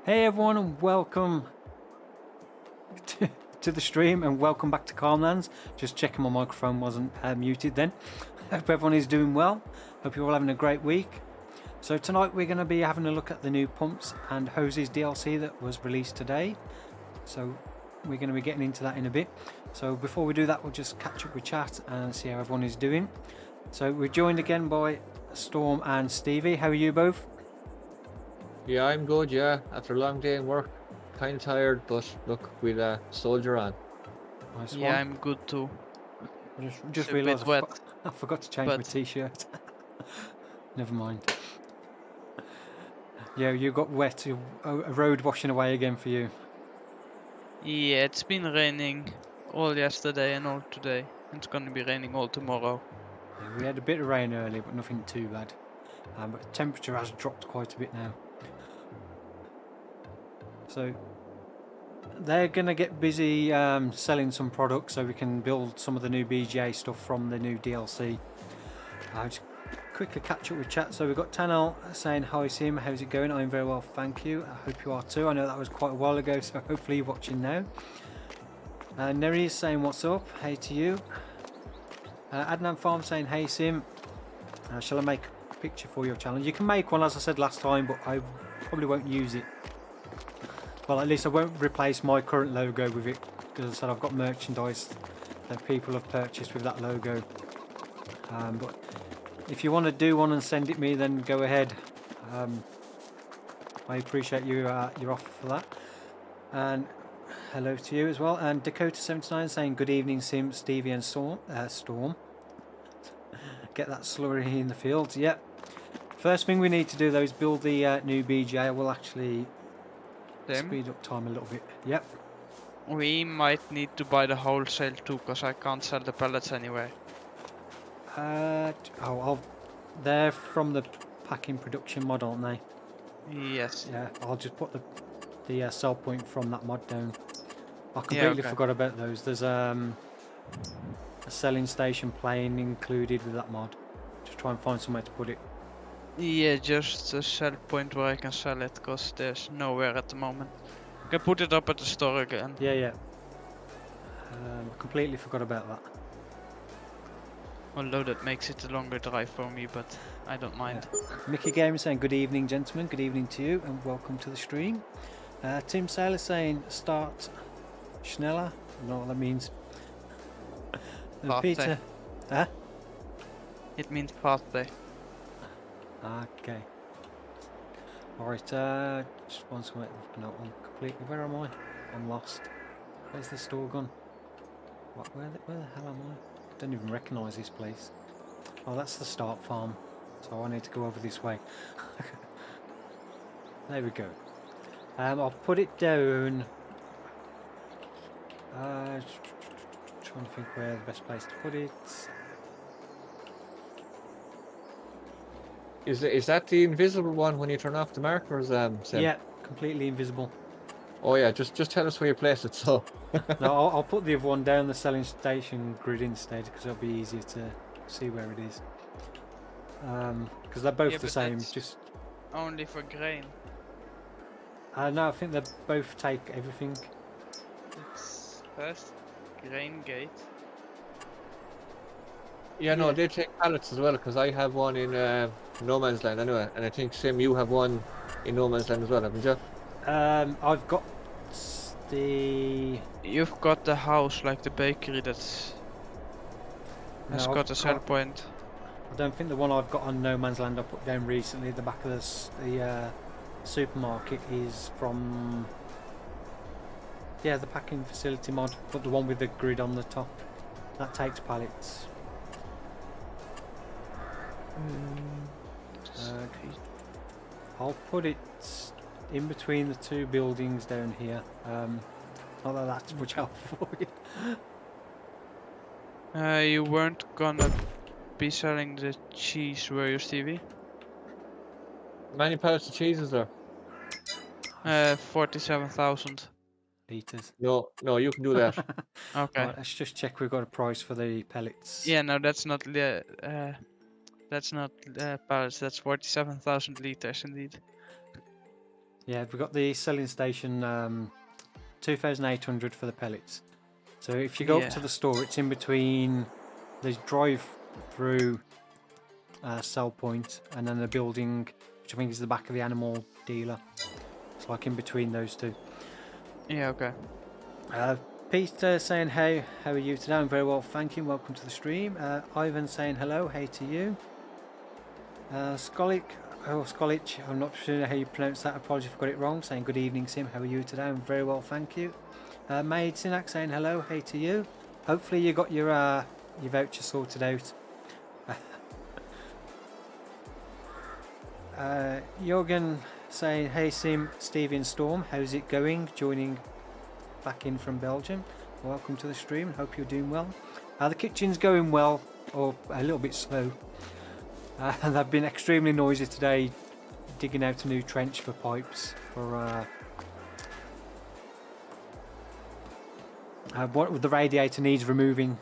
Hey everyone, and welcome to the stream, and welcome back to Calmlands. Just checking my microphone wasn't muted then. Hope everyone is doing well. Hope you're all having a great week. So tonight we're going to be having a look at the new Pumps and Hoses DLC that was released today. So we're going to be getting into that in a bit. So before we do that, we'll just catch up with chat and see how everyone is doing. So we're joined again by Storm and Stevie. How are you both? Yeah, I'm good, yeah. After a long day in work, kind of tired, but look, we'll soldier on. Nice Yeah, one. I'm good too. Just It's a realised bit I forgot to change my but- t-shirt. Never mind. Yeah, you got wet. A road washing away again for you. Yeah, it's been raining all yesterday and all today. It's gonna be raining all tomorrow. Yeah, we had a bit of rain earlier, but nothing too bad. But the temperature has dropped quite a bit now. So they're going to get busy selling some products so we can build some of the new BGA stuff from the new DLC. I'll just quickly catch up with chat. So we've got Tanel saying, hi Sim, how's it going? I'm very well, thank you. I hope you are too. I know that was quite a while ago, so hopefully you're watching now. Neri is saying, what's up? Hey to you. Adnan Farm saying, hey Sim, shall I make a picture for your challenge? You can make one, as I said last time, but I probably won't use it. Well, at least I won't replace my current logo with it, because I said I've got merchandise that people have purchased with that logo. But if you want to do one and send it me, then go ahead. I appreciate your offer for that. And hello to you as well. And Dakota79 saying good evening, Sim, Stevie, and Storm. Get that slurry in the fields. Yep. First thing we need to do though is build the new BGA. We'll actually speed up time a little bit. Yep. We might need to buy the wholesale too, because I can't sell the pellets anyway. They're from the packing production mod, aren't they? Yes. Yeah, I'll just put the sell point from that mod down. I completely forgot about those. There's a selling station plane included with that mod. Just try and find somewhere to put it. Yeah, just a sell point where I can sell it, because there's nowhere at the moment. I can put it up at the store again. Yeah. Completely forgot about that. Although that makes it a longer drive for me, but I don't mind. Yeah. Mickey Gamer saying good evening, gentlemen. Good evening to you, and welcome to the stream. Tim Saylor saying start schneller. I don't know what that means. Peter, huh? It means fast day. Okay. Alright, just one second. No, I'm completely. Where am I? I'm lost. Where's the store gone? What? Where the hell am I? I don't even recognise this place. Oh, that's the start farm. So I need to go over this way. There we go. I'll put it down. Trying to think where the best place to put it. Is that the invisible one when you turn off the markers, Sam? Yeah, completely invisible. Oh yeah, just tell us where you place it, so. No, I'll put the other one down the selling station grid instead, because it'll be easier to see where it is. Because they're both the same. Just only for grain. no, I think they both take everything. It's first grain gate. Yeah, no, they take pallets as well, because I have one in No Man's Land anyway, and I think, Sim, you have one in No Man's Land as well, haven't you? I've got the... You've got the house, like the bakery that's has got a sell point. I don't think the one I've got on No Man's Land I put down recently, the back of the supermarket, is from... Yeah, the packing facility mod, but the one with the grid on the top. That takes pallets. I'll put it in between the two buildings down here. Not that that's much help for you. You weren't gonna be selling the cheese, were you, Stevie? How many pallets of cheese is there? 47,000 liters. No, you can do that. Okay. Right, let's just check we've got a price for the pellets. Yeah, no, that's not pallets. That's 47,000 liters indeed. Yeah, we've got the selling station 2,800 for the pellets. So if you go up to the store, it's in between the drive-through sell point and then the building, which I think is the back of the animal dealer. It's like in between those two. Yeah, okay. Peter saying, hey, how are you today? I'm very well, thank you. Welcome to the stream. Ivan saying hello, hey to you. Skolich, I'm not sure how you pronounce that. Apologies if I got it wrong. Saying good evening, Sim. How are you today? I'm very well, thank you. Maid Sinak saying hello, hey to you. Hopefully you got your voucher sorted out. Jorgen saying, hey Sim, Stevie and Storm, how's it going? Joining back in from Belgium. Welcome to the stream. Hope you're doing well. The kitchen's going well, or a little bit slow. They've been extremely noisy today, digging out a new trench for pipes. What the radiator needs removing,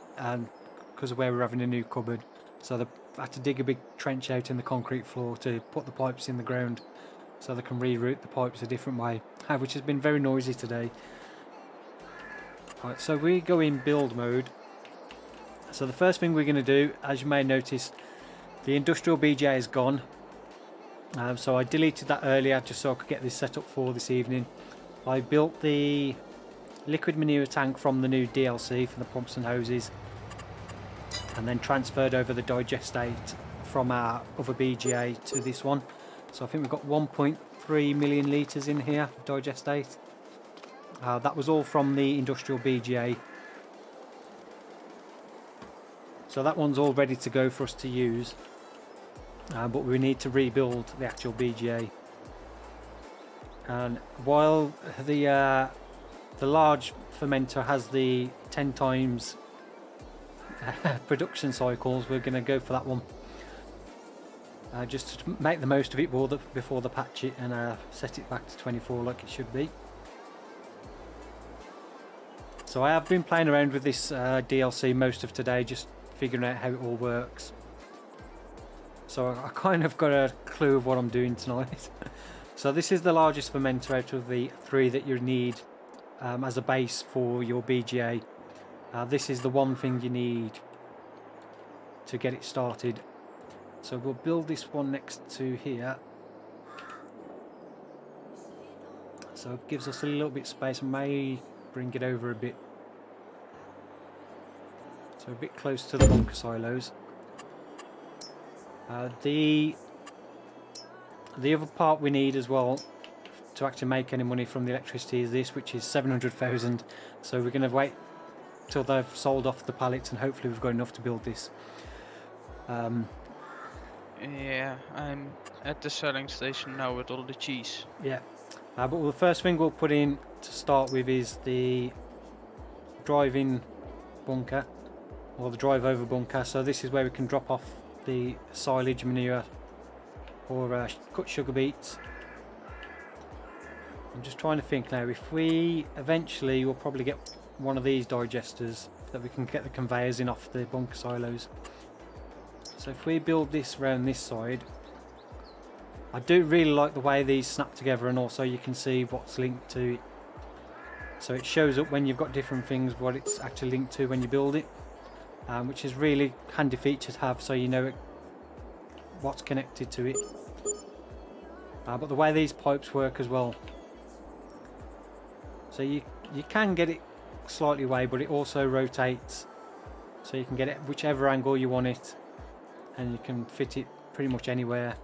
because of where we're having a new cupboard. So they had to dig a big trench out in the concrete floor to put the pipes in the ground, so they can reroute the pipes a different way, which has been very noisy today. Right, so we go in build mode. So the first thing we're going to do, as you may notice, the industrial BJ is gone. So I deleted that earlier just so I could get this set up for this evening. I built the liquid manure tank from the new DLC for the pumps and hoses, and then transferred over the digestate from our other BGA to this one. So I think we've got 1.3 million litres in here of digestate. That was all from the industrial BGA. So that one's all ready to go for us to use. But we need to rebuild the actual BGA. And while the large fermenter has the 10 times production cycles, we're going to go for that one. Just to make the most of it before they patch it and set it back to 24 like it should be. So I have been playing around with this DLC most of today, just figuring out how it all works. So I kind of got a clue of what I'm doing tonight. So this is the largest fermenter out of the 3 that you need as a base for your BGA. This is the one thing you need to get it started. So we'll build this one next to here. So it gives us a little bit of space. I may bring it over a bit. So a bit close to the bunker silos. The other part we need as well to actually make any money from the electricity is this, which is 700,000. So we're going to wait till they've sold off the pallets and hopefully we've got enough to build this. Yeah, I'm at the selling station now with all the cheese. Yeah, but the first thing we'll put in to start with is the drive-in bunker, or the drive-over bunker. So this is where we can drop off the silage, manure, or cut sugar beets. I'm just trying to think now, if we eventually will probably get one of these digesters that we can get the conveyors in off the bunker silos. So if we build this around this side, I do really like the way these snap together, and also you can see what's linked to it. So it shows up when you've got different things what it's actually linked to when you build it, which is really handy feature to have, so you know what's connected to it. But the way these pipes work as well, so you can get it slightly away, but it also rotates, so you can get it whichever angle you want it, and you can fit it pretty much anywhere.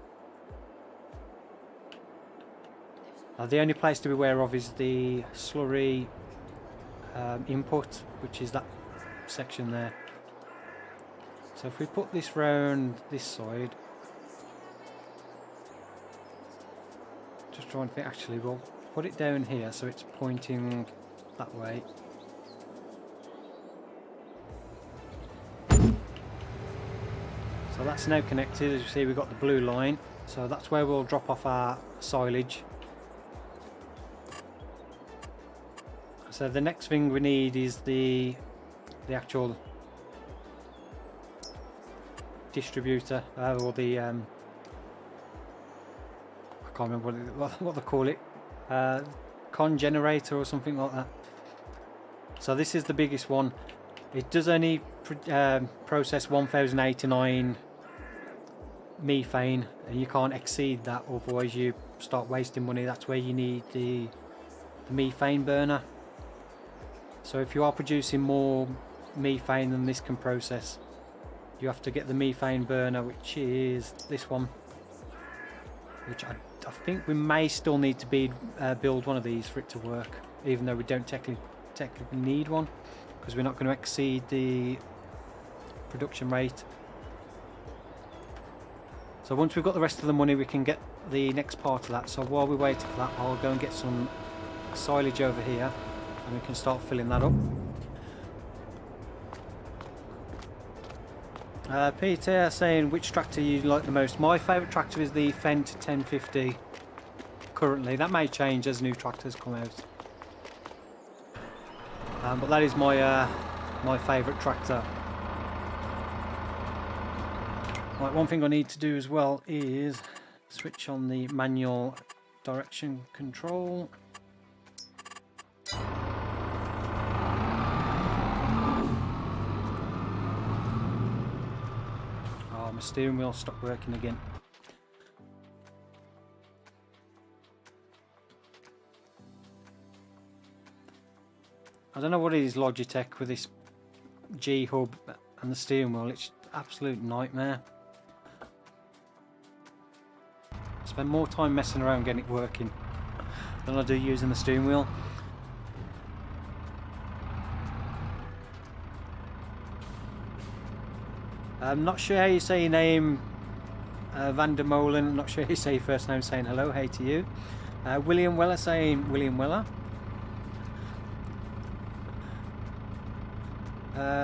The only place to be aware of is the slurry input, which is that section there. So if we put this round this side, just trying to think, actually we'll put it down here so it's pointing that way. So that's now connected. As you see, we've got the blue line, so that's where we'll drop off our silage. So the next thing we need is the actual distributor, or the I can't remember what they call it. con generator or something like that. So this is the biggest one. It does only process 1089 methane, and you can't exceed that, otherwise you start wasting money. That's where you need the methane burner. So if you are producing more methane than this can process, you have to get the methane burner, which is this one, which I think we may still need to build one of these for it to work, even though we don't technically need one, because we're not going to exceed the production rate. So once we've got the rest of the money, we can get the next part of that. So while we're waiting for that, I'll go and get some silage over here, and we can start filling that up. Peter saying, which tractor you like the most? My favourite tractor is the Fendt 1050 currently. That may change as new tractors come out. But that is my my favourite tractor. Right, one thing I need to do as well is switch on the manual direction control. Oh, my steering wheel stopped working again. I don't know what it is, Logitech, with this G hub and the steering wheel. It's absolute nightmare. I spend more time messing around getting it working than I do using the steering wheel. I'm not sure how you say your name, Van der Molen. I'm not sure how you say your first name, saying hello, hey to you. William Weller saying William Weller.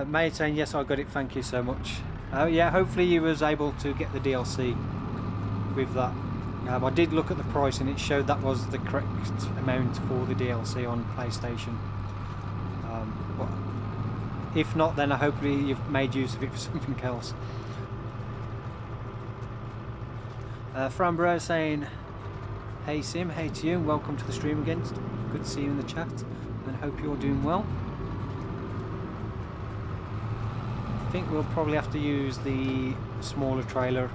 May saying yes, I got it, thank you so much. Yeah, hopefully you was able to get the DLC with that. I did look at the price and it showed that was the correct amount for the DLC on PlayStation. But if not, then hopefully you've made use of it for something else. Frambro saying, hey Sim, hey to you, and welcome to the stream again. Good to see you in the chat, and hope you're doing well. I think we'll probably have to use the smaller trailer.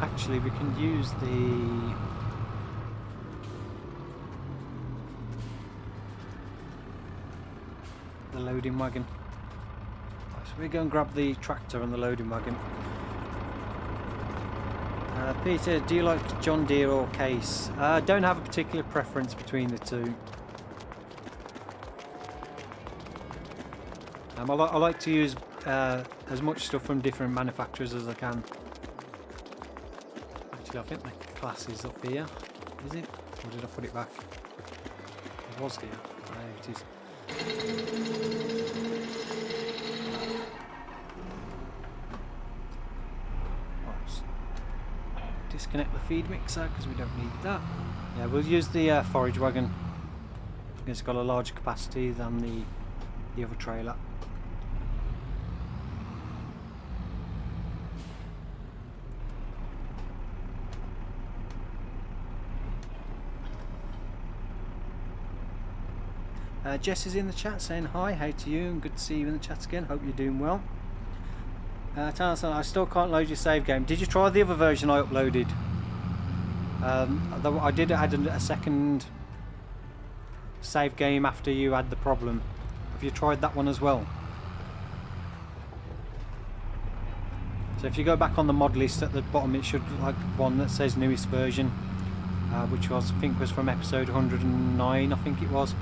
Actually, we can use the loading wagon. So we go and grab the tractor and the loading wagon. Peter, do you like John Deere or Case? I don't have a particular preference between the two. I like to use as much stuff from different manufacturers as I can. Actually, I think the class is up here. Is it? Or did I put it back? It was here. There it is. Right. Disconnect the feed mixer because we don't need that. Yeah, we'll use the forage wagon. It's got a larger capacity than the other trailer. Jess is in the chat saying hi, hey to you, and good to see you in the chat again. Hope you're doing well. Tana, I still can't load your save game. Did you try the other version I uploaded? I did add a second save game after you had the problem. Have you tried that one as well? So if you go back on the mod list at the bottom, it should like one that says newest version, which I think was from episode 109, I think it was.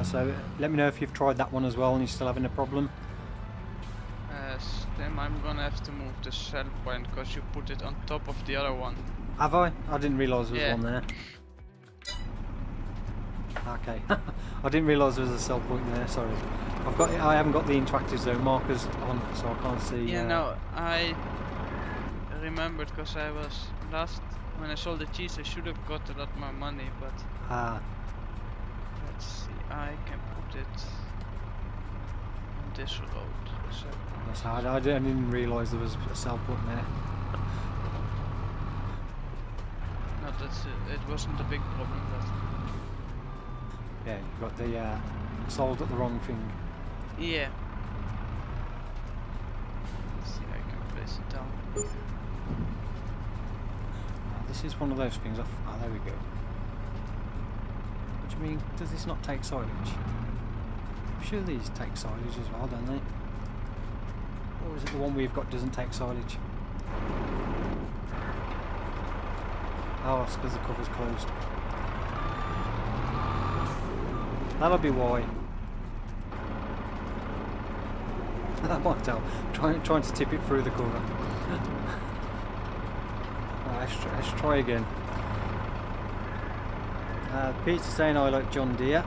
So let me know if you've tried that one as well and you're still having a problem. Stim, I'm gonna have to move the shell point because you put it on top of the other one. Have I? I didn't realise there was one there. Okay. I didn't realise there was a sell point there, sorry. I haven't got the interactive zone markers on, so I can't see. Yeah, no, I remembered because I was when I sold the cheese I should have got a lot more money, but let's see, I can put it on this road. So that's hard. I didn't realise there was a sell point there. but it wasn't a big problem. But Yeah, you got the sold at the wrong thing. yeah. Let's see, I can place it down. This is one of those things. Oh, there we go. What do you mean? Does this not take silage? I'm sure these take silage as well, don't they? Or is it the one we've got doesn't take silage? Oh, it's because the cover's closed. That'll be why. That might help. Trying to tip it through the cover. Let's try again. Peter saying I like John Deere.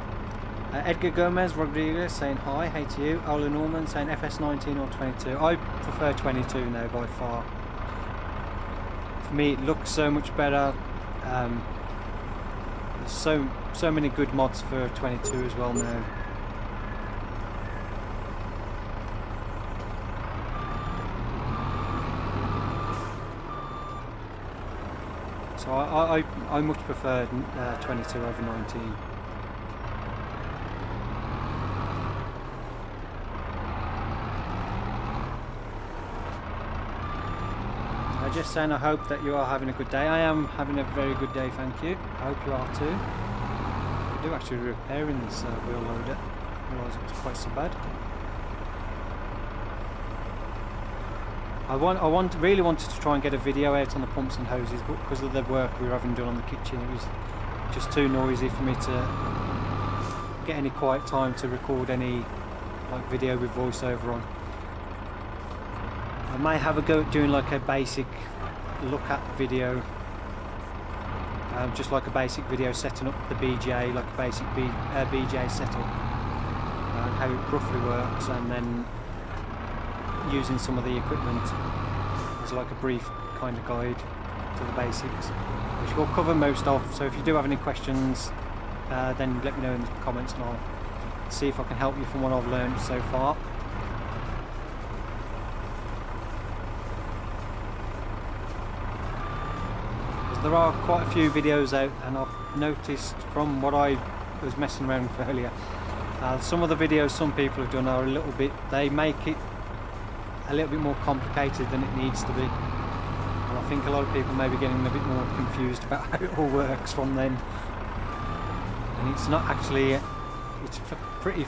Edgar Gomez Rodriguez saying hi, hey to you. Ola Norman saying FS19 or 22. I prefer 22 now by far. For me it looks so much better. There's so many good mods for 22 as well now. So I much prefer 22 over 19. Just saying I hope that you are having a good day. I am having a very good day, thank you. I hope you are too. I do actually repairing this wheel loader. I realised it was quite so bad. I really wanted to try and get a video out on the pumps and hoses, but because of the work we were having done on the kitchen, it was just too noisy for me to get any quiet time to record any like video with voiceover on. I may have a go at doing like a basic look at video, just like a basic video setting up the BJ, like a basic BJ setup, and how it roughly works, and then using some of the equipment as like a brief kind of guide to the basics, which we'll cover most of. So if you do have any questions, then let me know in the comments and I'll see if I can help you from what I've learned so far. There are quite a few videos out, and I've noticed from what I was messing around with earlier, some of the videos some people have done are a little bit, they make it a little bit more complicated than it needs to be, and I think a lot of people may be getting a bit more confused about how it all works from then, and it's not actually, it's pretty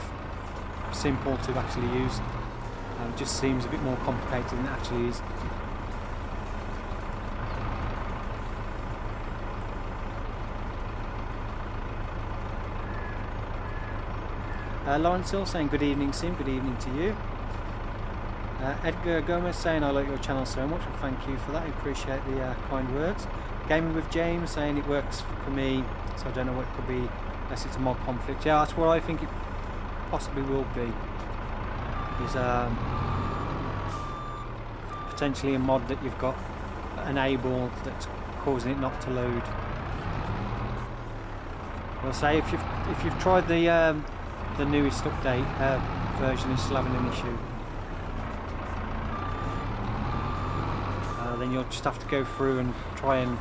simple to actually use. It just seems a bit more complicated than it actually is. Lawrence Hill saying good evening Sim, good evening to you. Edgar Gomez saying I like your channel so much, well, thank you for that, I appreciate the kind words. Gaming with James saying it works for me, so I don't know what it could be unless it's a mod conflict. Yeah, that's what I think it possibly will be, is potentially a mod that you've got enabled that's causing it not to load. I'll say if you've tried the newest update version is still having an issue, then you'll just have to go through and try and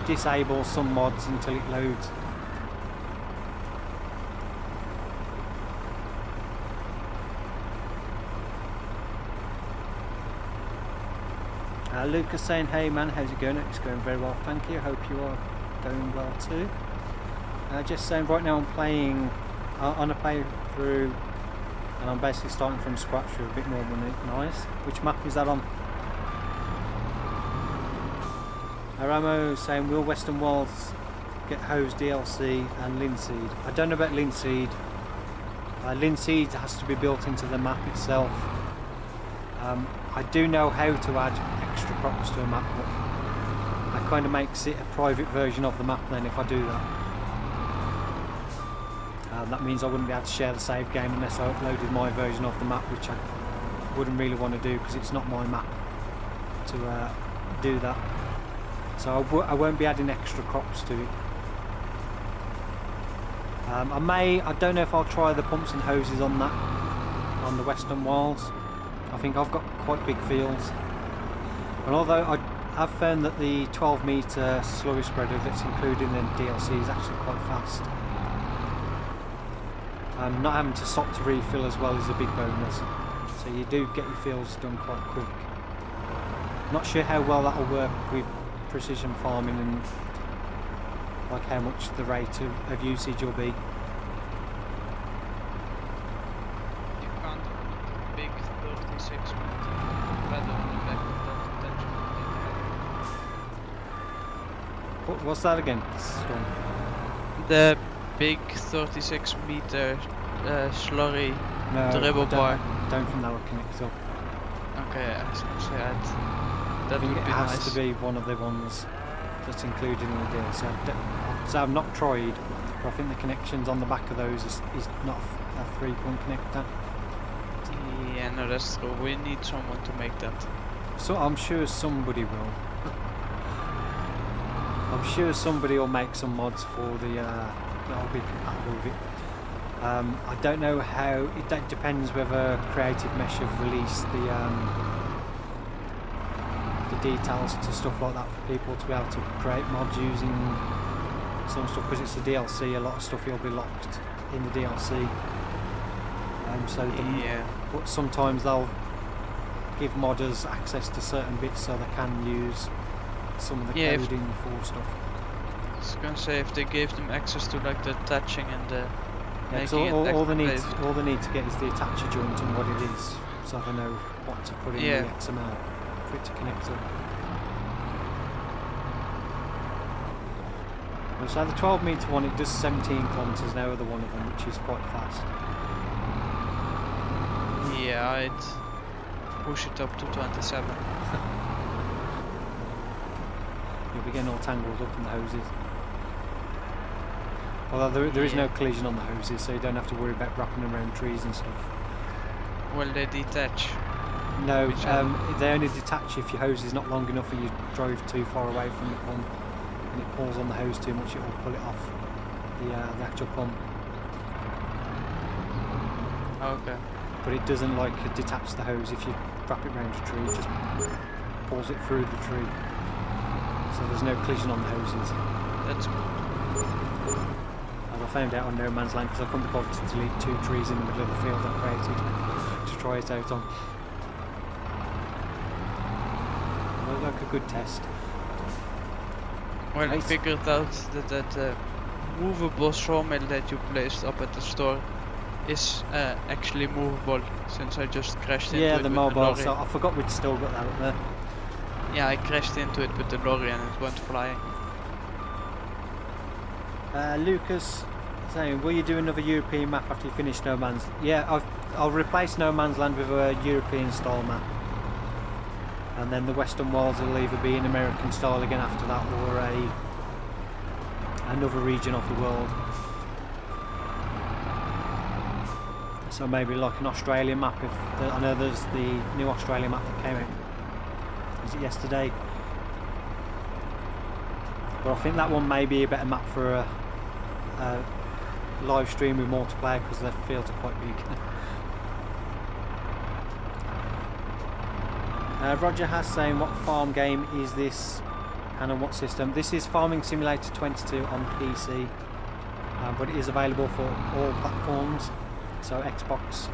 disable some mods until it loads. Lucas saying hey man, how's it going? It's going very well, thank you, hope you are going well too. Just saying right now I'm playing on a playthrough, and I'm basically starting from scratch with a bit more money. Nice. Which map is that on? Aramo saying will Western Wilds get Hose DLC and Linseed? I don't know about Linseed. Linseed has to be built into the map itself. I do know how to add extra crops to a map, but that kind of makes it a private version of the map then if I do that. That means I wouldn't be able to share the save game unless I uploaded my version of the map, which I wouldn't really want to do because it's not my map to do that. So I won't be adding extra crops to it. I don't know if I'll try the pumps and hoses on that, on the Western Wilds. I think I've got quite big fields. And although I've found that the 12 metre slurry spreader that's included in the DLC is actually quite fast. Not having to stop to refill as well is a big bonus, so you do get your fills done quite quick. Not sure how well that will work with precision farming and like how much the rate of usage will be. You can't put big 36 meter spreader on the back of that attention. What's that again? Storm? The big 36 meter slurry No, dribble bar. I don't think that would connect up. Okay, I was gonna say that I think would it be has nice. to be one of the ones that's included in the DLC. So I've not tried, but I think the connections on the back of those is not a 3-point connector. Yeah, no, that's true. We need someone to make that. So I'm sure somebody will. I'm sure somebody will make some mods for that'll be compatible with it. I don't know how. That depends whether Creative Mesh have released the details to stuff like that for people to be able to create mods using some stuff, because it's a DLC. A lot of stuff will be locked in the DLC. Yeah. But sometimes they'll give modders access to certain bits so they can use some of the coding for stuff. I was gonna say, if they gave them access to like the attaching and the Yeah, 'cause making all they need activate. all they need to get is the attacher joint and what it is, so they know what to put in Yeah. the XML for it to connect up. Well, so the 12 metre one, it does 17 kilometres an hour, the one of them, which is quite fast. Yeah, I'd push it up to 27. You'll be getting all tangled up in the hoses. Although there is no collision on the hoses, so you don't have to worry about wrapping around trees and stuff. Will they detach? No, Which they only detach if your hose is not long enough or you drive too far away from the pump and it pulls on the hose too much, it will pull it off the actual pump. Okay. But it doesn't like detach the hose if you wrap it around a tree, it just pulls it through the tree. So there's no collision on the hoses. That's good. As I found out on No Man's Land, because I couldn't be bothered to delete 2 trees in the middle of the field I created to try it out on. Looked like a good test. Well, I Nice. figured out that movable sawmill that you placed up at the store is actually movable, since I just crashed into Yeah, it the with mobile, lorry. so I forgot we'd still got that up there. Yeah, I crashed into it with the lorry and it went flying. Lucas saying, will you do another European map after you finish No Man's? Yeah, I'll replace No Man's Land with a European style map, and then the Western Wilds will either be in American style again after that, or another region of the world. So maybe like an Australian map. I know there's the new Australian map that came out. Was it yesterday? But I think that one may be a better map for a live stream with multiplayer, because the fields are quite big. Roger Haas saying, what farm game is this and on what system? This is Farming Simulator 22 on PC, but it is available for all platforms, so Xbox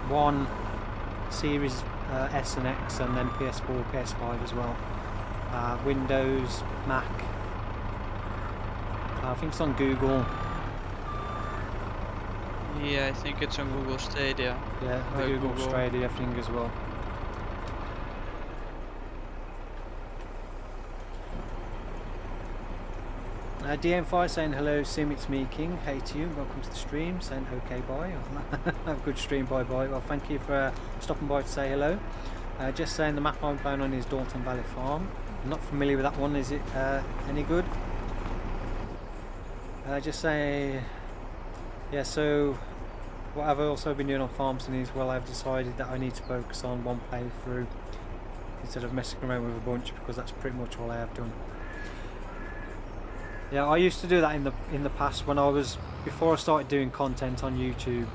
One, Series S and X, and then PS4, PS5 as well. Windows, Mac. I think it's on Google. Yeah, I think it's on Google Stadia. Yeah, the Google Stadia thing as well. DM5 saying hello Sim, it's me King, hey to you, welcome to the stream, saying okay bye. Have a good stream, bye bye. Well, thank you for stopping by to say hello. Just saying the map I'm playing on is Dalton Valley Farm. I'm not familiar with that one, is it any good? Just say, yeah, so what I've also been doing on Farmson is, well, I've decided that I need to focus on one playthrough instead of messing around with a bunch, because that's pretty much all I have done. Yeah, I used to do that in the past when before I started doing content on YouTube.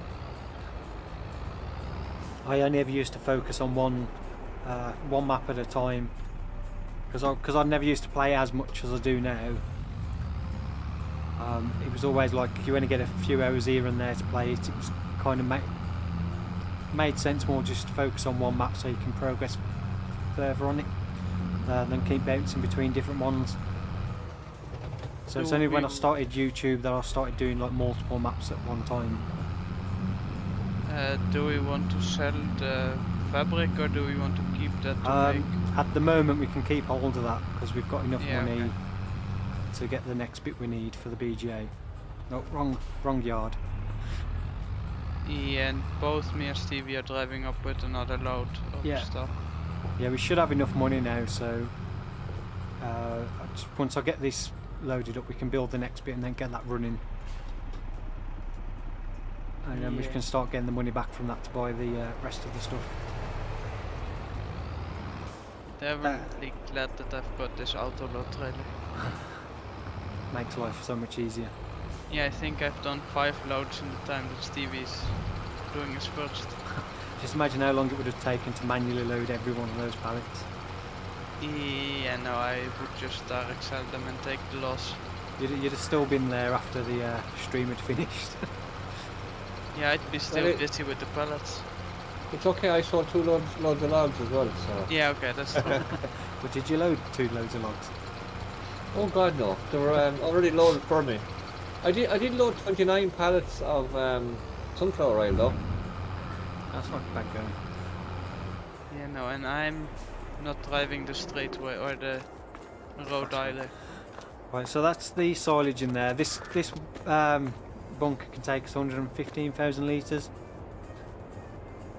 I only ever used to focus on one one map at a time, because I never used to play as much as I do now. It was always like you only get a few hours here and there to play it. It was kind of made sense more just to focus on one map so you can progress further on it, than keep bouncing between different ones. So it's only when I started YouTube that I started doing like multiple maps at one time. Do we want to sell the fabric or do we want to keep that to make? At the moment we can keep hold of that because we've got enough money okay. to get the next bit we need for the BGA. No, wrong yard. Yeah, and both me and Stevie are driving up with another load of stuff. Yeah, we should have enough money now, so once I get this loaded up we can build the next bit and then get that running. And then we can start getting the money back from that to buy the rest of the stuff. Definitely glad that I've got this auto load trailer. Makes life so much easier. Yeah, I think I've done 5 loads in the time that Stevie's doing his first. Just imagine how long it would have taken to manually load every one of those pallets. Yeah, no, I would just direct sell them and take the loss. You'd have still been there after the stream had finished. Yeah, I'd be still busy with the pallets. It's okay, I saw 2 loads of logs as well, so... Yeah, okay, that's true. But did you load 2 loads of logs? Oh god, no. They were already loaded for me. I did load 29 pallets of sunflower oil though. That's not bad going. Yeah, no, and I'm not driving the straightway or the road either. Right, so that's the silage in there. This bunker can take us 115,000 litres.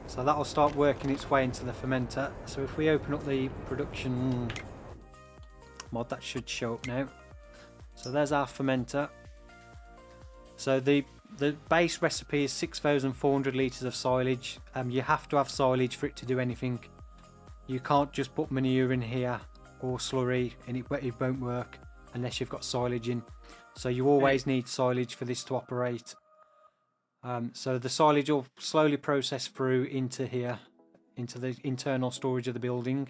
So that'll start working its way into the fermenter. So if we open up the production mod, that should show up now. So there's our fermenter. So the base recipe is 6,400 litres of silage. You have to have silage for it to do anything. You can't just put manure in here or slurry and it won't work unless you've got silage in. So you always need silage for this to operate. So the silage will slowly process through into here, into the internal storage of the building.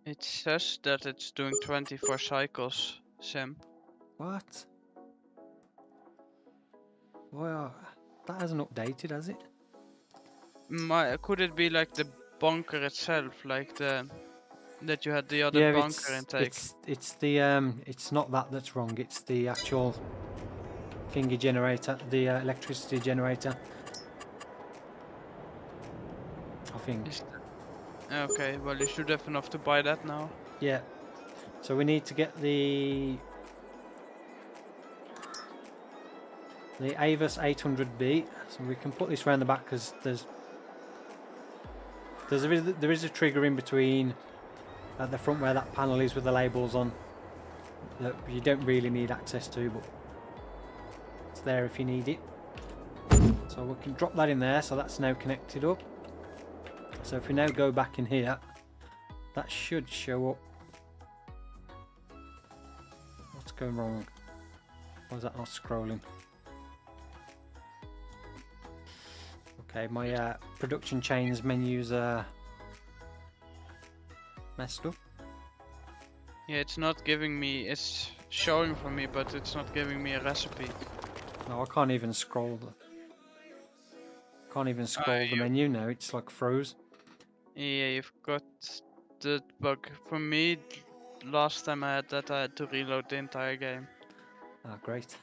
It says that it's doing 24 cycles, Sam. What? Well, that hasn't updated, has it? Could it be like the bunker itself, like that you had the other bunker intake? It's the it's not that that's wrong. It's the actual thingy generator, the electricity generator. I think. Okay, well you should have enough to buy that now. Yeah. So we need to get the Avis 800B. So we can put this around the back because there is a trigger in between at the front where that panel is with the labels on that you don't really need access to, but it's there if you need it. So we can drop that in there, so that's now connected up. So if we now go back in here, that should show up. What's going wrong? Why is that not scrolling? Okay, my production chains menus are messed up. Yeah, it's not giving me, it's showing for me, but it's not giving me a recipe. No, I can't even scroll the menu now, it's like froze. Yeah, you've got the bug. For me, last time I had that, I had to reload the entire game. Ah, great.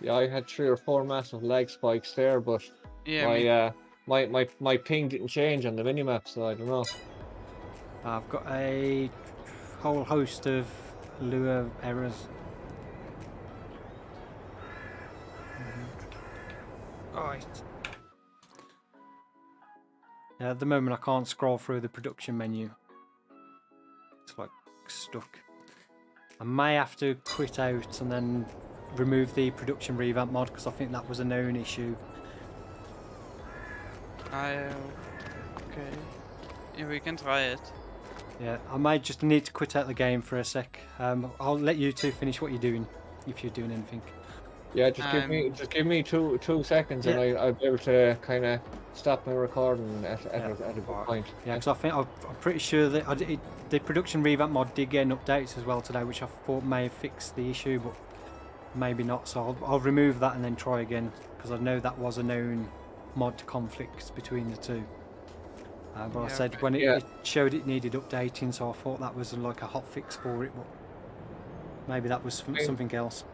Yeah, I had 3 or 4 massive lag spikes there, but Yeah, my ping didn't change on the minimap, so I don't know. I've got a whole host of Lua errors. Right. At the moment I can't scroll through the production menu. It's like stuck. I may have to quit out and then remove the production revamp mod because I think that was a known issue. okay. Yeah, we can try it. Yeah, I might just need to quit out the game for a sec. I'll let you two finish what you're doing, if you're doing anything. Yeah, just give me two seconds, and Yeah. I'll be able to kind of stop my recording at a good point. Yeah, because I think I'm pretty sure that the production revamp mod did get an update as well today, which I thought may have fixed the issue, but maybe not. So I'll remove that and then try again, because I know that was a known mod conflict between the two. But I said when it showed it needed updating, so I thought that was like a hot fix for it, but maybe that was something else.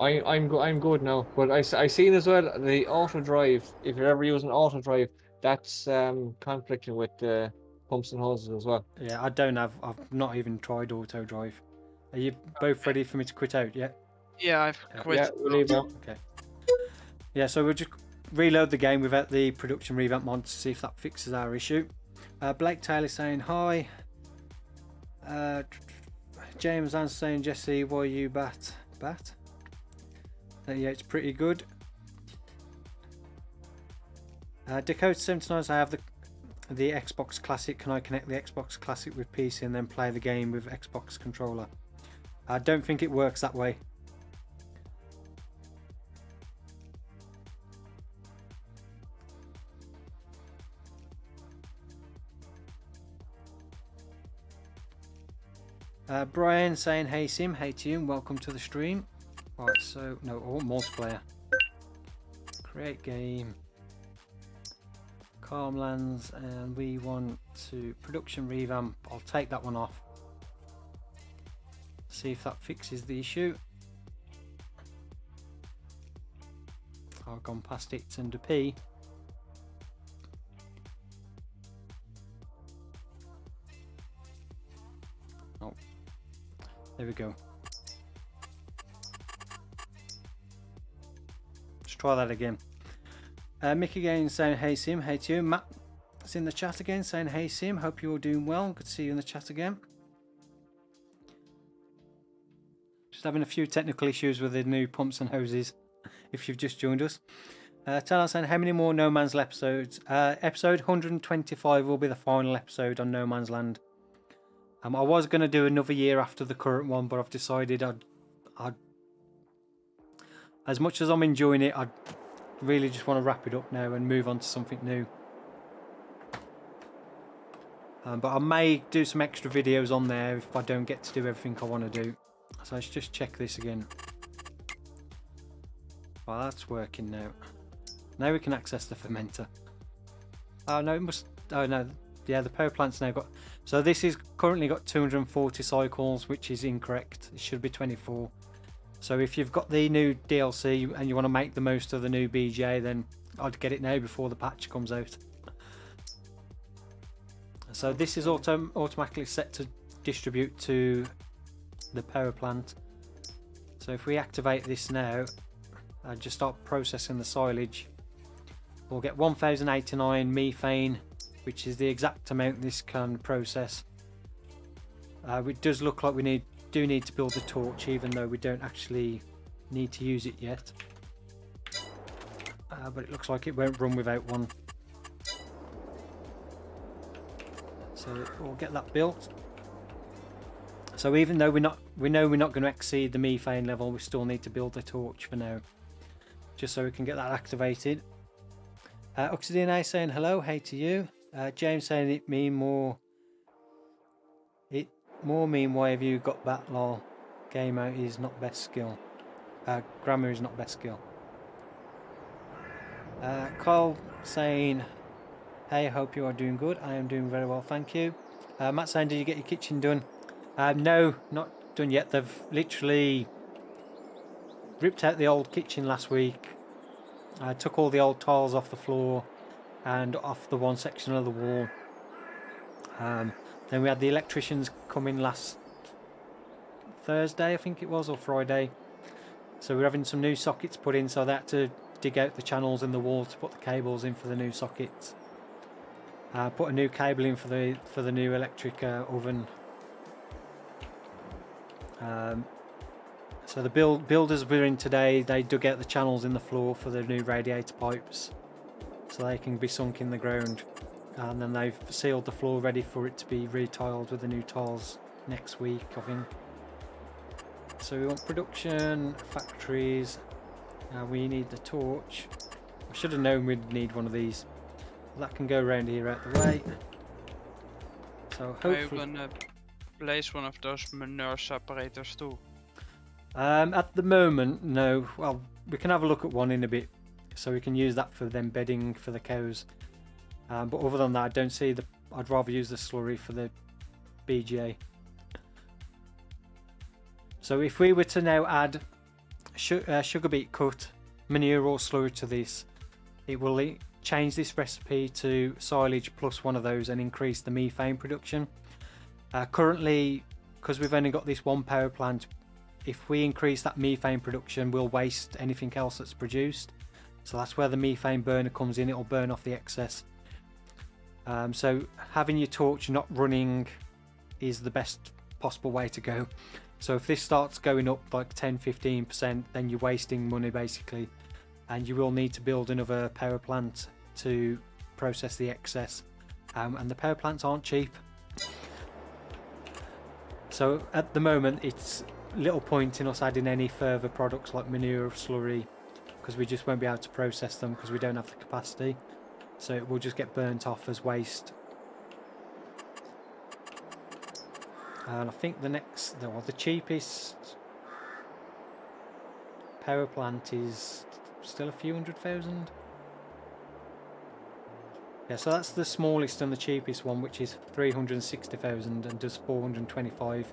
I'm good now, but I seen as well the auto drive. If you're ever using auto drive, that's conflicting with the pumps and hoses as well. Yeah, I've not even tried auto drive. Are you both ready for me to quit out? Yeah. Yeah, I've quit. Yeah, we'll leave now. Okay. Yeah, so we'll just reload the game without the production revamp mod to see if that fixes our issue. Blake Taylor saying hi. James Ann saying, Jesse, why are you bat? Yeah, it's pretty good. Dakota 79 says, I have the Xbox Classic. Can I connect the Xbox Classic with PC and then play the game with Xbox controller? I don't think it works that way. Brian saying, hey Sim, hey to you, and welcome to the stream. Right, so, no, multiplayer. Create game. Calmlands, and we want to production revamp. I'll take that one off. See if that fixes the issue. I've gone past it under P. Oh, there we go. Let's try that again. Mick again saying hey Sim, hey to you. Matt is in the chat again saying hey Sim, hope you're doing well. Good to see you in the chat again. Just having a few technical issues with the new pumps and hoses if you've just joined us. Tell us saying how many more No Man's Land episodes. Episode 125 will be the final episode on No Man's Land. I was going to do another year after the current one, but I've decided I'd as much as I'm enjoying it, I'd really just want to wrap it up now and move on to something new. But I may do some extra videos on there if I don't get to do everything I want to do. So let's just check this again. Well, that's working now. Now we can access the fermenter. Oh no, it must. Oh no, yeah, the power plant's now got. So this is currently got 240 cycles, which is incorrect. It should be 24. So if you've got the new DLC and you want to make the most of the new BJ, then I'd get it now before the patch comes out. So this is automatically set to distribute to the power plant. So if we activate this now and just start processing the silage, we'll get 1089 methane, which is the exact amount this can process. It does look like we do need to build a torch, even though we don't actually need to use it yet. But it looks like it won't run without one. So we'll get that built. So even though we know we're not going to exceed the methane level, we still need to build a torch for now, just so we can get that activated. Oxydina saying hello, hey to you. James saying it more mean why have you got that lol? Gamer is not best skill. Grammar is not best skill. Kyle saying hey, hope you are doing good. I am doing very well, thank you. Matt saying, did you get your kitchen done? No, not done yet. They've literally ripped out the old kitchen last week. I took all the old tiles off the floor and off the one section of the wall. Then we had the electricians come in last Thursday, I think it was, or Friday. So we're having some new sockets put in, so they had to dig out the channels in the wall to put the cables in for the new sockets. Put a new cable in for the new electric oven. So the builders were in today. They dug out the channels in the floor for the new radiator pipes, so they can be sunk in the ground. And then they've sealed the floor ready for it to be retiled with the new tiles next week, I think. So we want production, factories, Now we need the torch. I should have known we'd need one of these. That can go around here out the way. So Are you hopefully... gonna place one of those manure separators too? At the moment, no. Well, we can have a look at one in a bit. So we can use that for them bedding for the cows. But other than that, I don't see the... I'd rather use the slurry for the BGA. So if we were to now add sugar beet cut, manure or slurry to this, it will change this recipe to silage plus one of those and increase the methane production. Currently, because we've only got this one power plant, if we increase that methane production, we'll waste anything else that's produced. So that's where the methane burner comes in. It'll burn off the excess. So having your torch not running is the best possible way to go. So if this starts going up like 10-15%, then you're wasting money basically, and you will need to build another power plant to process the excess, and the power plants aren't cheap. So at the moment it's little point in us adding any further products like manure or slurry, because we just won't be able to process them because we don't have the capacity. So it will just get burnt off as waste. And I think the cheapest power plant is still a few 100,000. Yeah, so that's the smallest and the cheapest one, which is 360,000 and does 425.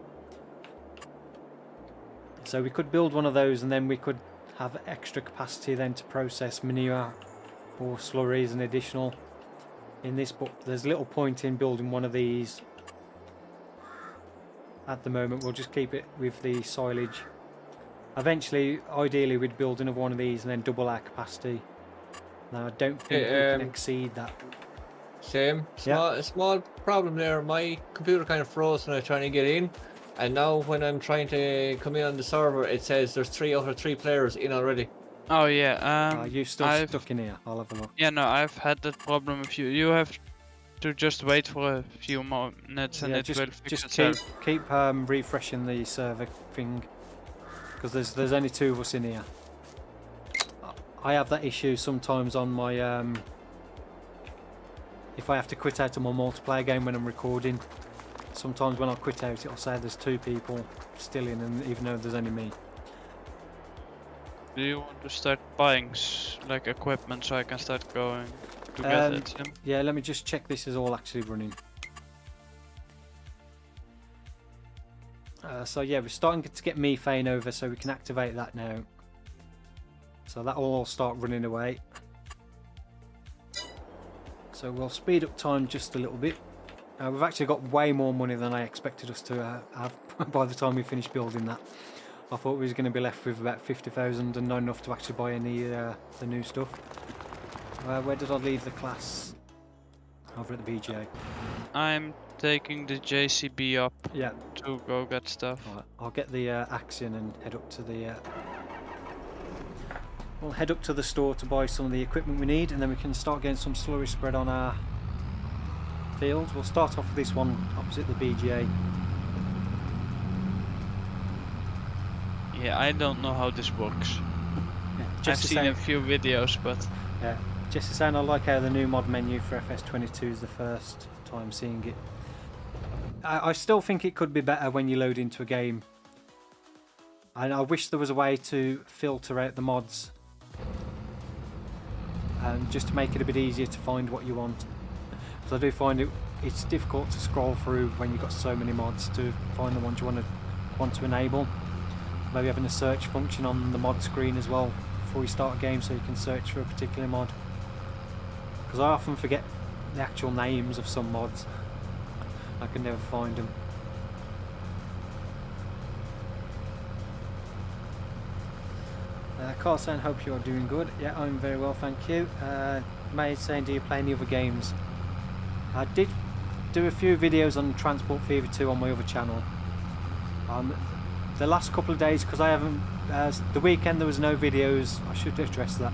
So we could build one of those, and then we could have extra capacity then to process manure or slurries and additional in this, but there's little point in building one of these at the moment. We'll just keep it with the silage. Eventually, ideally, we'd build another one of these and then double our capacity. Now I don't think we can exceed that. Same. A small problem there. My computer kind of froze when I was trying to get in, and now when I'm trying to come in on the server, it says there's 3 out of 3 players in already. Oh yeah. Are you still stuck in here? I'll have a look. Yeah, no, I've had that problem with you. You have to just wait for a few more minutes, and it will fix itself. Keep refreshing the server thing, because there's only 2 of us in here. I have that issue sometimes on my if I have to quit out of my multiplayer game when I'm recording. Sometimes when I quit out, it'll say there's 2 people still in, and even though there's only me. Do you want to start buying like equipment so I can start going to get it? Yeah, let me just check this is all actually running. So yeah, we're starting to get methane over, so we can activate that now. So that will all start running away. So we'll speed up time just a little bit. We've actually got way more money than I expected us to have by the time we finish building that. I thought we was going to be left with about 50,000 and not enough to actually buy any the new stuff. Where did I leave the class? Over at the BGA. I'm taking the JCB up to go get stuff. Right, I'll get the axe in and head up to the... we'll head up to the store to buy some of the equipment we need, and then we can start getting some slurry spread on our fields. We'll start off with this one opposite the BGA. Yeah, I don't know how this works. Yeah, I've seen a few videos, but... Yeah, just to say, I like how the new mod menu for FS22 is the first time seeing it. I still think it could be better when you load into a game. And I wish there was a way to filter out the mods. Just to make it a bit easier to find what you want. Because I do find it's difficult to scroll through when you've got so many mods to find the ones you want to enable. Maybe having a search function on the mod screen as well before you start a game, so you can search for a particular mod. Because I often forget the actual names of some mods. I can never find them. Carlson, hope you are doing good. Yeah, I'm very well, thank you. May saying, do you play any other games? I did do a few videos on Transport Fever 2 on my other channel. The last couple of days, because I haven't... the weekend there was no videos. I should address that.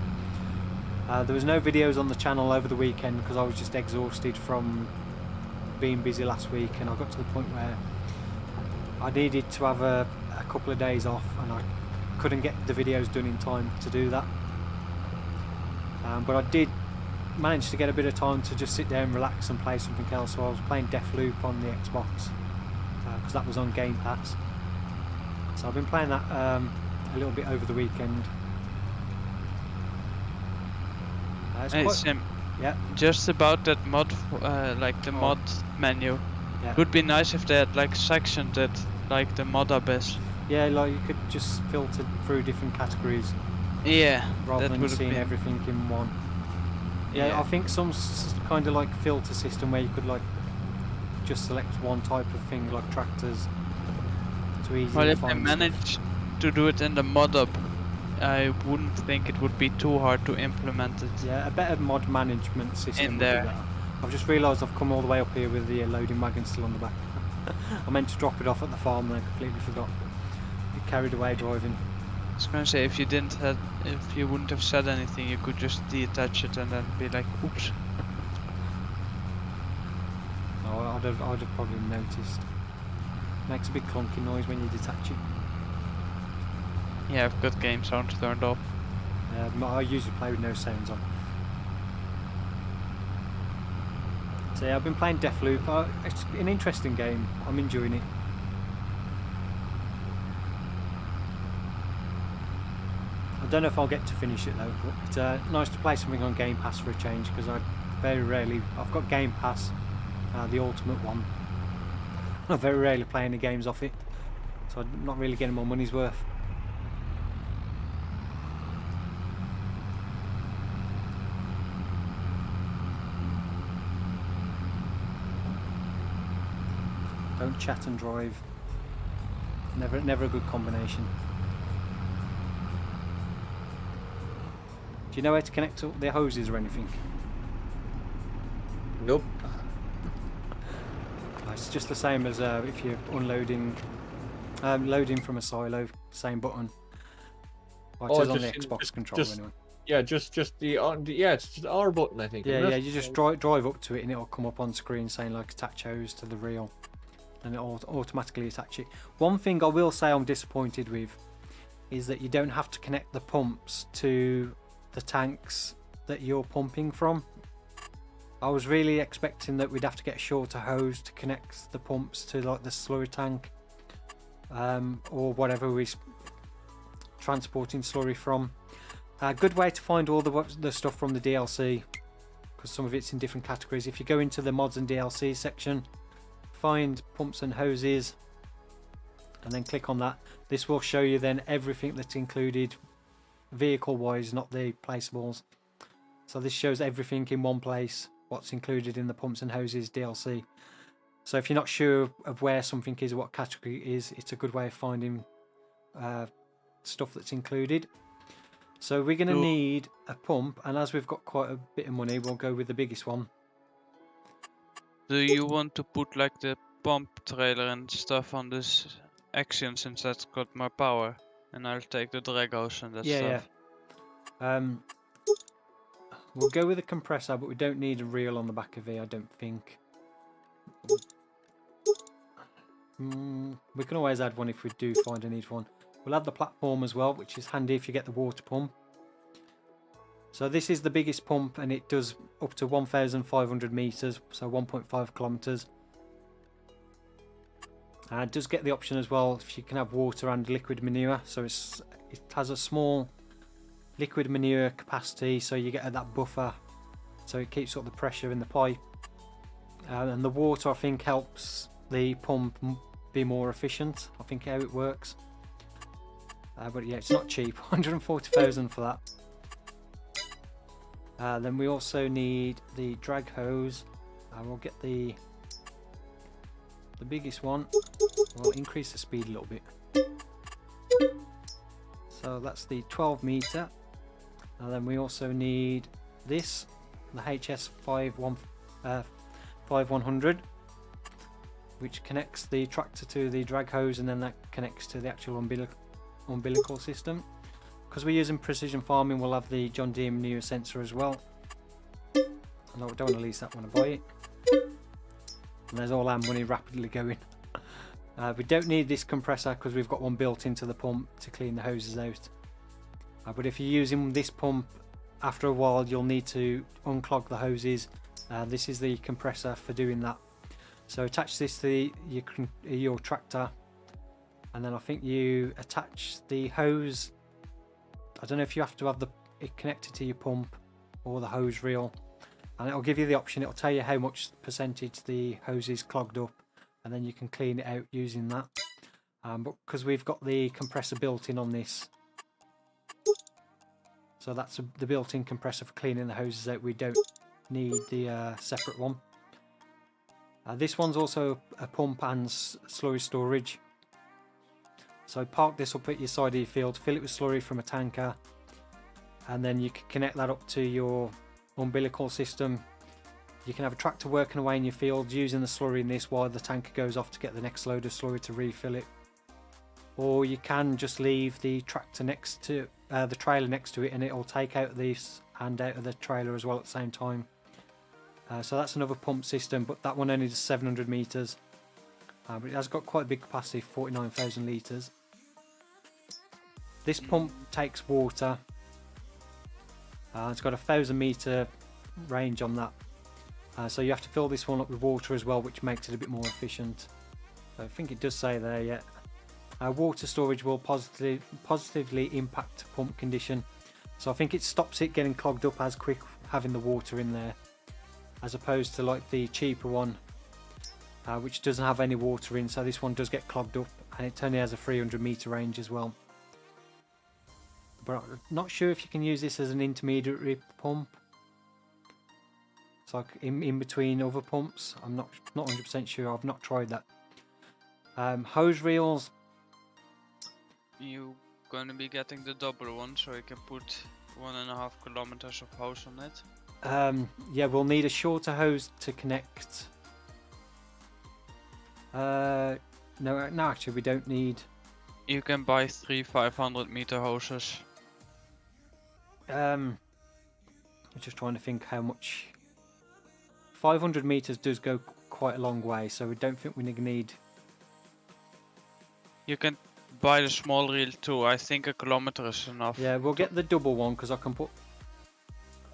There was no videos on the channel over the weekend because I was just exhausted from being busy last week, and I got to the point where I needed to have a couple of days off, and I couldn't get the videos done in time to do that. But I did manage to get a bit of time to just sit there and relax and play something else. So I was playing Deathloop on the Xbox because that was on Game Pass. So I've been playing that a little bit over the weekend. Hey, Sim. Yeah. Just about that mod, like the mod menu. Yeah. It would be nice if they had like sectioned it, like the mod abyss. Yeah, like you could just filter through different categories. Yeah. Rather that than seeing been... everything in one. Yeah, I think some kind of like filter system where you could like just select one type of thing, like tractors, to easily Well, if find I manage to do it in the mod up, I wouldn't think it would be too hard to implement it. Yeah, a better mod management system in would be there. better. I've just realised I've come all the way up here with the loading wagon still on the back. I meant to drop it off at the farm and I completely forgot. Get carried away driving. I was gonna say if you wouldn't have said anything, you could just detach it and then be like, oops. Oh, I'd have probably noticed. Makes a big clunky noise when you detach it. Yeah, I've got game sound turned off. I usually play with no sounds on. So yeah, I've been playing Deathloop. It's an interesting game. I'm enjoying it. I don't know if I'll get to finish it though, but it's nice to play something on Game Pass for a change, because I've got Game Pass, the ultimate one. I very rarely play any games off it, so I'm not really getting my money's worth. Don't chat and drive. Never a good combination. Do you know where to connect up the hoses or anything? Nope. It's just the same as if you're unloading, loading from a silo. Same button. Well, it says on the Xbox controller anyway. Yeah, just the it's just the R button, I think. Yeah, you just drive up to it and it'll come up on screen saying like attach hose to the reel, and it'll automatically attach it. One thing I will say I'm disappointed with is that you don't have to connect the pumps to the tanks that you're pumping from. I was really expecting that we'd have to get a shorter hose to connect the pumps to like the slurry tank, or whatever we're transporting slurry from. A good way to find all the stuff from the DLC, because some of it's in different categories. If you go into the mods and DLC section, find pumps and hoses, and then click on that. This will show you then everything that's included vehicle wise, not the placeables. So this shows everything in one place, what's included in the pumps and hoses DLC. So if you're not sure of where something is or what category it is, it's a good way of finding stuff that's included. So we're going to need a pump, and as we've got quite a bit of money, we'll go with the biggest one. Do you want to put like the pump trailer and stuff on this Action, since that's got more power? And I'll take the drag hose and that stuff. Yeah. We'll go with a compressor, but we don't need a reel on the back of it, I don't think. We can always add one if we do find a need for one. We'll add the platform as well, which is handy if you get the water pump. So this is the biggest pump, and it does up to 1,500 meters, so 1.5 kilometers. It does get the option as well if you can have water and liquid manure. So it has a small liquid manure capacity, so you get that buffer, so it keeps up the pressure in the pipe. And the water, I think, helps the pump be more efficient. I think how it works. But yeah, it's not cheap. 140,000 for that. Then we also need the drag hose. We'll get the biggest one. We'll increase the speed a little bit. So that's the 12 meter. And then we also need this, the HS 5100, which connects the tractor to the drag hose, and then that connects to the actual umbilical system. Because we're using precision farming, we'll have the John Deere manure sensor as well. No, we don't want to lease that one, to buy it. And there's all our money rapidly going. We don't need this compressor because we've got one built into the pump to clean the hoses out. But if you're using this pump, after a while you'll need to unclog the hoses. This is the compressor for doing that. So attach this to your tractor, and then I think you attach the hose. I don't know if you have to have it connected to your pump or the hose reel, and it'll give you the option. It'll tell you how much percentage the hose is clogged up, and then you can clean it out using that. But because we've got the compressor built in on this, so that's the built-in compressor for cleaning the hoses out, we don't need the separate one. This one's also a pump and slurry storage. So park this up at your side of your field, fill it with slurry from a tanker, and then you can connect that up to your umbilical system. You can have a tractor working away in your field using the slurry in this while the tanker goes off to get the next load of slurry to refill it. Or you can just leave the tractor next to the trailer next to it, and it'll take out this and out of the trailer as well at the same time. So that's another pump system, but that one only does 700 meters. But it has got quite a big capacity, 49,000 litres. This pump takes water. It's got a 1,000 metre range on that. So you have to fill this one up with water as well, which makes it a bit more efficient. So I think it does say there, yeah. Water storage will positively impact pump condition. So I think it stops it getting clogged up as quick having the water in there, as opposed to like the cheaper one, which doesn't have any water in. So this one does get clogged up, and it only has a 300 meter range as well. But I'm not sure if you can use this as an intermediary pump. It's like in between other pumps. I'm not 100% sure. I've not tried that. Hose reels. You gonna be getting the double one, so you can put 1.5 kilometers of hose on it. Yeah, we'll need a shorter hose to connect. No, actually we don't need. You can buy 3 500 meter hoses. I'm just trying to think how much. 500 meters does go quite a long way, so we don't think we need. You can buy the small reel too. I think a kilometer is enough. Yeah, we'll get the double one because I can put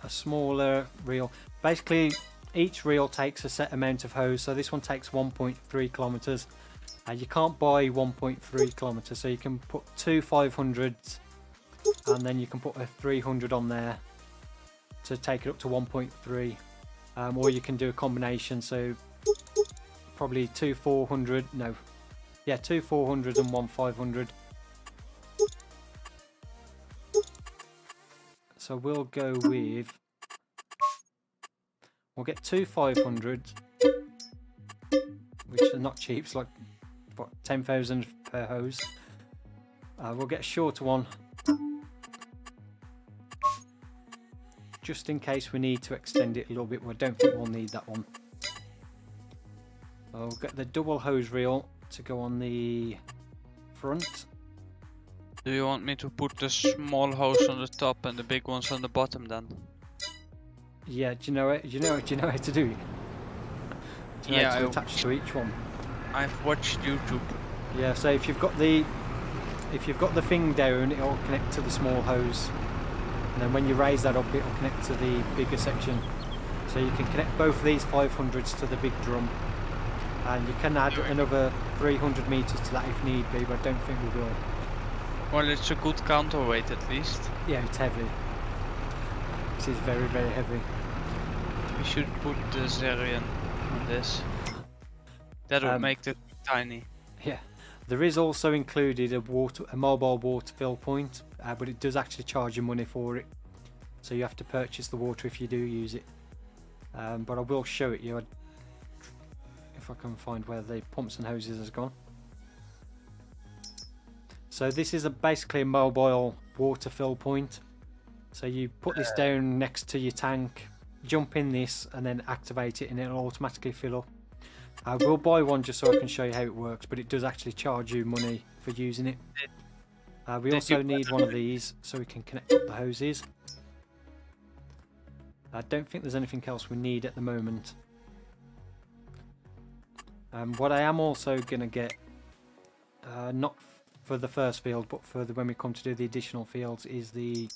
a smaller reel. Basically, each reel takes a set amount of hose, so this one takes 1.3 kilometers. You can't buy 1.3 kilometers, so you can put 2 500s, and then you can put a 300 on there to take it up to 1.3. Or you can do a combination, so probably 2 400. No, yeah, 2 400 and 1 500. So we'll go with. We'll get 2 500, which are not cheap. It's like what, 10,000 per hose. We'll get a shorter one, just in case we need to extend it a little bit. I don't think we'll need that one. I'll get the double hose reel to go on the front. Do you want me to put the small hose on the top and the big ones on the bottom then? Yeah, do you know how to do it? Do you know how to attach to each one? I've watched YouTube. Yeah, so if you've got the thing down, it'll connect to the small hose, and then when you raise that up, it'll connect to the bigger section. So you can connect both of these 500s to the big drum, and you can add another 300 meters to that if need be, but I don't think we will. Well, it's a good counterweight at least. Yeah, it's heavy. This is very, very heavy. We should put the Zerian on this. That would make it tiny. Yeah, there is also included a mobile water fill point, but it does actually charge you money for it. So you have to purchase the water if you do use it. But I will show it you if I can find where the pumps and hoses has gone. So this is basically a mobile water fill point. So you put this down next to your tank, jump in this, and then activate it, and it'll automatically fill up. I will buy one just so I can show you how it works, but it does actually charge you money for using it. We also need one of these so we can connect up the hoses. I don't think there's anything else we need at the moment. What I am also going to get not for the first field, but for when we come to do the additional fields, is the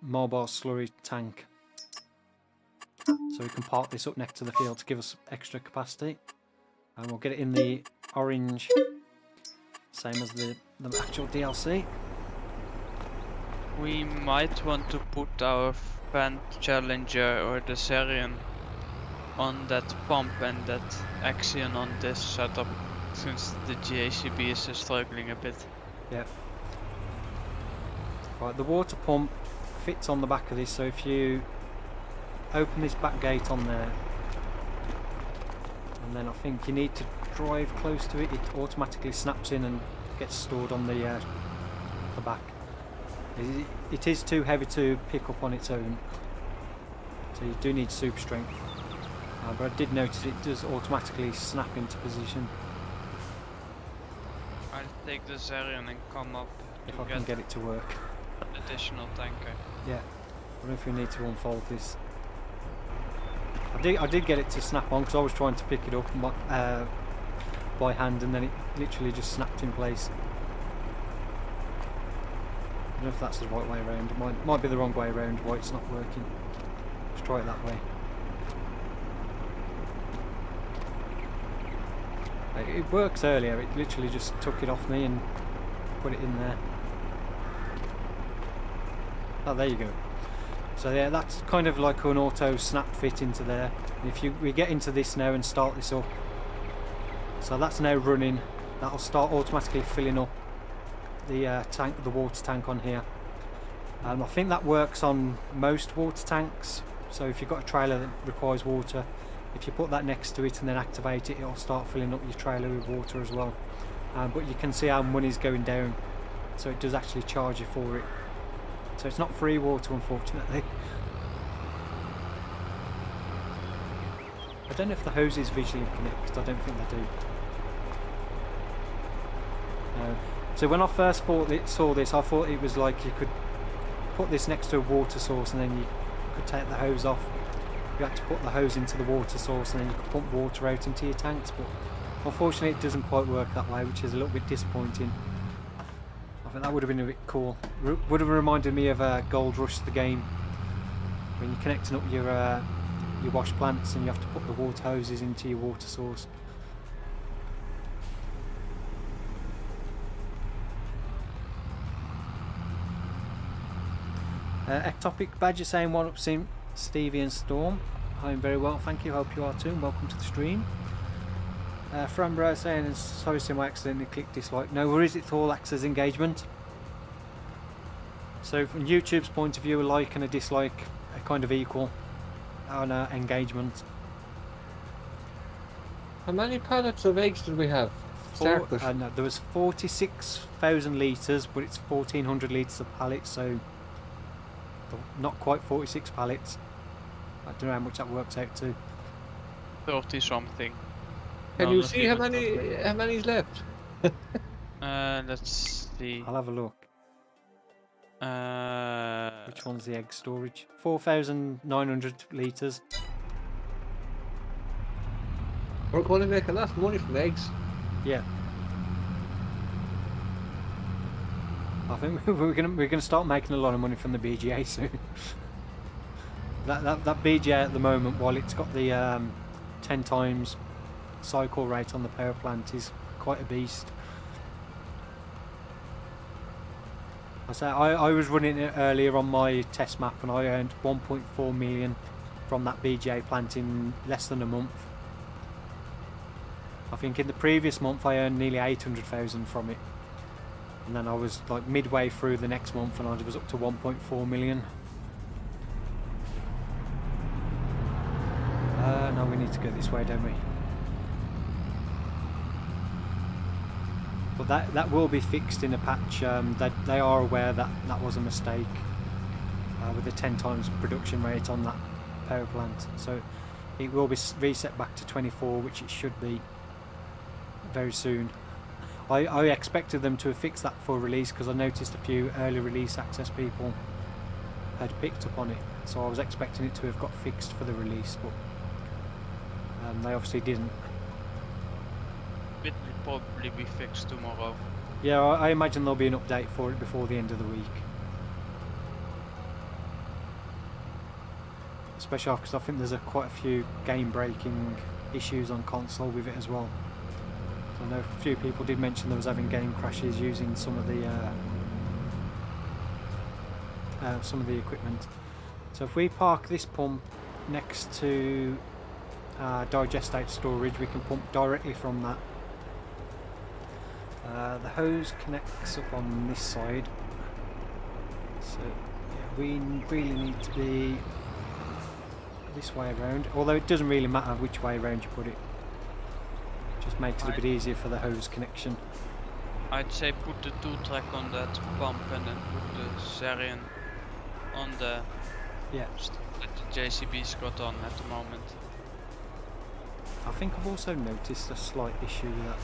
mobile slurry tank. So we can park this up next to the field to give us extra capacity. And we'll get it in the orange, same as the actual DLC. We might want to put our Fan Challenger or the Serion on that pump and that Axion on this setup, since the GACB is struggling a bit. Yeah. Right, the water pump fits on the back of this, so if you open this back gate on there, and then I think you need to drive close to it, it automatically snaps in and gets stored on the back. It is too heavy to pick up on its own, so you do need super strength. But I did notice it does automatically snap into position. I'll take the Serion and come up If I can get it to work. an additional tanker. Yeah. I don't know if we need to unfold this. I did get it to snap on because I was trying to pick it up by hand, and then it literally just snapped in place. I don't know if that's the right way around. It might be the wrong way around why it's not working. Let's try it that way. It works earlier, it literally just took it off me and put it in there. Oh, there you go. So yeah, that's kind of like an auto snap fit into there. And if we get into this now and start this up, so that's now running, that'll start automatically filling up the tank, the water tank on here. I think that works on most water tanks. So if you've got a trailer that requires water, if you put that next to it and then activate it, it'll start filling up your trailer with water as well. But you can see how money's going down, so it does actually charge you for it. So it's not free water, unfortunately. I don't know if the hoses visually connect, I don't think they do. So when I first saw this, I thought it was like you could put this next to a water source and then you could take the hose off. You had to put the hose into the water source and then you could pump water out into your tanks, but unfortunately it doesn't quite work that way, which is a little bit disappointing. I think that would have been a bit cool. Would have reminded me of Gold Rush, the game, when you're connecting up your wash plants and you have to put the water hoses into your water source. Ectopic Badger saying, "One up, Stevie and Storm. I'm very well, thank you. Hope you are too. And welcome to the stream." Frambro saying, "Sorry, Sim, I accidentally clicked dislike." No worries, it all acts as engagement. So from YouTube's point of view, a like and a dislike are kind of equal on engagement. How many pallets of eggs did we have? No, there was 46,000 litres, but it's 1,400 litres of pallets, so not quite 46 pallets. I don't know how much that works out to. 30 something. Can you see how many's left? Let's see. I'll have a look. Which one's the egg storage? 4,900 litres. We're going to make a lot of money from eggs. Yeah. I think we're gonna start making a lot of money from the BGA soon. that BGA at the moment, while it's got the 10 times cycle rate on the power plant, is quite a beast. I was running it earlier on my test map and I earned 1.4 million from that BGA plant in less than a month. I think in the previous month I earned nearly 800,000 from it. And then I was like midway through the next month and I was up to 1.4 million. Now we need to go this way, don't we? But that will be fixed in a patch. They are aware that that was a mistake with the 10 times production rate on that power plant. So it will be reset back to 24, which it should be very soon. I expected them to have fixed that for release because I noticed a few early release access people had picked up on it, so I was expecting it to have got fixed for the release, but they obviously didn't. Bit probably be fixed tomorrow. Yeah, I imagine there'll be an update for it before the end of the week. Especially because I think there's quite a few game-breaking issues on console with it as well. So I know a few people did mention there was having game crashes using some of the equipment. So if we park this pump next to digestate storage, we can pump directly from that. The hose connects up on this side, so yeah, we really need to be this way around, although it doesn't really matter which way around you put it. Just makes it a bit easier for the hose connection. I'd say put the 2-track on that pump and then put the Zerion on the that the JCB's got on at the moment. I think I've also noticed a slight issue with that.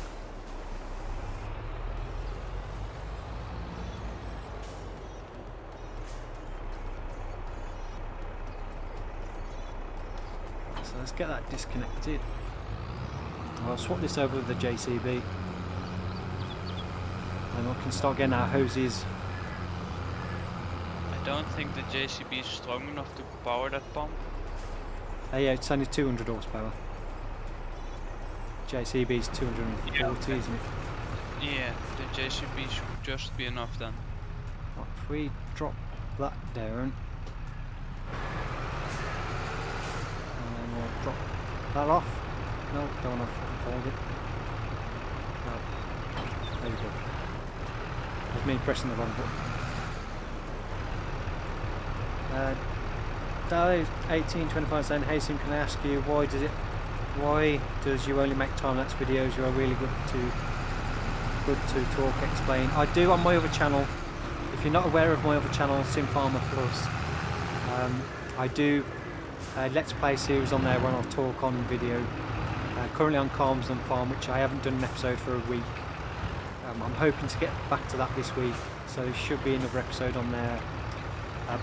So let's get that disconnected. I'll swap this over with the JCB and we can start getting our hoses. I don't think the JCB is strong enough to power that pump. Yeah, it's only 200 horsepower. JCB is 240, isn't it? Yeah, the JCB should just be enough then. Right, if we drop that down, and we'll drop that off. No, don't want to fold it. No. There we go. That's me pressing the wrong button. Dali 1825 saying, "Hey Sim, can I ask you why does you only make time-lapse videos? You are really good to talk, explain." I do on my other channel. If you're not aware of my other channel, Sim Farmer Plus, I do a Let's Play series on there when I'll talk on video. Currently on Calmsland Farm, which I haven't done an episode for a week. I'm hoping to get back to that this week, so there should be another episode on there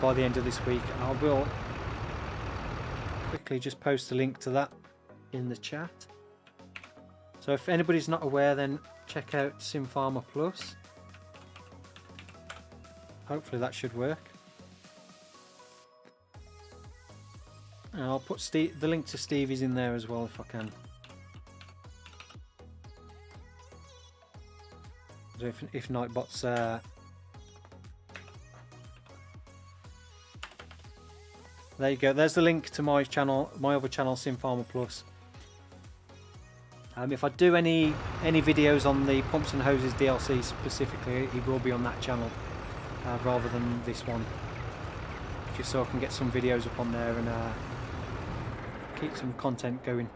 by the end of this week. And I will quickly just post a link to that in the chat. So if anybody's not aware, then check out Sim Farmer Plus. Hopefully that should work. And I'll put the link to Stevie's in there as well if I can. So if Nightbot's there you go, there's the link to my channel, my other channel, Sim Farmer Plus. If I do any videos on the Pumps and Hoses DLC specifically, it will be on that channel rather than this one, just so I can get some videos up on there and keep some content going.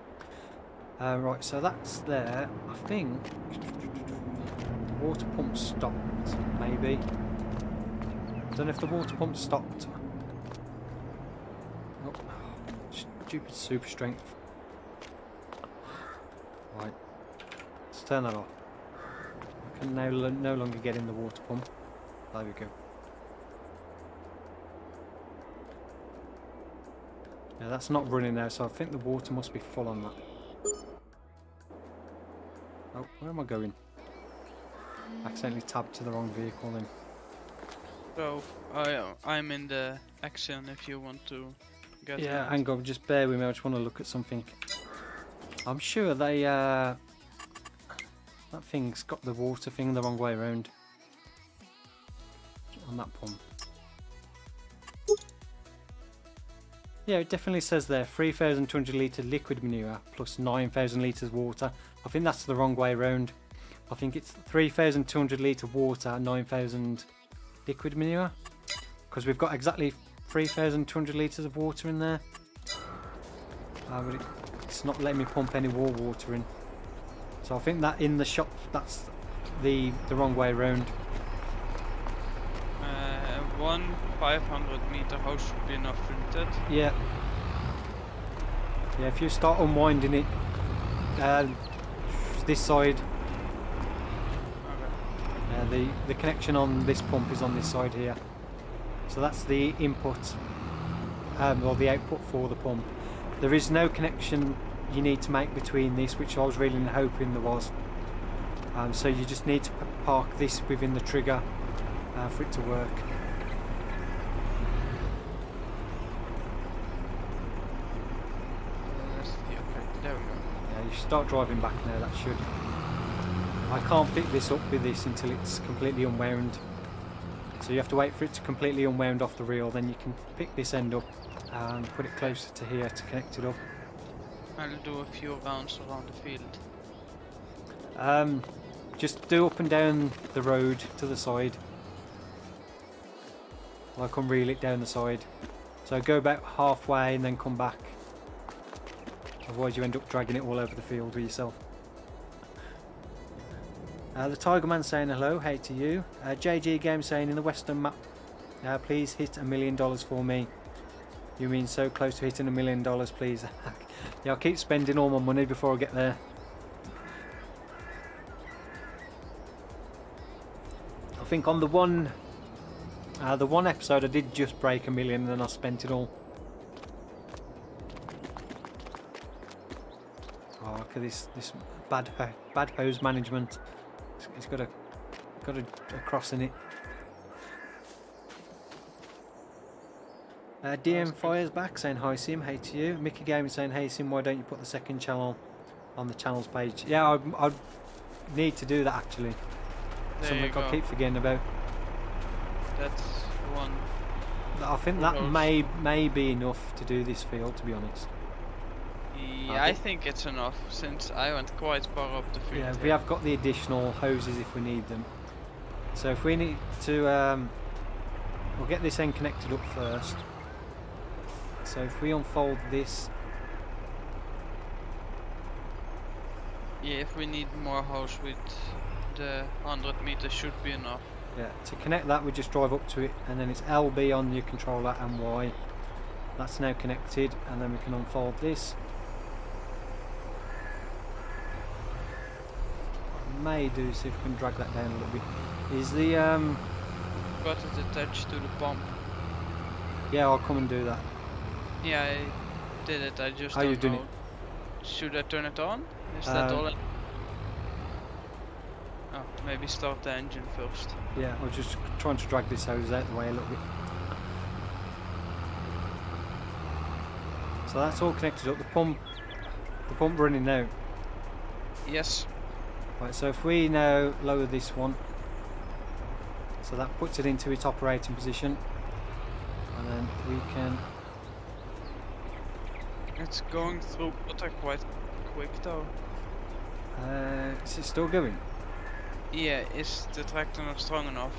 Right, so that's there. I think the water pump stopped, maybe. I don't know if the water pump stopped. Oh, stupid super strength. Right, let's turn that off. I can now no longer get in the water pump. There we go. Yeah, that's not running now, so I think the water must be full on that. Oh, where am I going? Accidentally tabbed to the wrong vehicle then. So I'm in the action if you want to get. Yeah, in. hang on, just bear with me. I just want to look at something. I'm sure they that thing's got the water thing the wrong way around on that pump. Yeah, it definitely says there 3,200 litre liquid manure plus 9,000 litres water. I think that's the wrong way around. I think it's 3,200 litre water, 9,000 liquid manure, because we've got exactly 3,200 litres of water in there. But it's not letting me pump any more water in. So I think that in the shop, that's the wrong way around. One 500-meter hose should be enough, isn't it? Yeah. Yeah, if you start unwinding it, this side. Okay. The connection on this pump is on this side here. So that's the input, or the output for the pump. There is no connection you need to make between this, which I was really hoping there was. So you just need to park this within the trigger for it to work. Okay, there we go. Yeah, you should start driving back now, that should. I can't pick this up with this until it's completely unwound. So you have to wait for it to completely unwound off the reel, then you can pick this end up and put it closer to here to connect it up. I'll do a few rounds around the field. Just do up and down the road to the side. Like unreel it down the side. So go about halfway and then come back. Otherwise you end up dragging it all over the field with yourself. The Tiger Man saying hello, hey to you. JG Game saying in the Western map, please hit $1 million for me. You mean so close to hitting $1 million, please. Yeah, I'll keep spending all my money before I get there. I think on the one episode I did just break $1 million and then I spent it all. Oh, look at this bad hose management. It's got a cross in it. DM Fire's back saying hi Sim, hey to you. Mickey Gaming saying hey Sim, why don't you put the second channel on the channels page? Yeah, I need to do that actually. Something I keep forgetting about. That's one. I think that may be enough to do this field, to be honest. Yeah, I think it's enough since I went quite far up the field. Yeah, we have got the additional hoses if we need them. So if we need to, we'll get this end connected up first. So if we unfold this. Yeah, if we need more hose with the 100 meters should be enough. Yeah, to connect that we just drive up to it and then it's LB on your controller and Y. That's now connected and then we can unfold this. May do, see if we can drag that down a little bit. Is the got it attached to the pump. Yeah, I'll come and do that. Yeah, I did it. I just How don't you doing know. Should I turn it on? Is that all? Oh, maybe start the engine first. Yeah, I'm just trying to drag this hose out the way a little bit. So that's all connected up. The pump running now. Yes. Right, so if we now lower this one, so that puts it into its operating position, and then we can. It's going through water quite quick though. Is it still going? Yeah, is the tractor not strong enough?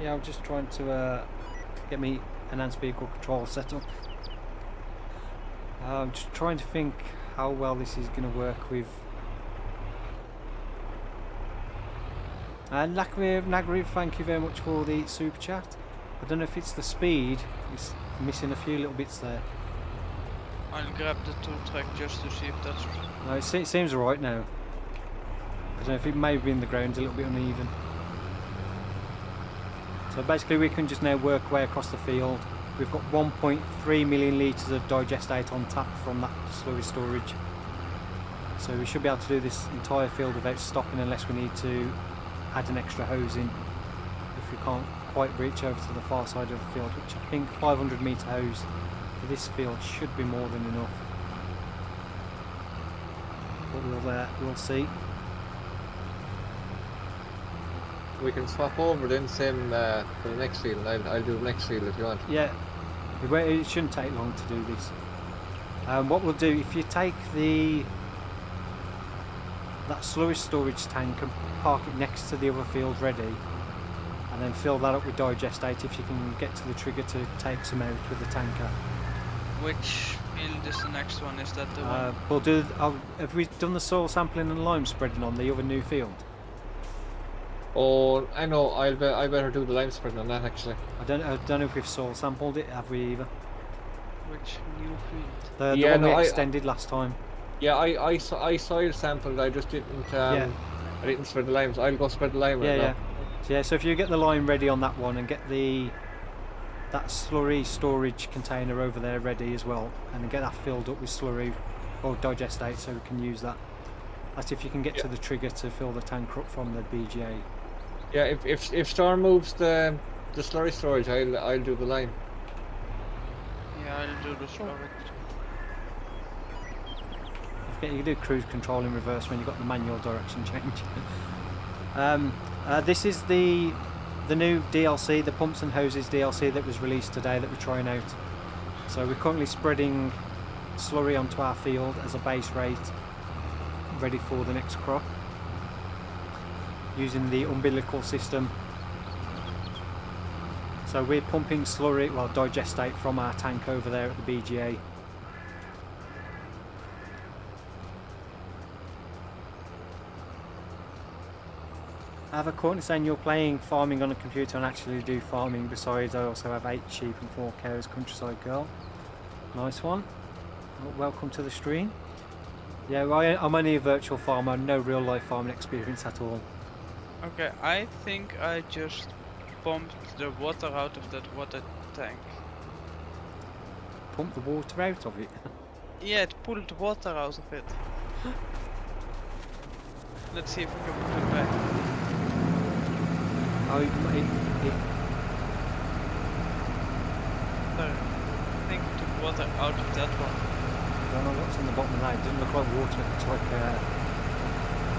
Yeah, I'm just trying to get me enhanced vehicle control set up. I'm just trying to think how well this is going to work with. And Nagri, thank you very much for the super chat. I don't know if it's the speed, it's missing a few little bits there. I'll grab the tool track just to see if that's right. No, it seems alright now. I don't know if it may be in the ground a little bit uneven. So basically we can just now work our way across the field. We've got 1.3 million litres of digestate on tap from that slurry storage. So we should be able to do this entire field without stopping unless we need to add an extra hose in if we can't quite reach over to the far side of the field, which I think 500 metre hose for this field should be more than enough. But we'll see. We can swap over then, Sim, for the next field. I'll do the next field if you want. Yeah, it shouldn't take long to do this. What we'll do, if you take that slurry storage tank and park it next to the other field ready, and then fill that up with digestate if you can get to the trigger to take some out with the tanker. Which field is the next one? Is that the one? We'll do. Have we done the soil sampling and lime spreading on the other new field? Oh, I know. I better do the lime spreading on that actually. I don't know if we've soil sampled it. Have we either? Which new field? The one we extended last time. Yeah, I soil sampled. I just didn't. I didn't spread the limes. I'll go spread the lime right now. Yeah. So if you get the lime ready on that one and get that slurry storage container over there ready as well, and then get that filled up with slurry or digestate so we can use that. That's if you can get to the trigger to fill the tank up from the BGA. Yeah, if Storm moves the slurry storage, I'll do the line. Yeah, I'll do the storage. You can do cruise control in reverse when you've got the manual direction change. This is the new DLC, the Pumps and Hoses DLC that was released today that we're trying out. So we're currently spreading slurry onto our field as a base rate, ready for the next crop, using the umbilical system. So we're pumping slurry, well, digestate from our tank over there at the BGA. Have a currently saying you're playing farming on a computer and actually do farming. Besides, I also have 8 sheep and 4 cows. Countryside girl, nice one. Well, welcome to the stream. Yeah, well, I'm only a virtual farmer, no real life farming experience at all. Okay, I think I just pumped the water out of that water tank. Pump the water out of it? Yeah, it pulled water out of it. Let's see if we can put it back. Oh, Sorry, I think it took water out of that one. I don't know what's in the bottom of that. It doesn't look like water, it looks like...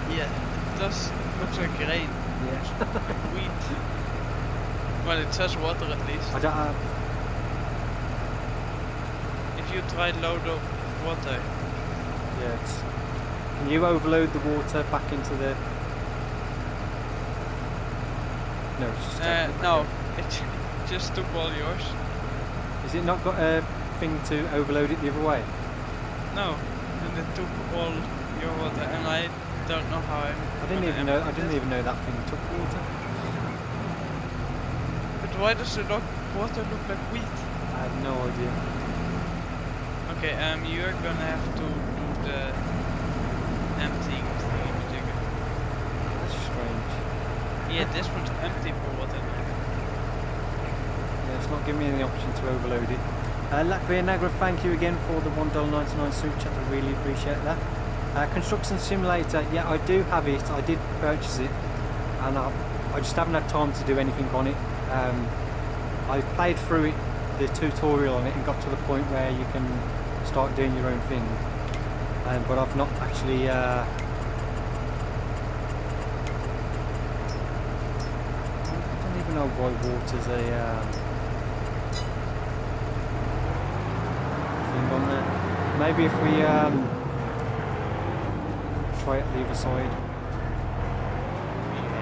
Yeah, it does look like rain. Yeah. Like wheat. Well, it says water at least. I don't... If you try load of water. Yeah, it's... Can you overload the water back into the... No, it's just... No, it just took all yours. Is it not got a thing to overload it the other way? No, and it took all your water, and I don't know how I didn't even know that thing took water. But why does the water look like wheat? I have no idea. Okay, you're gonna have to do the emptying thingy-majigger. That's strange. Yeah, this one's empty for water. Yeah, it's not giving me any option to overload it. Latvia Nagra, thank you again for the $1.99 super chat. I really appreciate that. Construction Simulator, yeah, I do have it. I did purchase it, and I just haven't had time to do anything on it. I've played through it, the tutorial on it, and got to the point where you can start doing your own thing. But I've not actually. I don't even know why water's a thing on there. Maybe if we try it the other side.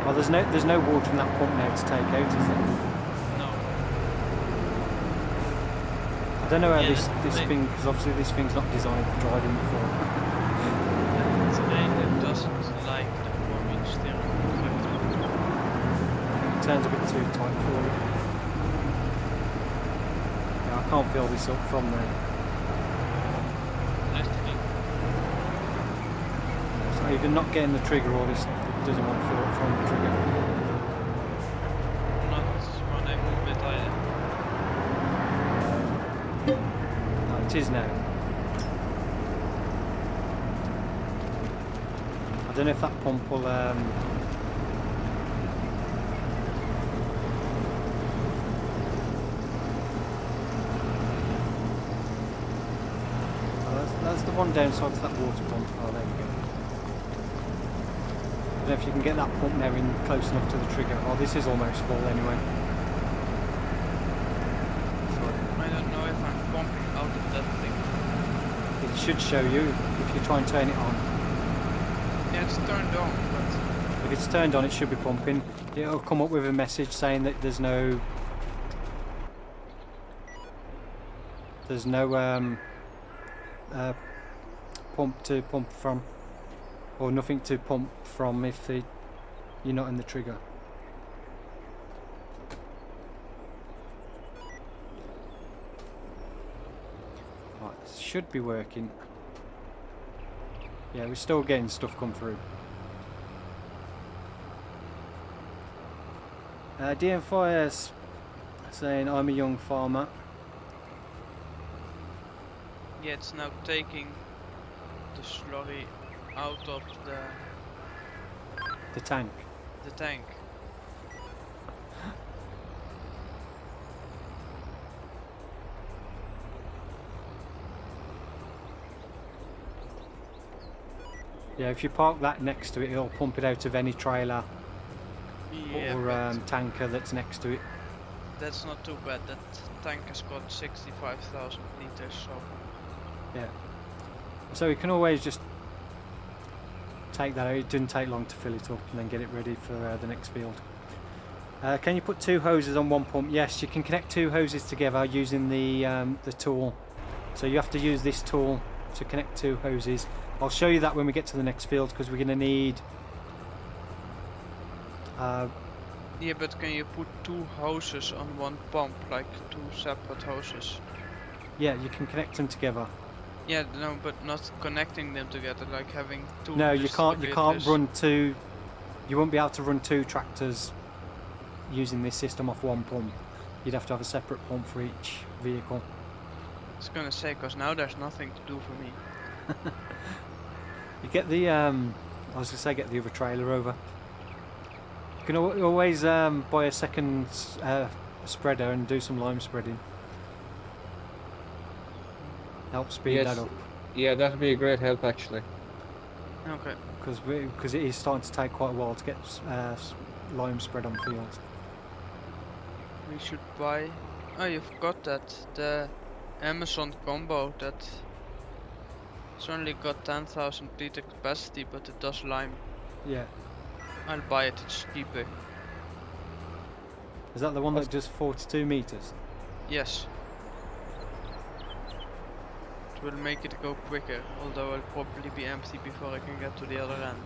Well, there's no water in that pump now to take out, is there? No. I don't know how this thing, because obviously this thing's not designed for driving before. It's rain, it doesn't like the 4-inch steering. It turns a bit too tight for it. Yeah, I can't fill this up from there. So even not getting the trigger, or this doesn't want to fill up from the trigger. Not when I move it either. No, it is now. I don't know if that pump will that's the one downside to that water pump. Oh, there we go. I don't know if you can get that pump now in close enough to the trigger. Oh, this is almost full anyway. I don't know if I'm pumping out of that thing. It should show you if you try and turn it on. Yeah, it's turned on, but... If it's turned on, it should be pumping. It'll come up with a message saying that there's no pump to pump from, or nothing to pump from if you're not in the trigger. Right, it should be working. Yeah, we're still getting stuff come through. DM Fires saying I'm a young farmer. Yeah, it's now taking the slurry out of The tank. the tank. Yeah, if you park that next to it, it'll pump it out of any trailer Yeah, or but tanker that's next to it. that's not too bad. That tank has got 65,000 liters, so Yeah. So you can always just take that out. It didn't take long to fill it up and then get it ready for the next field. Can you put 2 hoses on one pump? Yes, you can connect 2 hoses together using the tool. So you have to use this tool to connect 2 hoses. I'll show you that when we get to the next field because we're going to need. yeah, but can you put 2 hoses on one pump, like 2 separate hoses? Yeah, you can connect them together. Yeah, no, but not connecting them together, like having 2. No, you can't. You can't distributors. run 2. You won't be able to run 2 tractors using this system off one pump. You'd have to have a separate pump for each vehicle. I was gonna say, cause now there's nothing to do for me. You get the. I was gonna say get the other trailer over. You can always buy a second spreader and do some lime spreading. Help speed that up Yeah, that'd be a great help actually. Okay. because it is starting to take quite a while to get lime spread on fields. We should buy. Oh, you've got that. The Amazon combo that. It's only got 10,000 liter capacity, but it does lime. Yeah. I'll buy it. It's cheaper. Is that the one that does 42 meters? Yes. It will make it go quicker, although I'll probably be empty before I can get to the other end.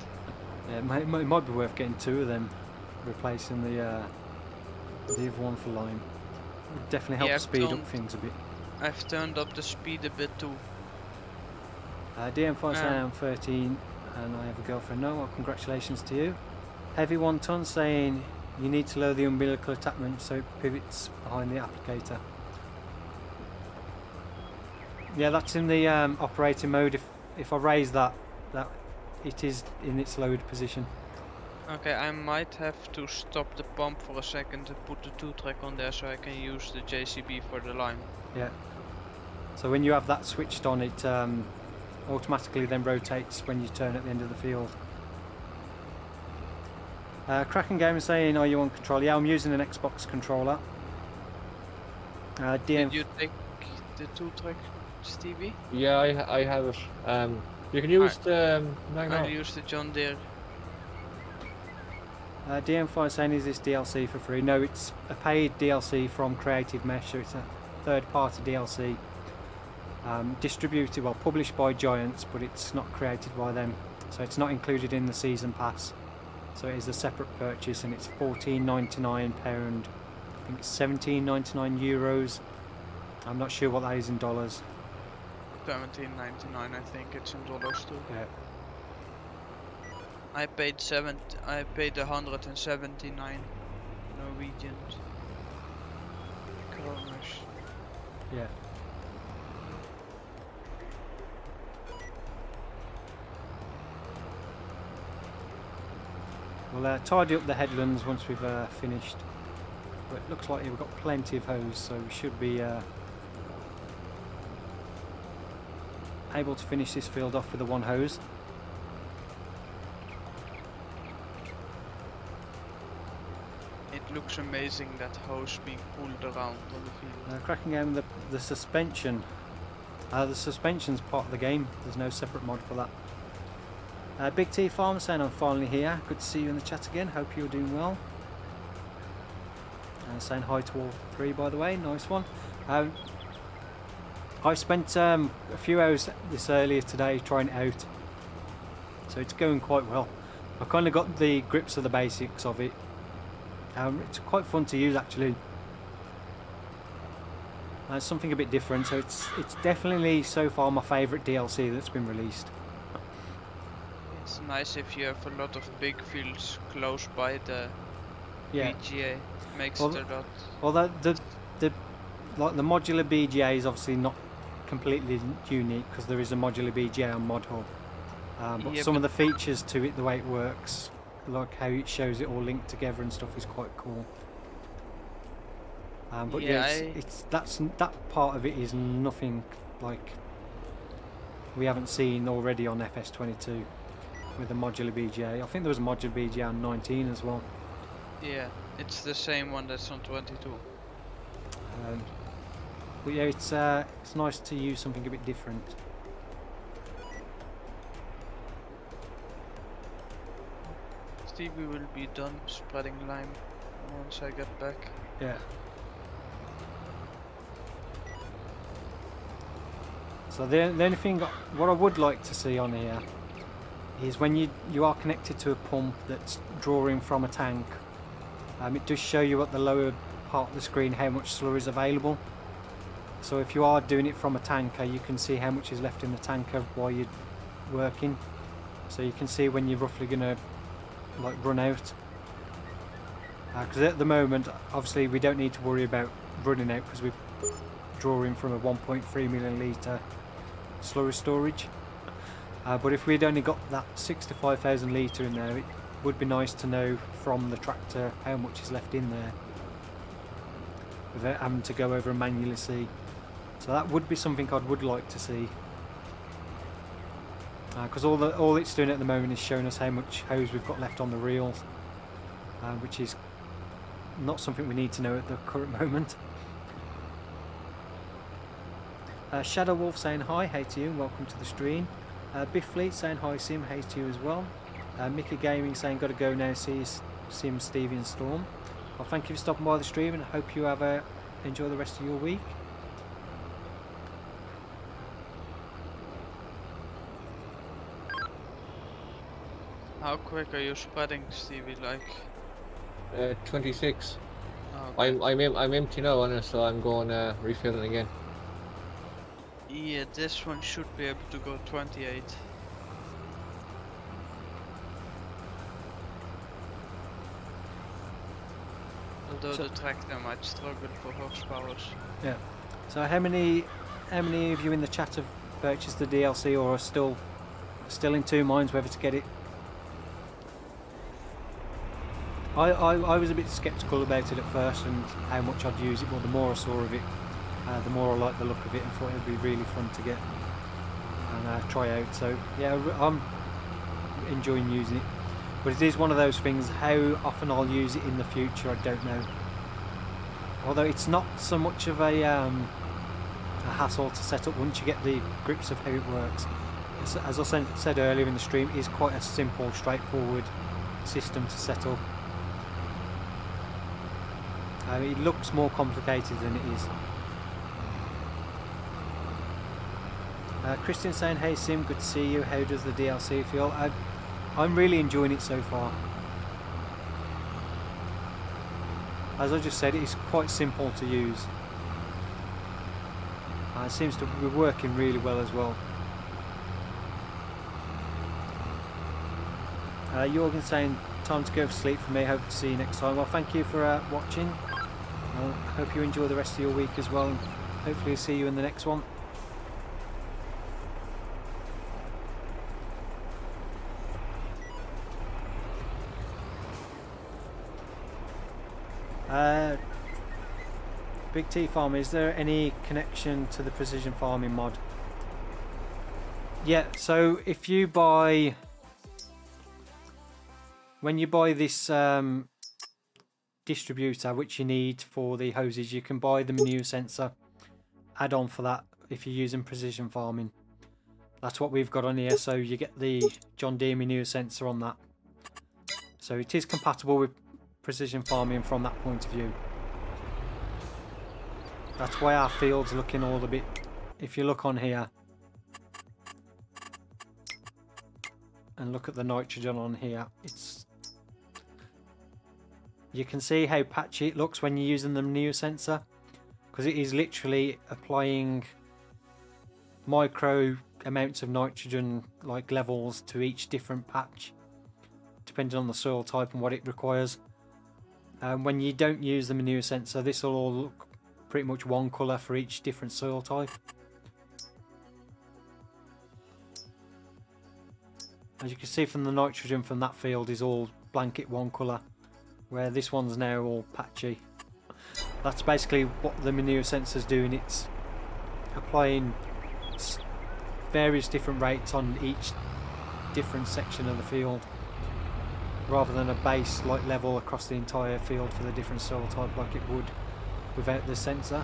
Yeah, it might be worth getting 2 of them, replacing the other one for lime. Would definitely help Yeah, I've speed up done- things a bit. I've turned up the speed a bit too. DM5 saying I'm 13 and I have a girlfriend. No, well, congratulations to you. Heavy 1 ton saying you need to lower the umbilical attachment so it pivots behind the applicator. Yeah, that's in the operating mode. If I raise that it is in its lowered position. Okay, I might have to stop the pump for a second and put the 2-track on there so I can use the JCB for the lime. Yeah. So when you have that switched on, it automatically then rotates when you turn at the end of the field. Kraken Gamer saying, are you on control? Yeah, I'm using an Xbox controller. DM. Did you take the 2-track, Stevie? Yeah, I have it. You can use the I'll use the John Deere. DM5 saying, is this DLC for free? No, it's a paid DLC from Creative Mesh, so it's a third-party DLC. Distributed, well, published by Giants, but it's not created by them, so it's not included in the season pass. So it is a separate purchase, and it's £14.99. I think it's €17.99 euros. I'm not sure what that is in dollars. $17.99, I think it's in dollars too. Yeah. I paid 179 Norwegian kroners. Yeah. We'll tidy up the headlands once we've finished. But it looks like we've got plenty of hose, so we should be able to finish this field off with the 1 hose. It looks amazing, that hose being pulled around on the field. Cracking game, the suspension. The suspension's part of the game. There's no separate mod for that. Big T Farm saying I'm finally here. Good to see you in the chat again. Hope you're doing well. Saying hi to all 3, by the way. Nice one. I spent a few hours this earlier today trying it out, so it's going quite well. I kind of got the grips of the basics of it. It's quite fun to use actually. It's something a bit different, so it's definitely so far my favourite DLC that's been released. It's nice if you have a lot of big fields close by the BGA. Makes it a lot. Well, the modular BGA is obviously not completely unique because there is a modular BGA on Mod Hub. But Yeah, some of the features to it, the way it works, like how it shows it all linked together and stuff, is quite cool. But Yeah, that part of it is nothing like we haven't seen already on FS22 with the modular BGA. I think there was a modular BGA on 19 as well. yeah, it's the same one that's on 22. But yeah, it's nice to use something a bit different. Stevie will be done spreading lime once I get back. Yeah. So the only thing, what I would like to see on here is when you are connected to a pump that's drawing from a tank, it does show you at the lower part of the screen how much slurry is available. So if you are doing it from a tanker, you can see how much is left in the tanker while you're working. So you can see when you're roughly going to like run out. Because at the moment, obviously, we don't need to worry about running out because we're drawing from a 1.3 million litre slurry storage. But if we'd only got that 65,000 litre in there, it would be nice to know from the tractor how much is left in there without having to go over and manually see. So that would be something I would like to see. Because all it's doing at the moment is showing us how much hose we've got left on the reels, which is not something we need to know at the current moment. Shadow Wolf saying hi, hey to you, and welcome to the stream. Biff Fleet saying hi Sim, hey to you as well. Mickey Gaming saying gotta go now, see Sim, Stevie and Storm. Well, thank you for stopping by the stream and I hope you have enjoy the rest of your week. How quick are you spreading, Stevie? Like 26. oh, I'm empty now on it, so I'm going refilling again. yeah, this one should be able to go 28. Although So- the tractor might struggle for horsepowers. Yeah. So how many of you in the chat have purchased the DLC or are still in two minds whether to get it? I was a bit sceptical about it at first and how much I'd use it, but the more I saw of it, the more I liked the look of it and thought it would be really fun to get and try out. So yeah, I'm enjoying using it, but it is one of those things. How often I'll use it in the future, I don't know. Although it's not so much of a hassle to set up once you get the grips of how it works. As I said earlier in the stream, it is quite a simple, straightforward system to set up. It looks more complicated than it is. Christian saying, hey Sim, good to see you. How does the DLC feel? I'm really enjoying it so far. As I just said, it's quite simple to use. It seems to be working really well as well. Jorgen saying, time to go to sleep for me. Hope to see you next time. Well, thank you for watching. I hope you enjoy the rest of your week as well. And hopefully see you in the next one. Big T Farm, is there any connection to the precision farming mod? Yeah, so if you buy, when you buy this distributor which you need for the hoses, you can buy the manure sensor add-on for that if you're using precision farming. That's what we've got on here, so you get the John Deere manure sensor on that. So it is compatible with precision farming from that point of view. That's why our field's looking all a bit, if you look on here and look at the nitrogen on here, you can see how patchy it looks when you're using the manure sensor, because it is literally applying micro amounts of nitrogen like levels to each different patch depending on the soil type and what it requires. When you don't use the manure sensor, this will all look pretty much one colour for each different soil type. As you can see from the nitrogen from that field is all blanket one colour, where this one's now all patchy. That's basically what the manure sensor's doing. It's applying various different rates on each different section of the field, rather than a base like level across the entire field for the different soil type like it would without the sensor.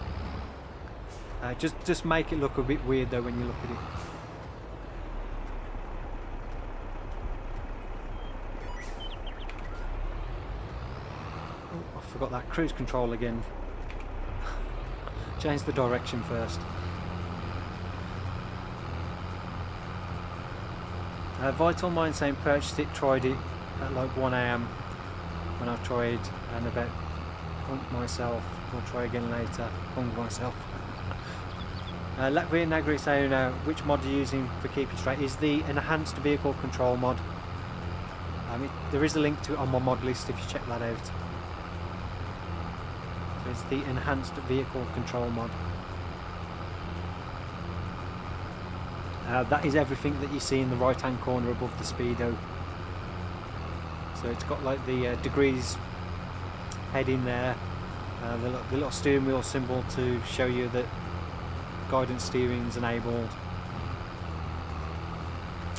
Just make it look a bit weird though when you look at it. Oh, I forgot that cruise control again. Change the direction first. Vital Mind saying purchased it, tried it at like 1 AM when I tried, and about hung myself. We'll try again later. Hung myself. Latvia Nagri saying which mod are you using for Keep It Straight? Is the enhanced vehicle control mod. There is a link to it on my mod list if you check that out. So it's the enhanced vehicle control mod. That is everything that you see in the right hand corner above the speedo. So it's got like the degrees heading there, the little steering wheel symbol to show you that guidance steering is enabled.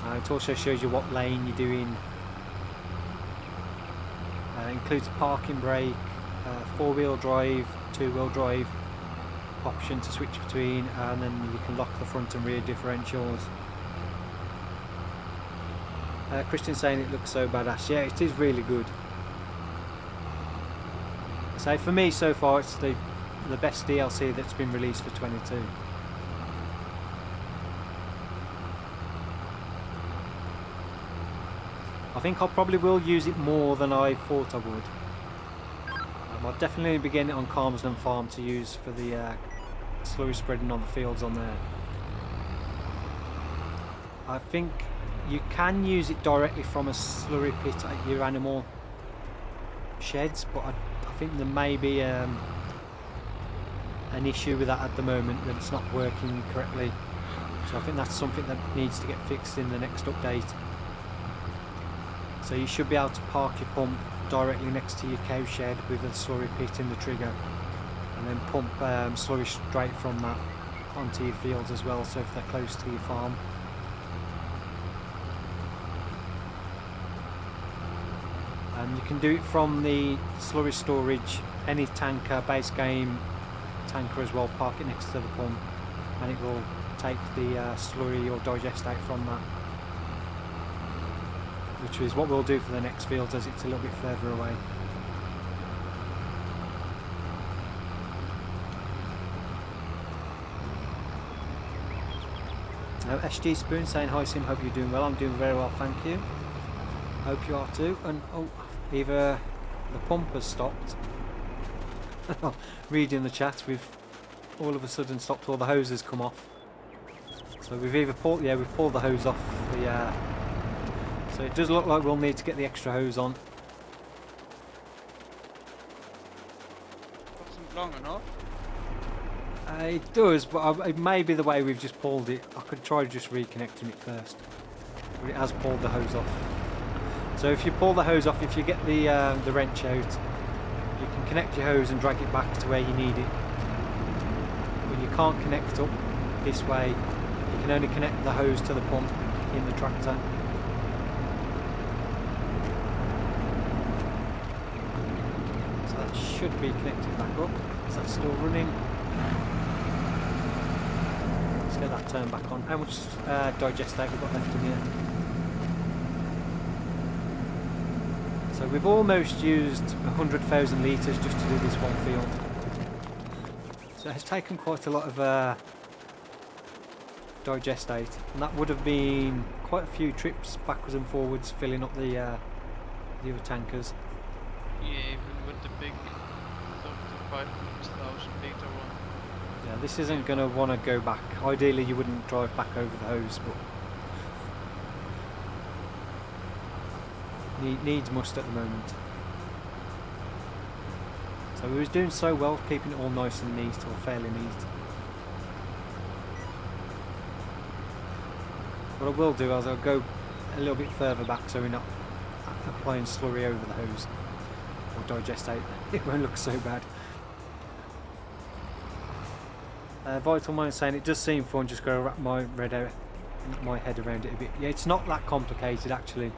It also shows you what lane you're doing. Includes a parking brake, 4-wheel drive, 2-wheel drive option to switch between, and then you can lock the front and rear differentials. Christian saying it looks so badass. Yeah, it is really good. So for me so far it's the best DLC that's been released for 22. I think I probably will use it more than I thought I would. I'll definitely be getting it on Calmsden Farm to use for the slurry spreading on the fields on there. I think you can use it directly from a slurry pit at your animal sheds, but I think there may be an issue with that at the moment, that it's not working correctly. So I think that's something that needs to get fixed in the next update. So you should be able to park your pump directly next to your cow shed with a slurry pit in the trigger, and then pump slurry straight from that onto your fields as well, so if they're close to your farm. You can do it from the slurry storage, any tanker, base game tanker as well, park it next to the pump and it will take the slurry or digestate from that, which is what we'll do for the next field as it's a little bit further away. SG Spoon saying hi Sim, hope you're doing well. I'm doing very well, thank you. Hope you are too. And oh, either the pump has stopped. Reading the chat, we've all of a sudden stopped, all the hoses come off. So we've either pulled, yeah, we've pulled the hose off the. So it does look like we'll need to get the extra hose on. Wasn't long enough. It does, but it may be the way we've just pulled it. I could try just reconnecting it first. But it has pulled the hose off. So if you pull the hose off, if you get the wrench out, you can connect your hose and drag it back to where you need it. But you can't connect up this way. You can only connect the hose to the pump in the tractor. So that should be connected back up. Is that still running? Let's get that turned back on. How much digestate we've got left in here? So we've almost used 100,000 litres just to do this one field. So it's taken quite a lot of digestate, and that would have been quite a few trips backwards and forwards filling up the other tankers. Yeah, even with the big, the 5,000 litre one. Yeah, this isn't going to want to go back. Ideally you wouldn't drive back over the hose, but needs must at the moment. So we was doing so well, keeping it all nice and neat, or fairly neat. What I will do is I'll go a little bit further back so we're not applying slurry over the hose or digestate. It won't look so bad. Vital Mind saying it does seem fun, just gotta wrap my head around it a bit. Yeah, it's not that complicated actually.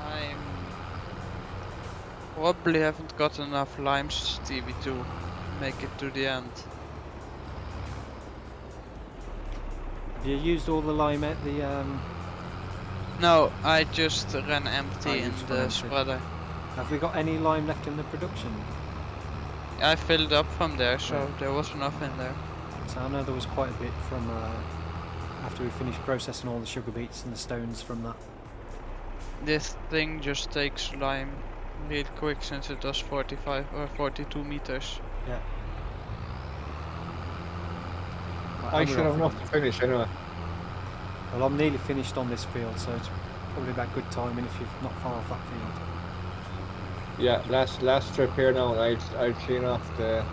I probably haven't got enough limes, Stevie, to make it to the end. Have you used all the lime at the No, I just ran empty in just the ran empty. spreader. Have we got any lime left in the production? I filled up from there, so Right. there was enough in there. So I know there was quite a bit from after we finished processing all the sugar beets and the stones from that. This thing just takes lime real quick since it does 45 or 42 meters. Yeah. I should have enough to finish anyway. Well, I'm nearly finished on this field, so it's probably about good timing if you're not far off that field. Yeah, last trip here now, I'll clean off the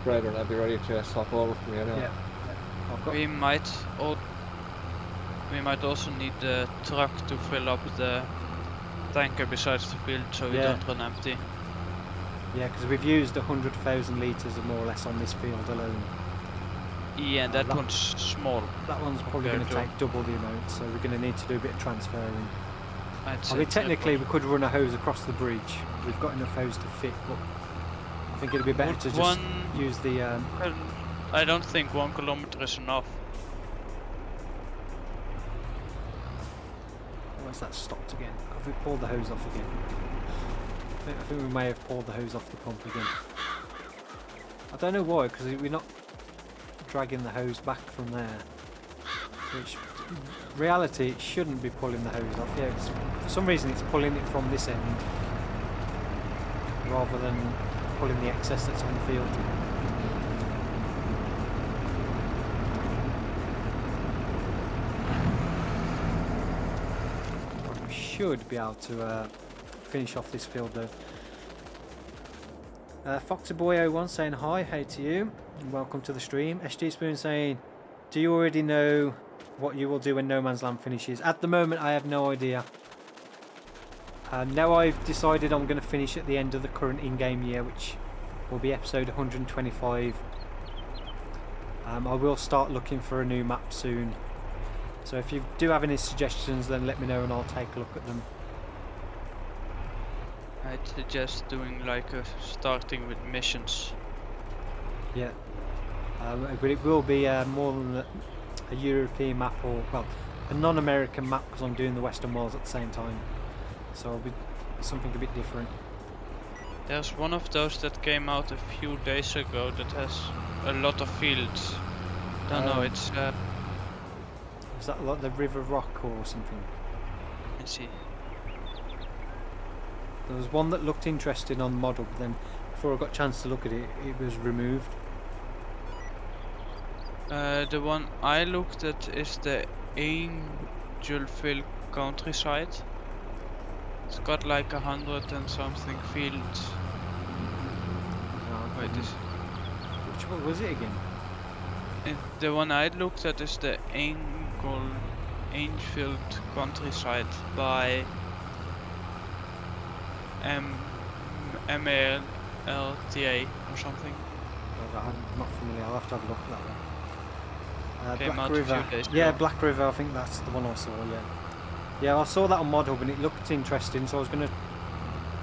spreader and I'll be ready to swap over from you anyway. Yeah. I've got. We might also need the truck to fill up the tanker besides the field, so we Yeah. don't run empty. Yeah, because we've used 100,000 litres or more or less on this field alone. Yeah, and that that- one's small. That one's probably going to Compared take double the amount, so we're going to need to do a bit of transferring. I'd I say mean, technically we triple. could run a hose across the bridge. We've got enough hose to fit, but I think it'd be better Would to just one- use the. I don't think 1 kilometer is enough. Where's that stopped again? Have we pulled the hose off again? I think we may have pulled the hose off the pump again. I don't know why, because we're not dragging the hose back from there. Which, reality, it shouldn't be pulling the hose off. Yeah, for some reason it's pulling it from this end rather than pulling the excess that's on the field. We should be able to finish off this field though. Foxyboy01 saying hi to you and welcome to the stream. SG Spoon saying, do you already know what you will do when No Man's Land finishes? At the moment I have no idea. Now I've decided I'm going to finish at the end of the current in-game year, which will be episode 125. I will start looking for a new map soon. So if you do have any suggestions, then let me know and I'll take a look at them. I'd suggest doing like starting with missions. Yeah. But it will be more than a European map, or well, a non-American map, because I'm doing the Western Wales at the same time. So it'll be something a bit different. There's one of those that came out a few days ago that has a lot of fields. Don't know, it's Is that like the River Rock or something? let's see. There was one that looked interesting on model, but then before I got a chance to look at it, it was removed. The one I looked at is the Angelville countryside. It's got like 100 and something fields. Wait, this Which one was it again? the one I looked at is the Angefield countryside by MALTA or something. I'm not familiar. I'll have to have a look at that one. Came Black out a River. few days Yeah, ago. Black River. I think that's the one I saw. Yeah. Yeah, I saw that on ModHub and it looked interesting, so I was going to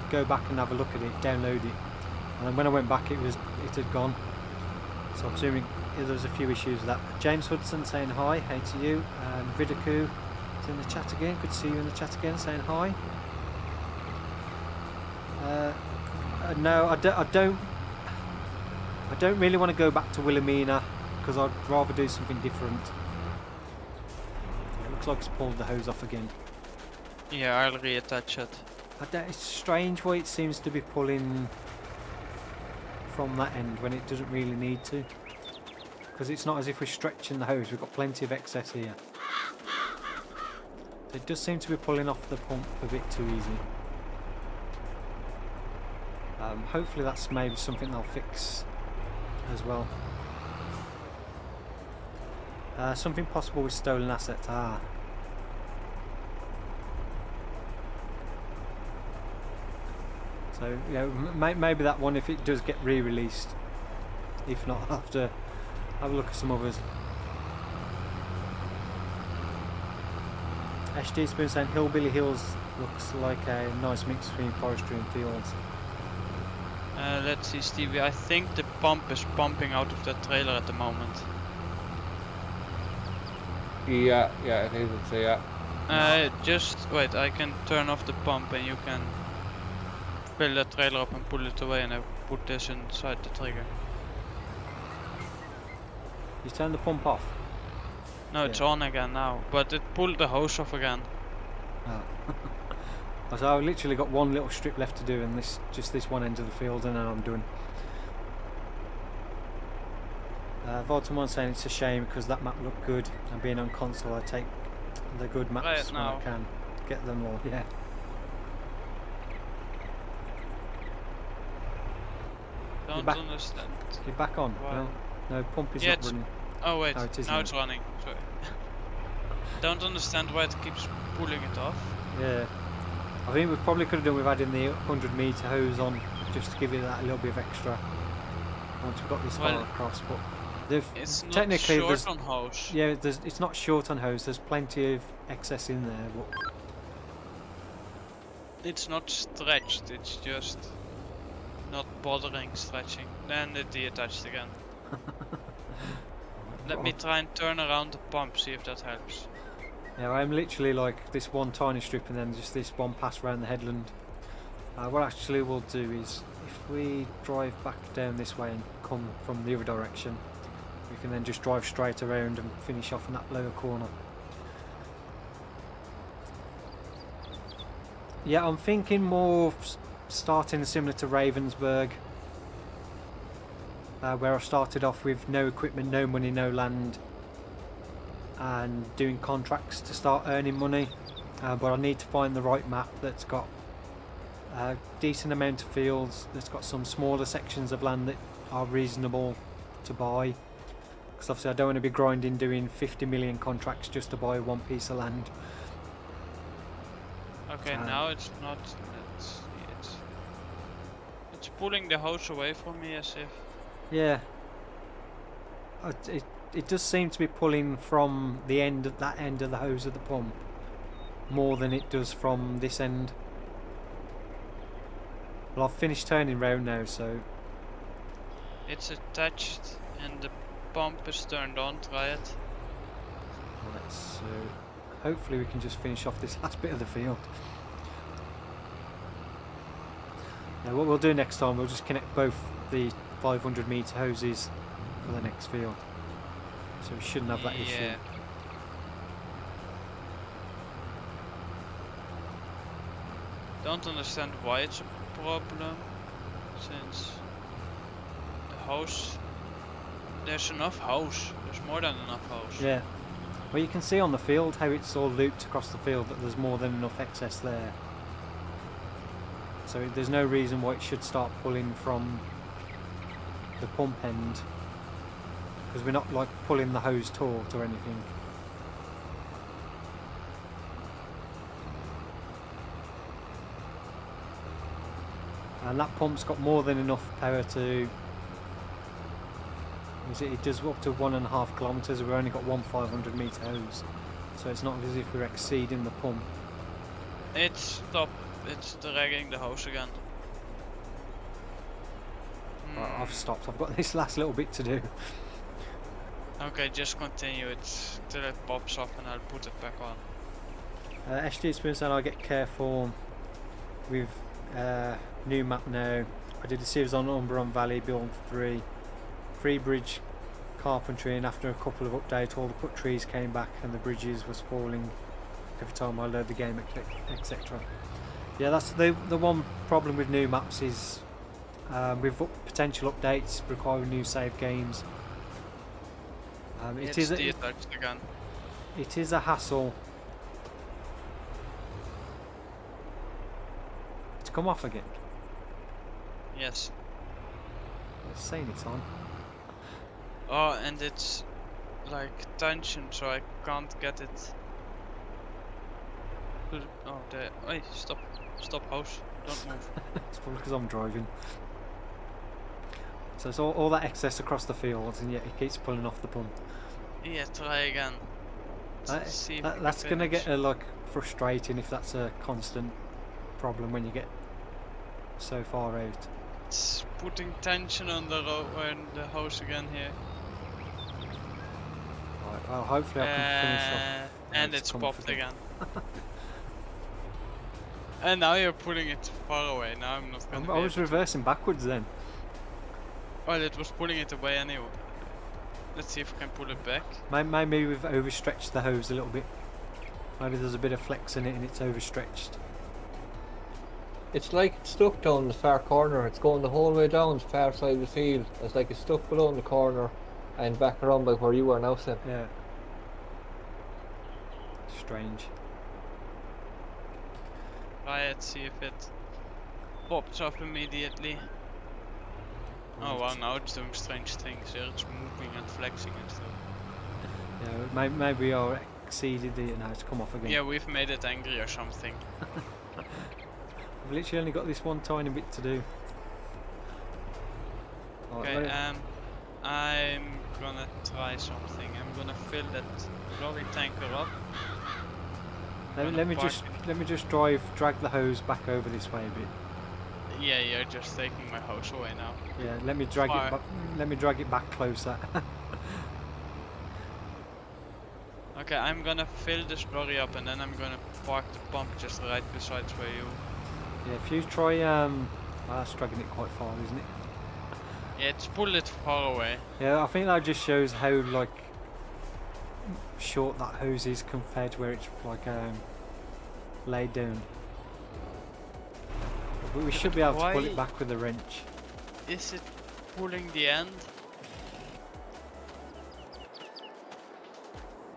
go back and have a look at it, download it, and then when I went back, it had gone. So I'm assuming there was a few issues with that. James Hudson saying hi to you. Vidaku is in the chat again. Good to see you in the chat again, saying hi. No, I don't really want to go back to Wilhelmina because I'd rather do something different. It looks like it's pulled the hose off again. Yeah, I'll reattach it. It's strange why it seems to be pulling from that end when it doesn't really need to. Because it's not as if we're stretching the hose, we've got plenty of excess here. So it does seem to be pulling off the pump a bit too easy. Hopefully that's maybe something they'll fix as well. Something possible with stolen assets. Ah. So yeah, maybe that one if it does get re-released. If not, I'll have to have a look at some others. HD Spoon saying Hillbilly Hills looks like a nice mix between forestry and fields. Let's see, Stevie. I think the pump is pumping out of that trailer at the moment. Yeah, I think so, yeah. Just wait, I can turn off the pump and you can fill the trailer up and pull it away, and I put this inside the trigger. You turn the pump off? No, it's on again now, but it pulled the hose off again. Oh. So I've literally got one little strip left to do, and just this one end of the field, and then I'm done. Voltamon saying it's a shame because that map looked good, and being on console I take the good maps when I can get them all. Yeah. Don't understand. You're back on. Wow. No, pump is not running. Oh wait, it is now it's running. Sorry. Don't understand why it keeps pulling it off. Yeah. I think we probably could have done with adding the 100-meter hose on just to give it that a little bit of extra once we've got this far across. But it's not technically short on hose. Yeah, it's not short on hose. There's plenty of excess in there. But it's not stretched. It's just not bothering stretching. Then it detached again. Let me try and turn around the pump, see if that helps. Yeah, I'm literally like this one tiny strip and then just this one pass around the headland. What actually we'll do is, if we drive back down this way and come from the other direction, we can then just drive straight around and finish off in that lower corner. Yeah, I'm thinking more of starting similar to Ravensburg, where I started off with no equipment, no money, no land, and doing contracts to start earning money. But I need to find the right map that's got a decent amount of fields, that's got some smaller sections of land that are reasonable to buy, because obviously I don't want to be grinding doing 50 million contracts just to buy one piece of land. Okay, now it's not. It's pulling the hose away from me as if. Yeah. It does seem to be pulling from the end of that end of the hose of the pump more than it does from this end. Well, I've finished turning round now, so it's attached and the pump is turned on. Try it. right, so hopefully we can just finish off this last bit of the field. Now what we'll do next time, we'll just connect both the 500-meter hoses for the next field, so we shouldn't have that issue. Don't understand why it's a problem, since the hose, there's enough hose, there's more than enough hose. Yeah, well you can see on the field how it's all looped across the field that there's more than enough excess there, so there's no reason why it should start pulling from the pump end, because we're not like pulling the hose taut or anything. And that pump's got more than enough power to, it does up to 1.5 kilometres. We've only got one 500-meter hose, so it's not as if we're exceeding the pump. It's dragging the hose again. Right, I've stopped. I've got this last little bit to do. Okay, just continue it till it pops off and I'll put it back on. SG Spoon said I'll get careful with new map now. I did a series on Umberon Valley, build 3, free bridge carpentry, and after a couple of updates all the cut trees came back and the bridges was falling every time I load the game, etc. Yeah, that's the one problem with new maps is with potential updates requiring new save games. It is a hassle to come off again. Yes. It's saying it's on. Oh, and it's like tension, so I can't get it. Oh, hey, stop, house, don't move. It's probably because I'm driving. So it's all that excess across the fields, and yet it keeps pulling off the pump. Yeah, try again. See if That's gonna get like frustrating if that's a constant problem when you get so far out. It's putting tension on the hose again here. Right, well, hopefully I can finish off. And it's popped again. And now you're pulling it far away. Now I'm not gonna. I was reversing backwards then. Well, it was pulling it away anyway. Let's see if we can pull it back. Maybe we've overstretched the hose a little bit. Maybe there's a bit of flex in it and it's overstretched. It's like it's stuck down the far corner. It's going the whole way down the far side of the field. It's like it's stuck below in the corner and back around by where you are now, Sam. Yeah. Strange. Try it, see if it pops off immediately. Oh wow, now it's doing strange things here. It's moving and flexing and stuff. Yeah, maybe I exceeded the. Now it's come off again. Yeah, we've made it angry or something. I've literally only got this one tiny bit to do. Okay, I'm gonna try something. I'm gonna fill that Slurry tanker up. Let me just drag the hose back over this way a bit. Yeah, you're just taking my hose away now. Yeah, let me drag it back. Let me drag it back closer. Okay, I'm gonna fill the Slurry up and then I'm gonna park the pump just right beside where you. Yeah, if you try, that's dragging it quite far, isn't it? Yeah, it's pulled it far away. Yeah, I think that just shows how like short that hose is compared to where it's like laid down. But we should be able to pull it back with a wrench. Is it pulling the end?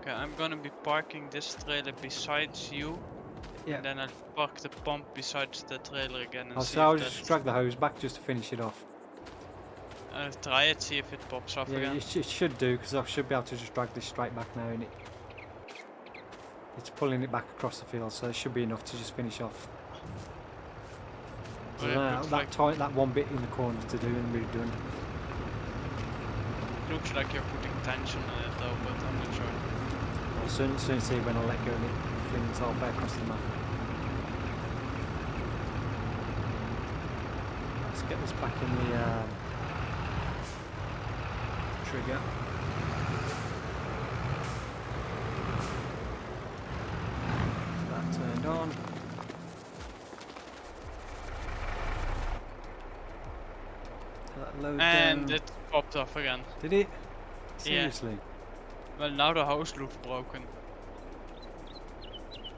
Okay, I'm gonna be parking this trailer besides you. Yeah. And then I'll park the pump besides the trailer again and see I'll if just drag the hose back just to finish it off. I'll try it, see if it pops off Yeah, again. it should do, because I should be able to just drag this straight back now, and it's pulling it back across the field, so it should be enough to just finish off. So now that one bit in the corner to do, and we're done. Looks like you're putting tension on it though, but I'm not sure. I'll soon see when I let go and it flings halfway across the map. Let's get this back in the trigger. That turned on. That load And down. it popped off again. Did it? Seriously? Yeah. Well, now the hose looks broken.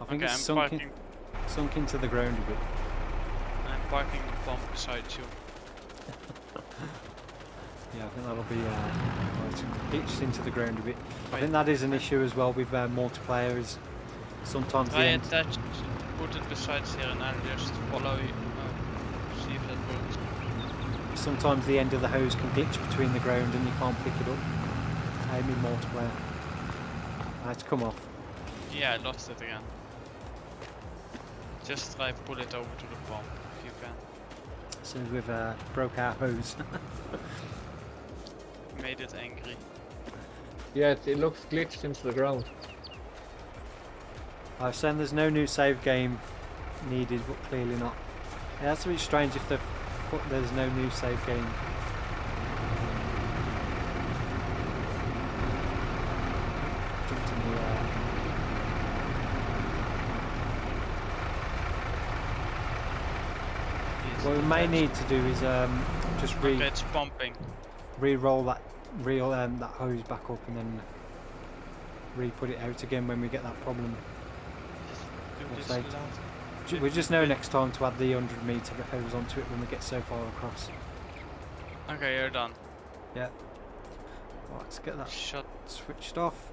I think Okay, it's I'm sunk into the ground a bit. I'm parking the pump beside you. Yeah, I think that'll be itched into the ground a bit. I think that is an issue as well with multiplayer. Is sometimes the Try end, attach, put it beside here, and I'll just follow you. See if that works. sometimes the end of the hose can glitch between the ground and you can't pick it up. I'm in multiplayer. It's come off. Yeah, I lost it again. Just try pull it over to the pump if you can. As soon as we've broke our hose. Made it angry. Yeah, it looks glitched into the ground. I was saying there's no new save game needed, but clearly not. Yeah, that's a bit strange if they've put there's no new save game. Jumped in the air. What we may need to do is just Okay, it's pumping. re-roll that that hose back up and then re-put it out again when we get that problem. Do We'll this say- loud. We just know next time to add the 100 meter hose onto it when we get so far across. Okay, you're done. Yeah. Right, let's get that Shut. switched off.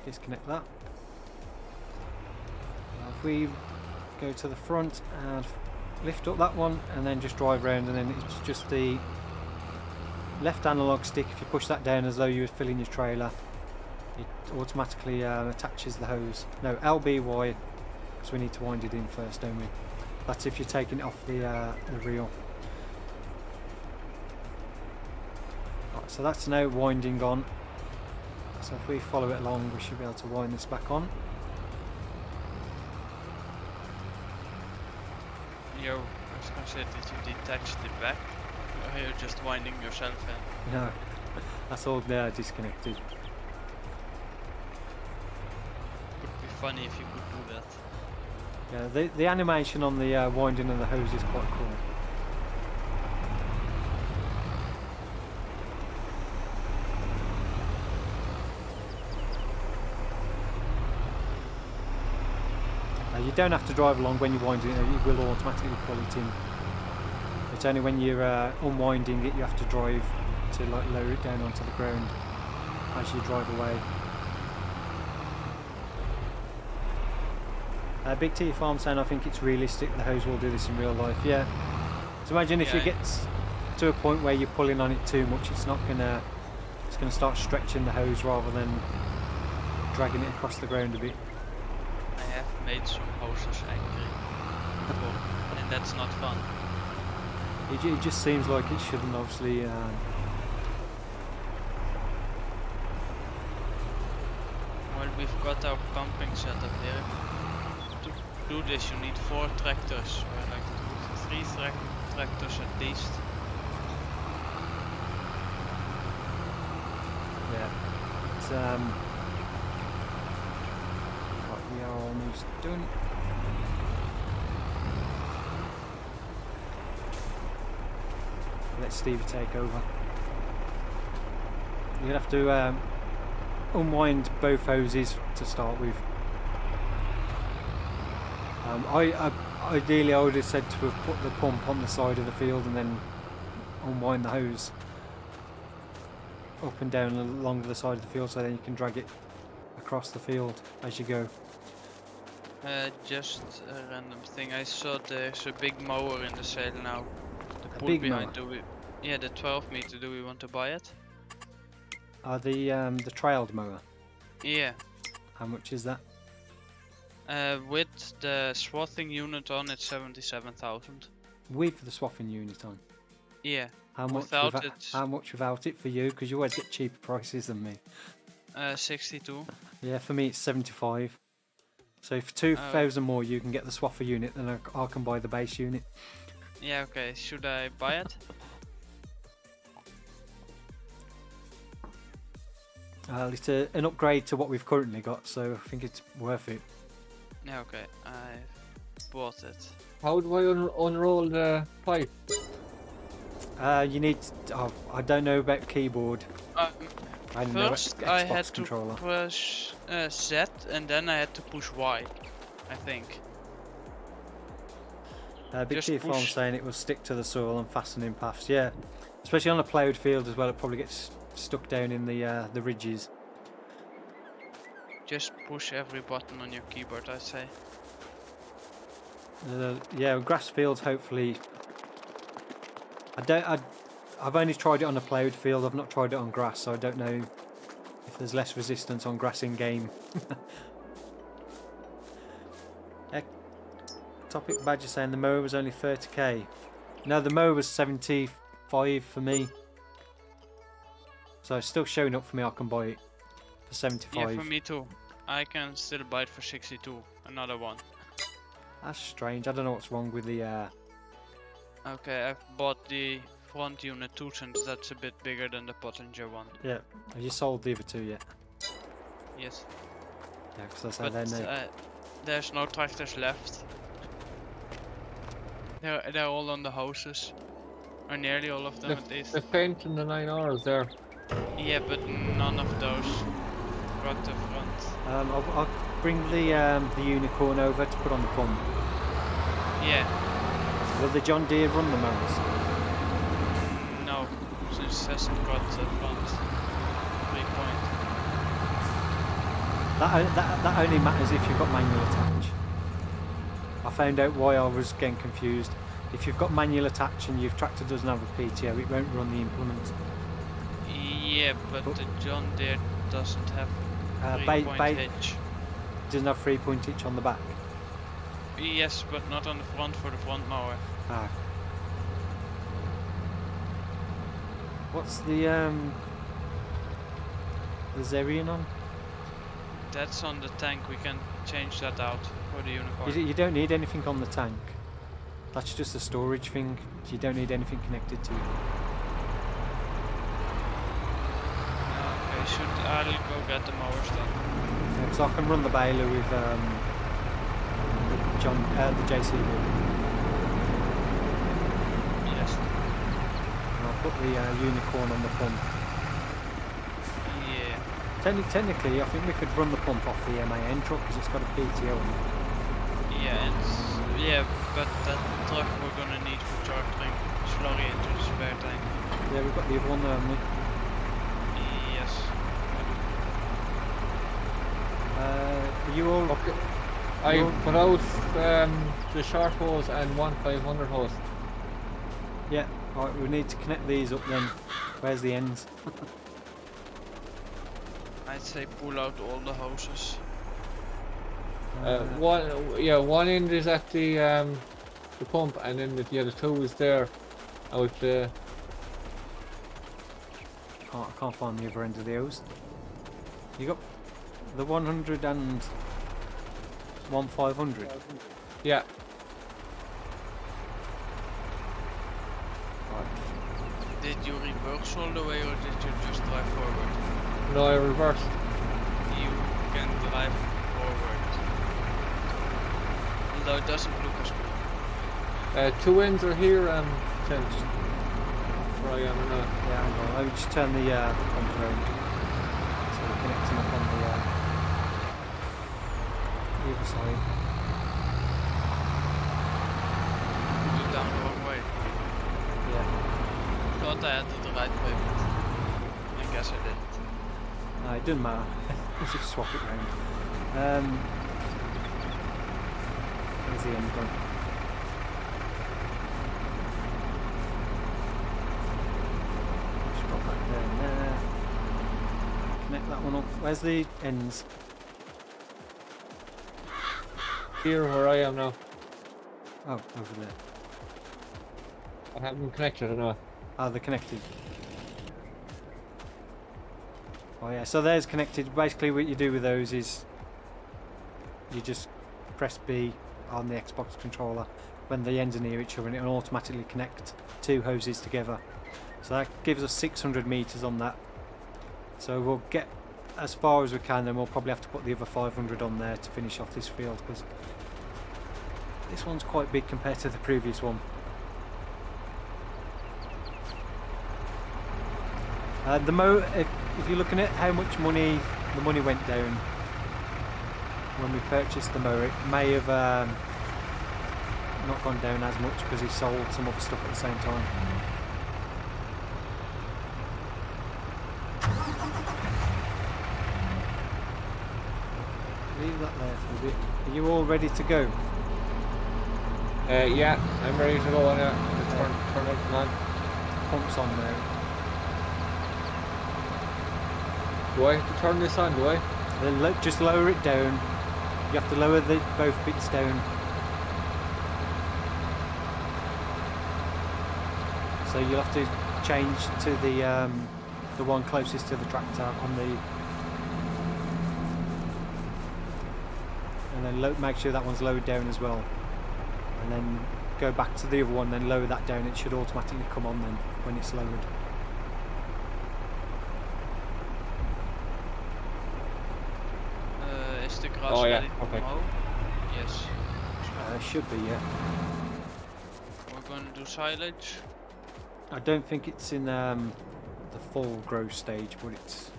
Disconnect that. Now if we go to the front and lift up that one and then just drive around, and then it's just the left analog stick, if you push that down as though you were filling your trailer, it automatically attaches the hose. No, LBY, because we need to wind it in first, don't we? That's if you're taking it off the reel. Right, so that's now winding on. So if we follow it along, we should be able to wind this back on. Yo, I was gonna say, did you detach the back? Or are you just winding yourself in? No, that's all there disconnected. Would be funny if you could do that. Yeah, the animation on the winding of the hose is quite cool. You don't have to drive along when you're winding it, it will automatically pull it in. It's only when you're unwinding it you have to drive to like lower it down onto the ground as you drive away. Big T Farm saying I think it's realistic the hose will do this in real life. Yeah. So imagine if you get to a point where you're pulling on it too much, it's gonna start stretching the hose rather than dragging it across the ground a bit. I have made some hoses angry before, and that's not fun. It just seems like it shouldn't, obviously. Well, we've got our pumping setup here. To do this, you need 4 tractors, or like 3 tractors at least. Yeah. It's right, we are almost done. Let Stevie take over. You're gonna have to unwind both hoses to start with. Ideally, I would have said to have put the pump on the side of the field and then unwind the hose up and down along the side of the field, so then you can drag it across the field as you go. Just a random thing. I saw there's a big mower in the sale now. The A pool big behind. mower? Yeah, the 12 meter. Do we want to buy it? The trailed mower. Yeah. How much is that? With the swathing unit on, it's 77,000. With the swathing unit on. Yeah. How much Without it, How much without it for you? Because you always get cheaper prices than me. 62. Yeah, for me it's 75. So for 2,000 more, you can get the swather unit, then I can buy the base unit. Yeah. Okay. Should I buy it? It's an upgrade to what we've currently got, so I think it's worth it. Yeah. Okay. I bought it. How do I unroll the pipe? You need. I don't know about keyboard. I know First, Xbox I had controller. to push Z, and then I had to push Y. I think. Big Just T Farm push. saying it will stick to the soil and fasten in paths. Yeah, especially on a ploughed field as well. It probably gets stuck down in the ridges. Just push every button on your keyboard, I say. Yeah, grass fields. Hopefully, I've only tried it on a ploughed field. I've not tried it on grass, so I don't know if there's less resistance on grass in game. Topic Badger saying the mower was only 30k. No, the mower was 75 for me. So it's still showing up for me. I can buy it for 75. Yeah, for me too. I can still buy it for 62. Another one. That's strange. I don't know what's wrong with the. Okay, I've bought the front unit too, since that's a bit bigger than the Pottinger one. Yeah. Have you sold the other two yet? Yes. Yeah, because I But said no. there's no tractors left. They're all on the houses. Or nearly all of them at least. The paint in the 9 hours there. Yeah, but none of those got the front. I'll bring the unicorn over to put on the pump. Yeah, Will the John Deere run the mowers? no, since it hasn't got the front 3 point. That only matters if you've got manual attach. I found out why I was getting confused. If you've got manual attach and your tractor doesn't have a PTO, it won't run the implement. Yeah, but the John Deere doesn't have 3-point hitch. Doesn't have 3-point hitch on the back. Yes, but not on the front for the front mower. Ah. What's the Zerion on? That's on the tank. We can change that out for the Unicorn. You don't need anything on the tank. That's just a storage thing. You don't need anything connected to it. Okay, I'll go get the mowers then. Yeah, because I can run the baler with the JCB. Yes. And I'll put the Unicorn on the pump. Yeah. Technically, I think we could run the pump off the MAN truck because it's got a PTO on it. Yeah, but that truck we're gonna need for charging Slurry into the spare tank. Yeah, we've got the other one there, haven't we? Yes. Are you all... Okay. I put out the short hose and one 500 hose. Yeah, alright, we need to connect these up then. Where's the ends? I'd say pull out all the hoses. One end is at the pump, and then the other two is there out the. I can't find the other end of the hose. You got the 100 and 500. Yeah. Right. Did you reverse all the way or did you just drive forward? No, I reversed. You can drive forward. Although it doesn't look as good. Two ends are here, Tim. Where I am now. Yeah, hang on. Let me just turn the pump around. So we're connecting up on the other side. You down the wrong way. Yeah. Thought I had it the right way, but I guess I didn't. No, it doesn't matter. Let's just swap it round. Where's the end gone? Just drop that down there. Connect that one up. Where's the ends? Here, where I am now. Oh, over there. I have them connected, I know. Oh, they're connected. Oh yeah, so there's connected. Basically what you do with those is you just press B on the Xbox controller when the ends are near each other and it will automatically connect two hoses together. So that gives us 600 meters on that. So we'll get as far as we can, then we'll probably have to put the other 500 on there to finish off this field because this one's quite big compared to the previous one. If you're looking at how much money the money went down when we purchased the mower, it may have not gone down as much because he sold some other stuff at the same time. Leave that there for a bit. Are you all ready to go? Yeah, I'm ready to go on it. Turn it on. Pump's on now. Do I have to turn this on, do I? Then just lower it down. You have to lower both bits down. So you'll have to change to the one closest to the tractor on the, and then make sure that one's lowered down as well. And then go back to the other one, then lower that down. It should automatically come on then when it's lowered. Is the grass ready to mow? Yes. Should be, yeah. We're going to do silage. I don't think it's in the full growth stage, but it's...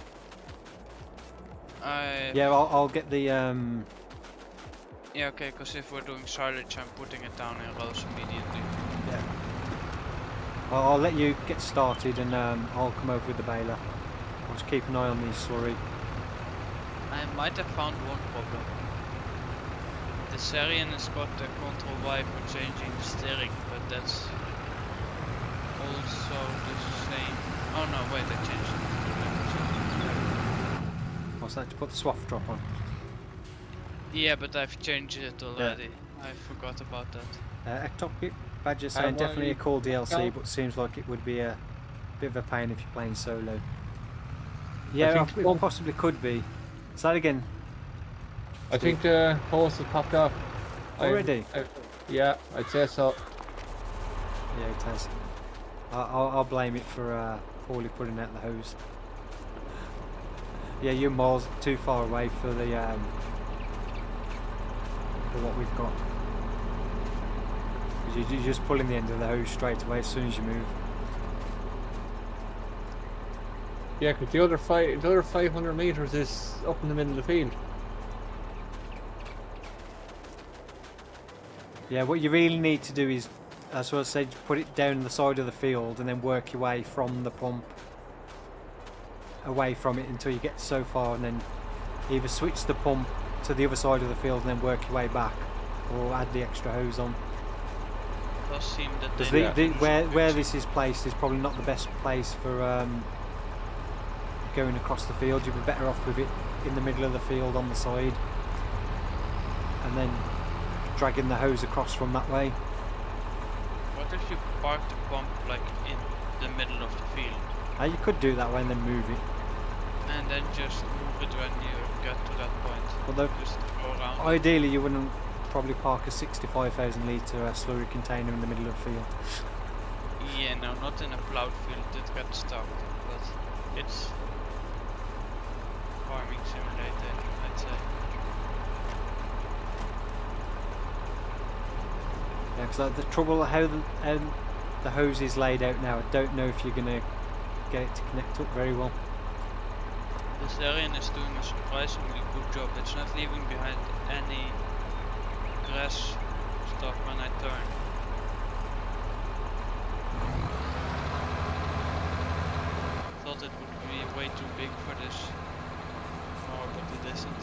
Yeah, I'll get the... Yeah, okay, because if we're doing silage, I'm putting it down in rows immediately. Yeah. I'll let you get started and I'll come over with the baler. I'll just keep an eye on these slurry. I might have found one problem. The Zerion has got the control Y for changing the steering, but that's also the same. Oh no, wait, I changed it. what's that? To put the swath drop on. Yeah, but I've changed it already. I forgot about that. Ectopic Badger saying definitely a cool DLC, Yeah. but seems like it would be a bit of a pain if you're playing solo. Yeah, think it possibly could be. Say that again. I think the hose has popped off. Already? Yeah, I'd say so. Yeah, it has. I'll blame it for poorly putting out the hose. Yeah, you're miles too far away for the for what we've got. 'Cause you're just pulling the end of the hose straight away as soon as you move. Yeah, because the other 500 meters is up in the middle of the field. Yeah, what you really need to do is, as I said, put it down the side of the field and then work your way from the pump away from it until you get so far, and then either switch the pump to the other side of the field and then work your way back, or add the extra hose on. Does seem that Because they where this is placed is probably not the best place for going across the field. You'd be better off with it in the middle of the field on the side, and then dragging the hose across from that way. What if you park the pump like in the middle of the field? You could do it that way and then move it. And then just move it when you get to that point. Although Just go around. ideally you wouldn't probably park a 65,000 litre slurry container in the middle of the field. Yeah, no, not in a plowed field. It gets stuck. But it's farming simulator, I'd say. Yeah, because the trouble how the hose is laid out now, I don't know if you're going to get it to connect up very well. This Arian is doing a surprisingly good job. It's not leaving behind any grass stuff when I turn. I thought it would be way too big for this car, but it isn't.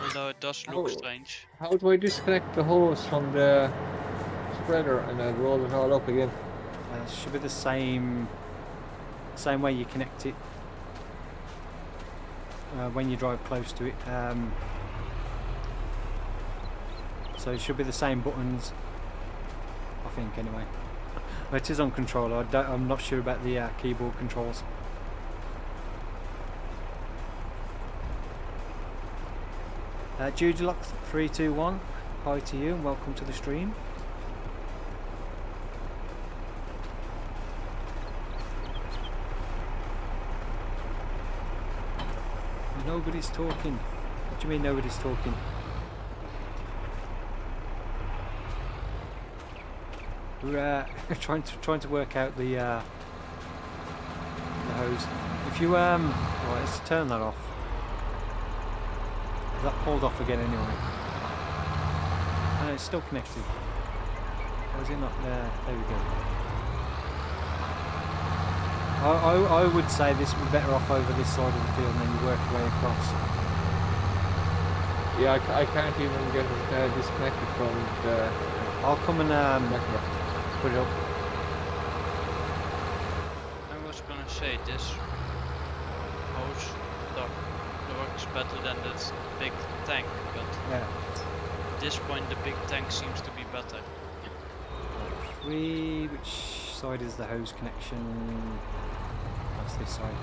Although it does look strange. How do I disconnect the hose from the spreader and then roll it all up again? Should be the same way you connect it when you drive close to it. So it should be the same buttons, I think, anyway. Well, it is on controller. I'm not sure about the keyboard controls. Judelock321, hi to you and welcome to the stream. Nobody's talking. What do you mean nobody's talking? We're trying to work out the hose. If you right, let's turn that off. Is that pulled off again anyway? Oh, no, it's still connected. Or is it not there? There we go. I would say this would be better off over this side of the field and then you work your way across. Yeah, I can't even get it disconnected from the... I'll come and put it up. I was gonna say this hose stuff works better than this big tank, but Yeah. at this point the big tank seems to be better. Which side is the hose connection? That's this side.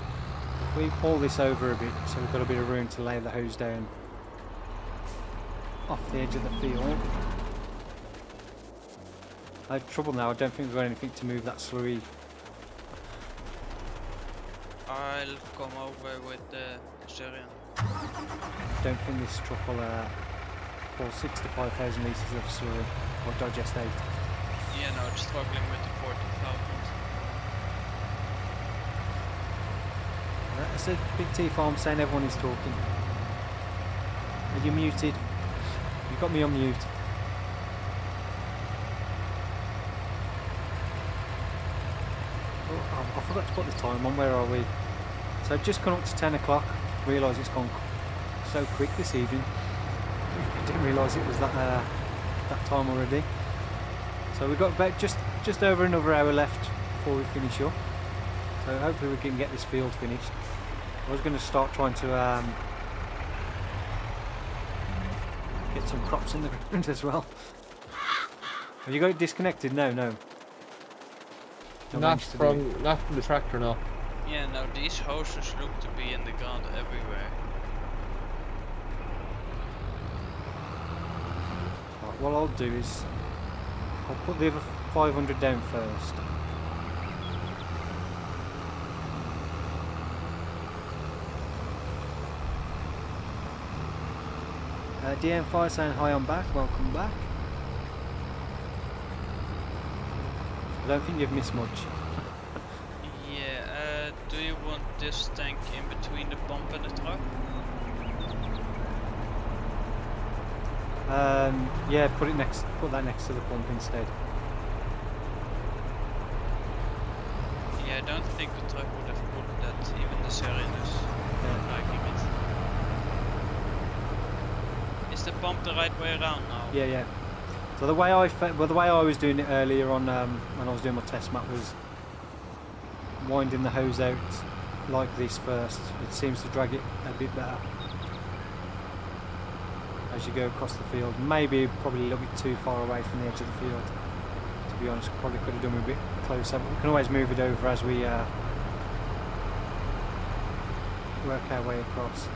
If we pull this over a bit, so we've got a bit of room to lay the hose down off the edge of the field. I had trouble now, I don't think we've got anything to move that slurry. I'll come over with the Syrian. I don't think this truck will pull 65,000 litres of slurry or digest 8. Yeah, no, it's struggling with the 40,000. I said Big T Farm saying everyone is talking. Are you muted? You got me on mute. Oh, I forgot to put the time on. Where are we? So just gone up to 10 o'clock. Realise it's gone so quick this evening. I didn't realise it was that time already. So we've got about just over another hour left before we finish up. So hopefully we can get this field finished. I was going to start trying to get some crops in the ground as well. Have you got it disconnected? No. Not from the tractor, no. Yeah, now these hoses look to be in the ground everywhere. Right, what I'll do is I'll put the other 500 down first. DM5 saying hi, I'm back. Welcome back. I don't think you've missed much. Yeah, do you want this tank in between the pump and the truck? Yeah, put that next to the pump instead. Yeah, I don't think the truck would have put that, even the Serenus. Liking it. Is the pump the right way around now? Yeah. So the way I was doing it earlier on when I was doing my test map was winding the hose out like this first. It seems to drag it a bit better as you go across the field. Maybe probably a little bit too far away from the edge of the field. To be honest, probably could have done it a bit closer. But we can always move it over as we work our way across.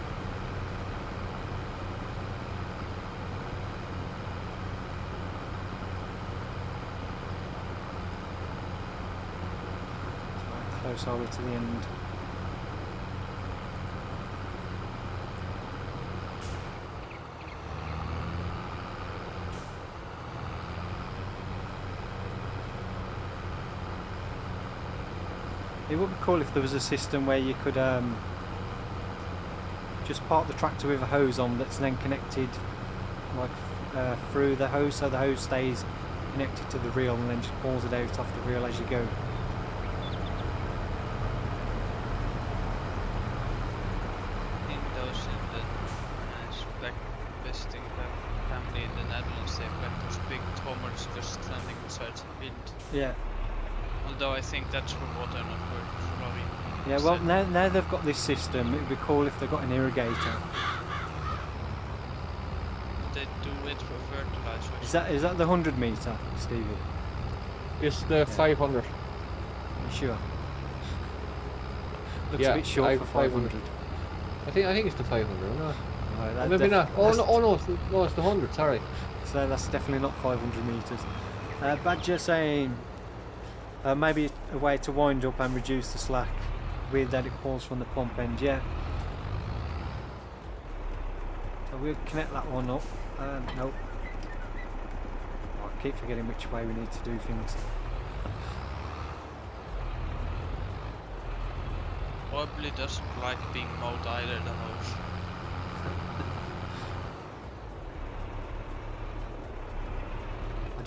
Close all the way to the end. It would be cool if there was a system where you could just park the tractor with a hose on that's then connected like through the hose, so the hose stays connected to the reel and then just pulls it out off the reel as you go. Yeah. Although I think that's for water, not for flooring. Yeah, well, now they've got this system, it would be cool if they got an irrigator. They do it for fertilizer. Is that the 100 metre, Stevie? It's the 500. Are you sure? Looks Yeah, a bit short for 500. I think it's the 500, no? Right, Maybe not. No, it's the 100, sorry. So that's definitely not 500 metres. Badger saying maybe a way to wind up and reduce the slack with that it pulls from the pump end, yeah. So we'll connect that one up. Nope. I keep forgetting which way we need to do things. Probably doesn't like being mowed either, the hose.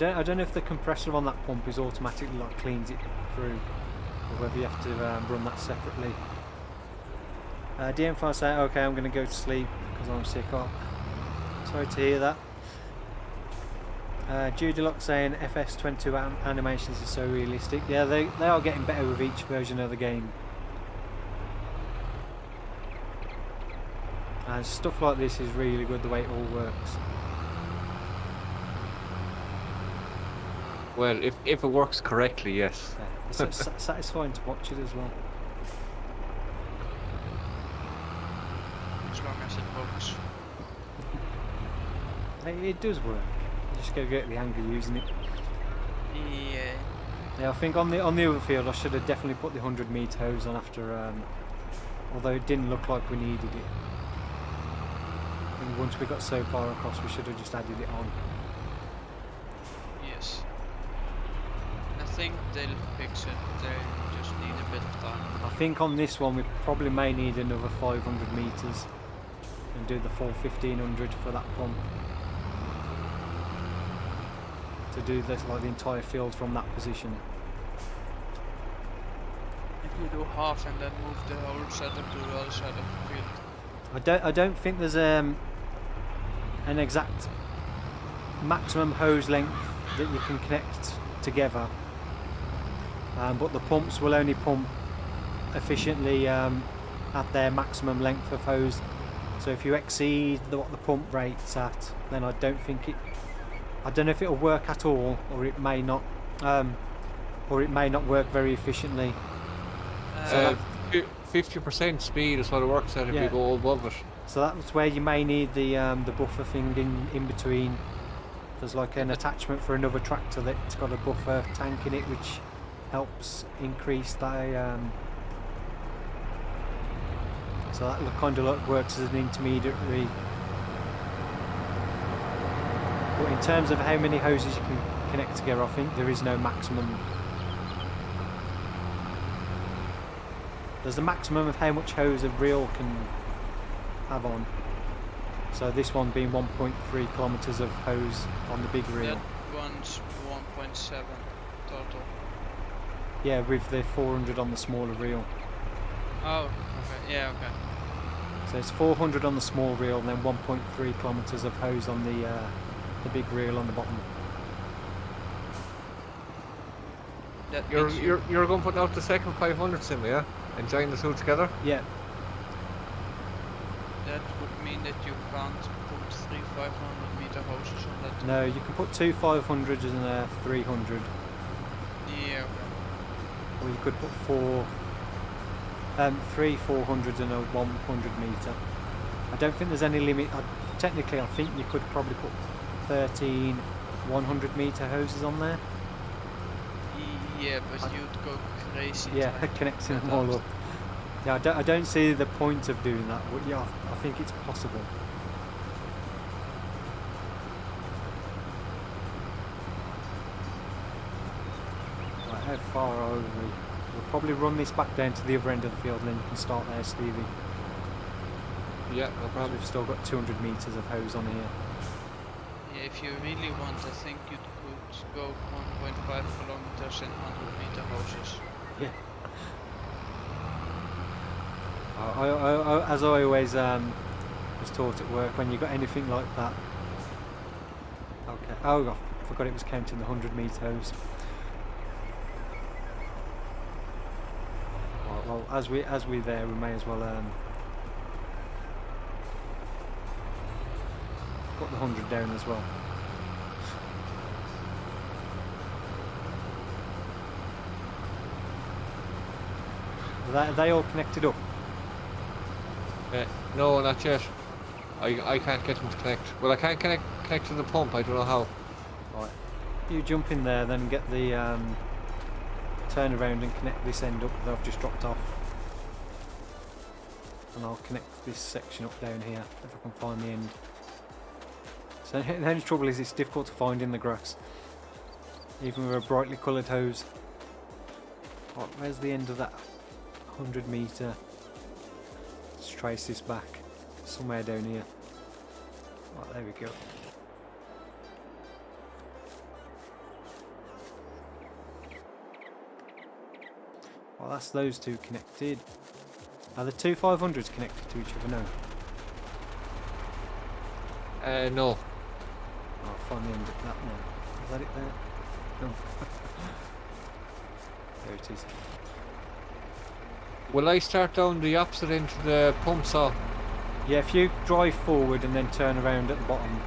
I don't know if the compressor on that pump is automatically like cleans it through, or whether you have to run that separately. DM5 saying, okay, I'm going to go to sleep because I'm sick. Oh, sorry to hear that. Judy Lock saying FS22 animations are so realistic. Yeah, they are getting better with each version of the game. And stuff like this is really good, the way it all works. Well, if it works correctly, yes. Yeah, it's satisfying to watch it as well. As long as it works. It does work. You just gotta get the hang of using it. Yeah. Yeah, I think on the other field I should have definitely put the 100 metre hose on after, although it didn't look like we needed it. And once we got so far across, we should have just added it on. Yes. I think they'll fix it. They just need a bit of time. I think on this one we probably may need another 500 metres and do the full 1500 for that pump. To do this, like the entire field from that position. If you do half and then move the whole setup to the other side of the field. I don't think there's an exact maximum hose length that you can connect together, but the pumps will only pump efficiently at their maximum length of hose. So if you exceed what the pump rate's at, then I don't know if it'll work at all, or it may not work very efficiently. So 50% speed is what it works at if you go above it. So that's where you may need the buffer thing in between. There's like an attachment for another tractor that's got a buffer tank in it, which helps increase that. So that kind of like works as an intermediary. But in terms of how many hoses you can connect together, I think there is no maximum. There's a maximum of how much hose a reel can have on. So this one being 1.3 kilometers of hose on the big reel. That one's 1.7 total. Yeah, with the 400 on the smaller reel. Oh, okay. Yeah, okay. So it's 400 on the small reel and then 1.3 kilometers of hose on the big reel on the bottom. That You're going to put out the second 500 sim, yeah? And join the two together? Yeah. That would mean that you can't put 3 500 meter hoses on that. No, you can put two 500s and a 300. Yeah, okay. Or you could put three 400s and a 100 meter. I don't think there's any limit. Technically, I think you could probably put 13 100 meter hoses on there. Yeah, but you'd go crazy. Yeah, connecting them all up. Yeah, I don't see the point of doing that, but yeah, I think it's possible. Right, how far are we? We'll probably run this back down to the other end of the field and then you can start there, Stevie. Yeah, no So problem. we've still got 200 metres of hose on here. Yeah, if you really want, I think you could go 1.5 kilometers and 100 meter hoses. Yeah. As I always was taught at work, when you got anything like that. Okay. Oh, I forgot it was counting the 100 metre hose. Right, well, as we're there, we may as well put the 100 down as well. Are they all connected up? No, not yet. I can't get them to connect. Well, I can't connect to the pump. I don't know how. Right. You jump in there, then get the turn around and connect this end up that I've just dropped off. And I'll connect this section up down here if I can find the end. So the only trouble is it's difficult to find in the grass, even with a brightly coloured hose. Right, where's the end of that 100 metre? Let's trace this back somewhere down here. Right, there we go. Well, that's those two connected. Are the two 500s connected to each other now? No. I'll find the end of that one. Is that it there? No. There it is. Will I start down the opposite end to the pump saw? Yeah, if you drive forward and then turn around at the bottom.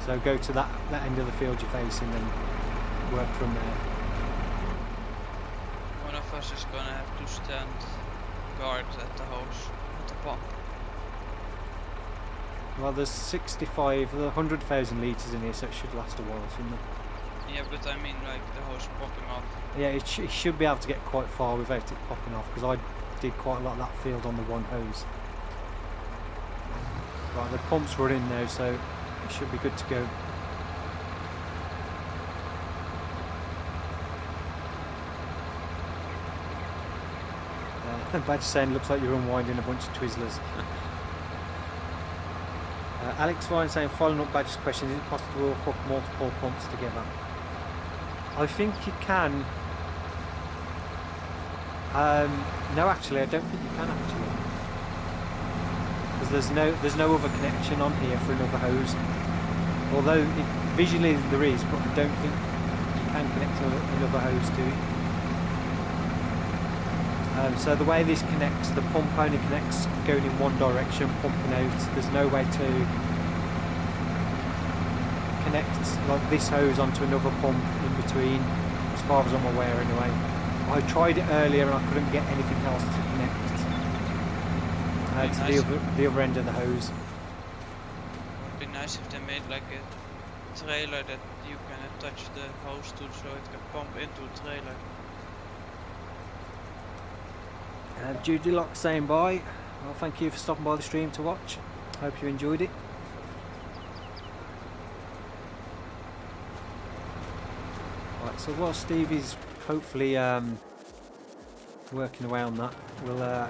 So go to that end of the field you're facing and work from there. One of us is gonna have to stand guard at the hose, at the pump. Well, there's 65, 100,000 litres in here, so it should last a while, shouldn't it? Yeah, but I mean like the hose popping off. Yeah, it should be able to get quite far without it popping off, because I did quite a lot of that field on the one hose. Right, the pump's running now, so it should be good to go. Badge saying looks like you're unwinding a bunch of Twizzlers. Alex Ryan saying, following up Badge's question, is it possible to hook multiple pumps together? I think you can. No, actually, I don't think you can actually, because there's no other connection on here for another hose. Although visually there is, but I don't think you can connect another hose to it. So the way this connects, the pump only connects going in one direction, pumping out. There's no way to connect like this hose onto another pump in between, as far as I'm aware anyway. I tried it earlier and I couldn't get anything else to connect to the other end of the hose. It would be nice if they made like a trailer that you can attach the hose to so it can pump into a trailer. Judy Lock saying bye. Well, thank you for stopping by the stream to watch. Hope you enjoyed it. Right, so while Steve is hopefully working away on that, we'll go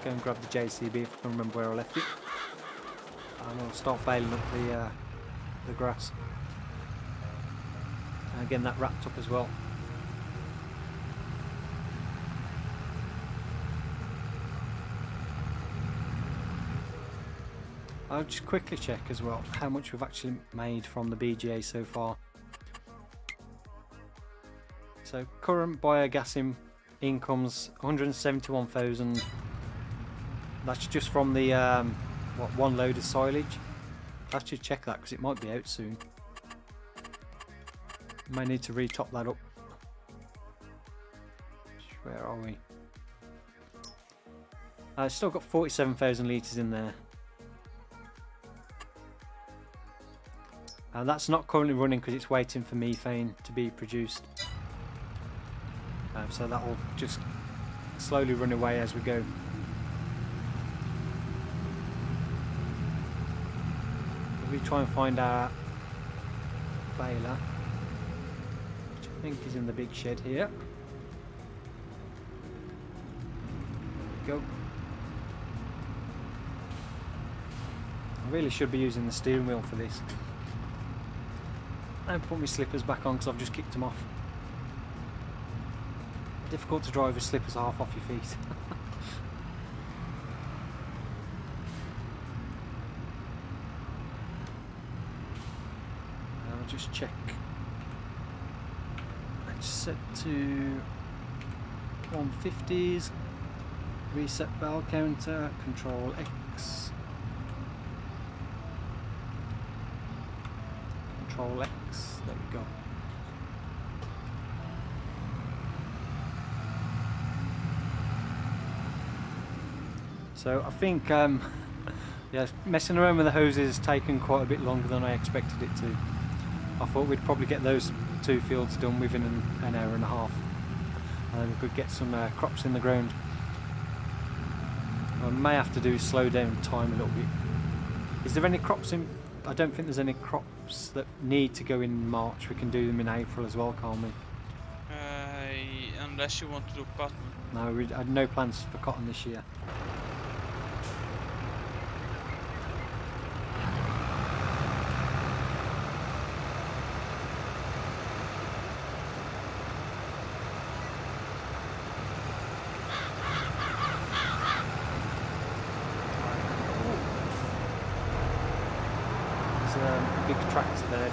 and grab the JCB if I can remember where I left it, and I'll start baling up the grass. And again, that wrapped up as well. I'll just quickly check as well how much we've actually made from the BGA so far. So current biogas incomes 171,000. That's just from the one load of silage. I should check that because it might be out soon. May need to re-top that up. Where are we? Still got 47,000 litres in there. And that's not currently running because it's waiting for methane to be produced. So that will just slowly run away as we go. We try and find our baler, which I think is in the big shed here. There we go. I really should be using the steering wheel for this. Don't put my slippers back on because I've just kicked them off. Difficult to drive with slippers half off your feet. I'll just check. It's set to 150s. Reset bell counter. Control X. Control X. There we go. So I think, yeah, messing around with the hoses has taken quite a bit longer than I expected it to. I thought we'd probably get those two fields done within an hour and a half, and then we could get some crops in the ground. What I may have to do is slow down time a little bit. Is there any crops in? I don't think there's any crops that need to go in March. We can do them in April as well, can't we? Unless you want to do cotton. No, we had no plans for cotton this year.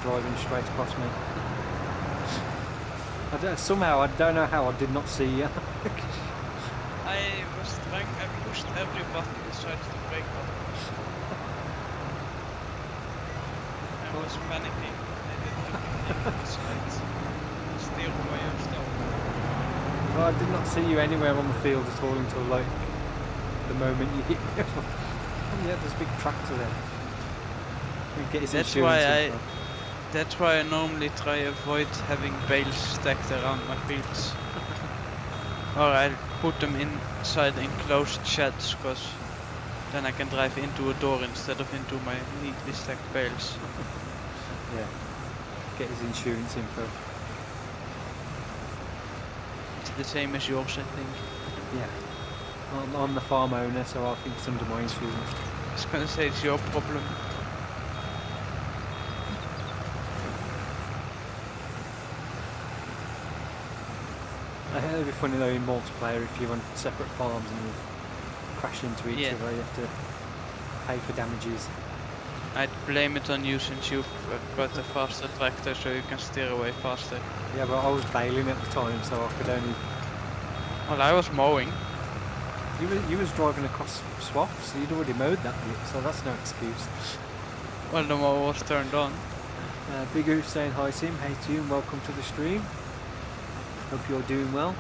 Driving straight across me. Somehow I don't know how I did not see you. I pushed every button besides the brake button. I was panicking. I didn't look the sides. Steer by yourself. Well, I did not see you anywhere on the field at all until like the moment you hit me. Oh, yeah, there's a big tractor there. Get his That's why I normally try avoid having bales stacked around my fields. Or I put them inside enclosed sheds, because then I can drive into a door instead of into my neatly stacked bales. Yeah, get his insurance info. It's the same as yours, I think. Yeah, I'm the farm owner, so I think it's under my insurance. I was gonna say it's your problem. It would be funny though in multiplayer if you're on separate farms and you crash into each other, you have to pay for damages. I'd blame it on you since you've got a faster tractor so you can steer away faster. Yeah, but I was bailing at the time, so I Well, I was mowing. You was driving across swaths, so you'd already mowed that bit, so that's no excuse. Well, the mower was turned on. Big Oof saying hi Sim, hey to you and welcome to the stream. Hope you're doing well.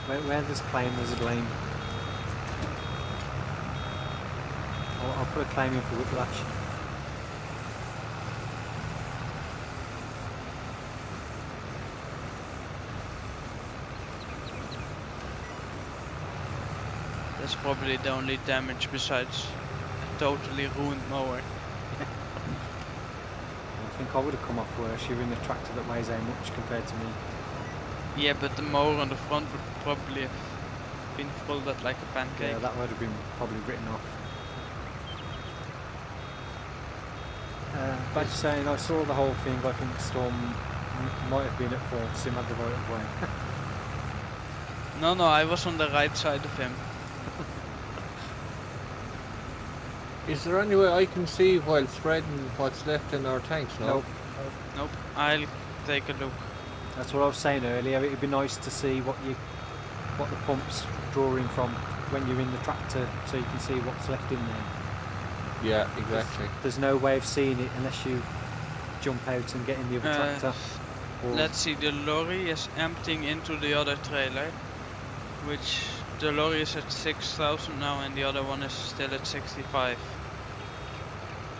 Where there's claim, there's a blame. I'll put a claim in for Whiplash. That's probably the only damage besides a totally ruined mower. I think I would have come off worse. You're in a tractor that weighs how much compared to me. Yeah, but the mower on the front would probably have been folded like a pancake. Yeah, that would have been probably written off. Badge saying, I saw the whole thing. I think Storm might have been at fault. Sim had the right of way. No, I was on the right side of him. Is there any way I can see while spreading what's left in our tanks now? Nope. I'll take a look. That's what I was saying earlier. It'd be nice to see what the pump's drawing from when you're in the tractor, so you can see what's left in there. Yeah, exactly. There's no way of seeing it unless you jump out and get in the other tractor. Let's see, the lorry is emptying into the other trailer, which the lorry is at 6,000 now and the other one is still at 65.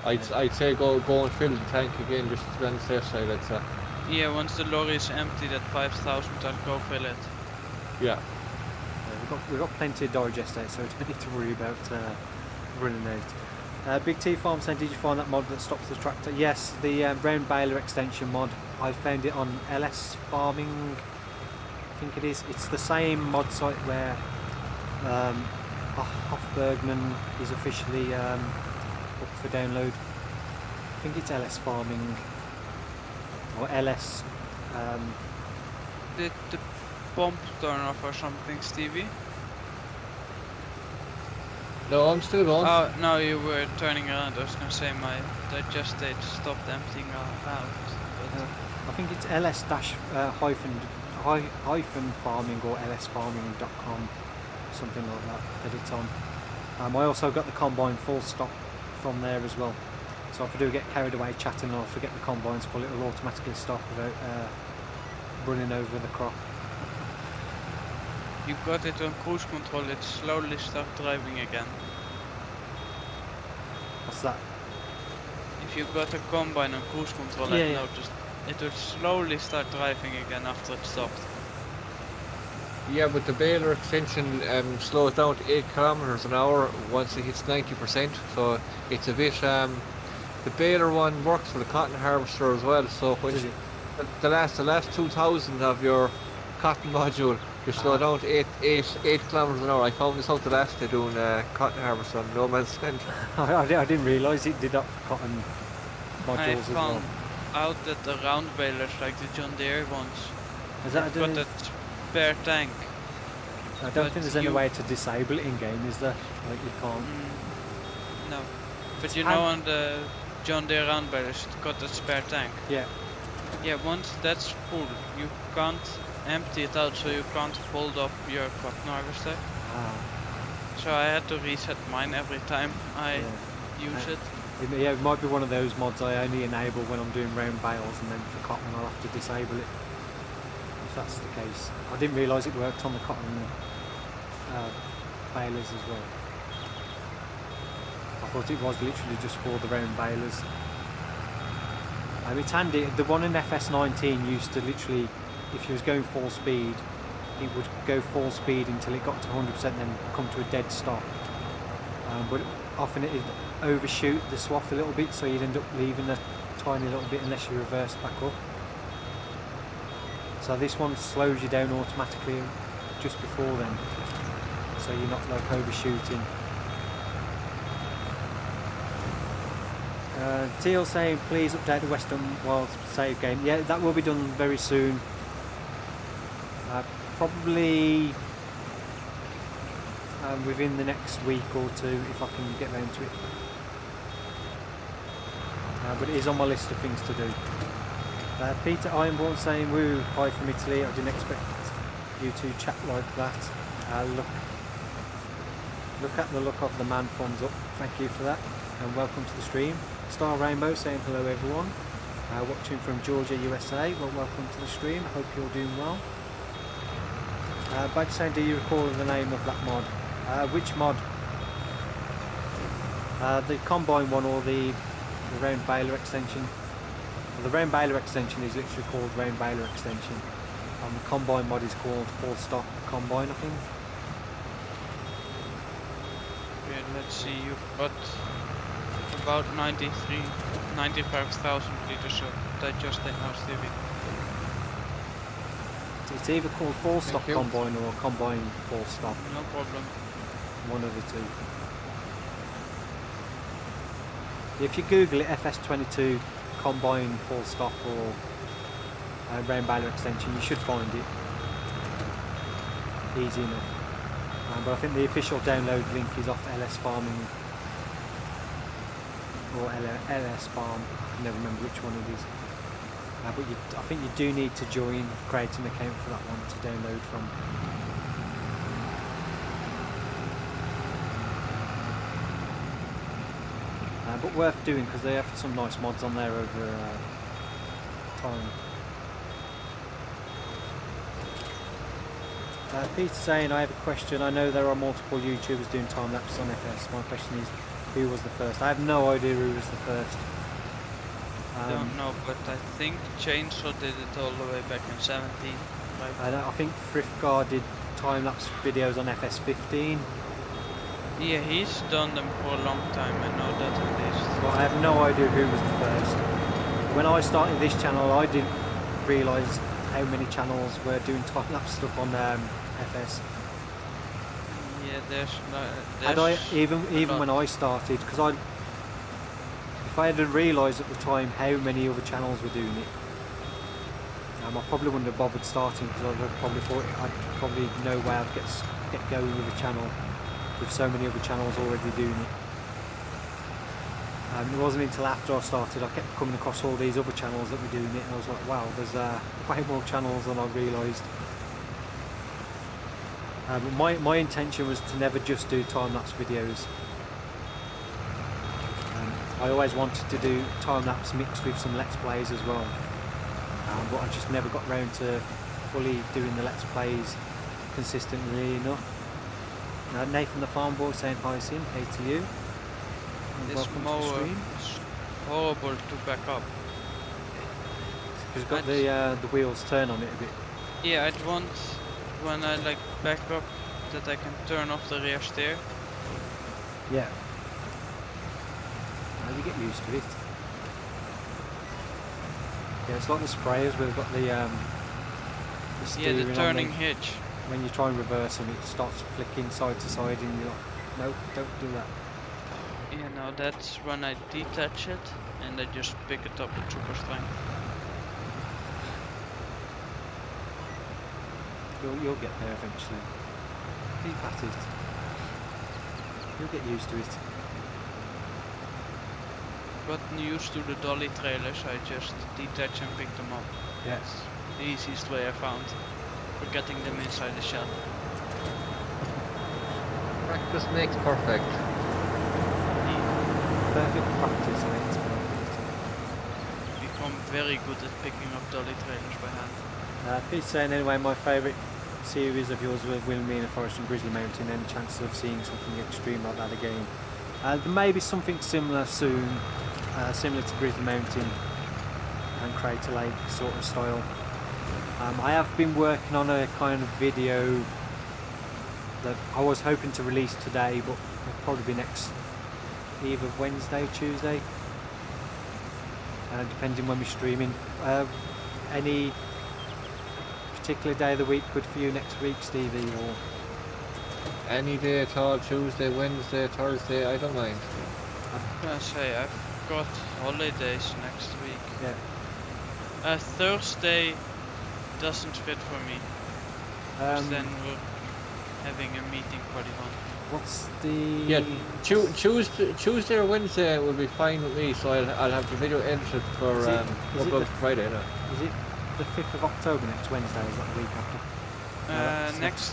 I'd say go and fill the tank again, just to be on the safe side, I'd say. Yeah, once the lorry is emptied at 5,000, I'll go fill it. Yeah. We've got plenty of digest out, so we don't need to worry about running out. Big T Farm saying, did you find that mod that stops the tractor? Yes, the round baler extension mod. I found it on LS Farming, I think it is. It's the same mod site where Hoffbergman is officially up for download. I think it's LS Farming or LS. Did the pump turn off or something, Stevie? No, I'm still going. Oh, no, you were turning around. I was gonna say my digest state stopped emptying out. But I think it's ls hyphen farming or lsfarming.com, something like that it's on. I also got the combine full stop from there as well. So if I do get carried away chatting or forget the combine's full, it'll automatically stop without running over the crop. you got it on cruise control, it slowly start driving again. What's that? If you got a combine on cruise control, I noticed it will slowly start driving again after it stopped. Yeah, but the baler extension slows down to 8 kilometers an hour once it hits 90%. So it's a bit. The baler one works for the cotton harvester as well. So when the last 2,000 of your cotton module, you slow down to 8 kilometers an hour. I found this out the last day doing cotton harvester on No Man's Land. I didn't realise it did that for cotton modules I as well. found out that the round balers, like the John Deere ones, Is that got that spare tank. I don't think there's any way to disable it in game, is there? Like you can't. No, but you know on the John Deere round balers, it's got a spare tank. Yeah. Yeah, once that's full, you can't empty it out, so you can't fold up your cotton harvester. So I had to reset mine every time I use it. Yeah, it might be one of those mods I only enable when I'm doing round bales, and then for cotton I'll have to disable it. If that's the case. I didn't realise it worked on the cotton balers as well. I thought it was literally just for the round balers. It's handy. The one in FS19 used to literally, if you was going full speed, it would go full speed until it got to 100%, then come to a dead stop. But often it'd overshoot the swath a little bit, so you'd end up leaving a tiny little bit unless you reverse back up. So this one slows you down automatically just before then, so you're not like overshooting. Teal saying please update the Western Wilds save game. Yeah, that will be done very soon. Probably within the next week or two, if I can get round to it. But it is on my list of things to do. Peter Ironborn saying, woo, hi from Italy. I didn't expect you to chat like that. Look at the look of the man, thumbs up. Thank you for that. And welcome to the stream. Star Rainbow saying hello everyone. Watching from Georgia, USA. Well, welcome to the stream. I hope you're doing well. Badge saying, do you recall the name of that mod? Which mod? The Combine one or the round baler extension? The round baler extension is literally called round baler extension. And the Combine mod is called full stop Combine, I think. Okay, let's see, you've got about 95,000 liters of digesting house living. It's either called full stop Combine or Combine full stop. No problem. One of the two. If you Google it, FS22 Combine full stop or round baler extension, you should find it. Easy enough. But I think the official download link is off LS Farming or LS Farm. I can never remember which one it is. But I think you do need to create an account for that one to download from. But worth doing because they have some nice mods on there over time. Peter saying, I have a question. I know there are multiple YouTubers doing time lapse on FS. My question is, who was the first? I have no idea who was the first. I don't know, but I think Chainsaw did it all the way back in 17. Right? I think Thriftgar did time lapse videos on FS15. Yeah, he's done them for a long time, I know that at least. But I have no idea who was the first. When I started this channel, I didn't realise how many channels were doing time lapse stuff on FS. Yeah, there's even when I started, because if I hadn't realised at the time how many other channels were doing it, I probably wouldn't have bothered starting because I probably thought I'd probably no way I'd get going with a channel with so many other channels already doing it. It wasn't until after I started I kept coming across all these other channels that were doing it, and I was like, wow, there's way more channels than I realised. But my intention was to never just do time-lapse videos. I always wanted to do time-lapse mixed with some Let's Plays as well. But I just never got round to fully doing the Let's Plays consistently enough. Nathan the Farm Boy saying hi Sim, hey to you. And this welcome to the mower stream. is horrible to back up. Because it's got the wheels turn on it a bit. Yeah, I'd want when I like back up that I can turn off the rear steer. Yeah. You get used to it. Yeah, it's like the sprayers where they've got the steering the turning on hitch. When you try and reverse them, it starts flicking side to side, and you're like, nope, don't do that. Yeah, no, that's when I detach it and I just pick it up with super strength. You'll get there eventually. Keep at it. You'll get used to it. Gotten used to the dolly trailers, I just detach and pick them up. Yes. The easiest way I found for getting them inside the shed. Practice makes perfect. Perfect practice makes perfect. Become very good at picking up dolly trailers by hand. Pete's saying anyway, my favourite series of yours were Wilhelmina Forest and Grizzly Mountain. Any chance of seeing something extreme like that again? There may be something similar soon, similar to Grizzly Mountain and Crater Lake sort of style. I have been working on a kind of video that I was hoping to release today, but it'll probably be next either Wednesday, Tuesday, depending when we're streaming. Any particular day of the week good for you next week, Stevie? Or Any day at all, Tuesday, Wednesday, Thursday, I don't mind. I'm gonna say I've got holidays next week. Yeah. Thursday doesn't fit for me. 'Cause then we're having a meeting for the month. What's the... Yeah, Tuesday or Wednesday will be fine with me, so I'll have the video edited for Is it Friday. No? Is it the 5th of October next Wednesday, or is that the week after?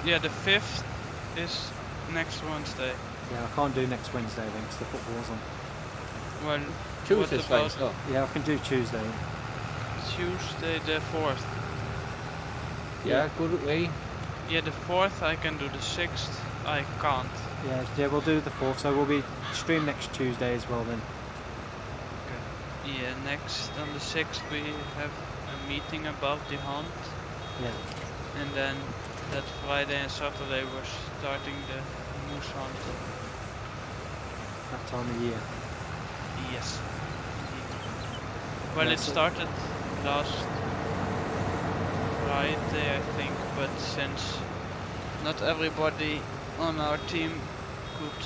Yeah, the 5th is next Wednesday. Yeah, I can't do next Wednesday then, because the football's on. Well, Tuesday's fine, what so. Yeah, I can do Tuesday. Tuesday the 4th. Yeah, good with me. Yeah, the 4th I can do, the 6th I can't. Yeah, we'll do the 4th, so we'll be stream next Tuesday as well then. Okay. Yeah, next on the 6th we have a meeting about the hunt. Yeah. And then that Friday and Saturday we're starting the moose hunt. That time of year. Yes. Well, Yeah, it so- started last Friday, I think, but since not everybody on our team could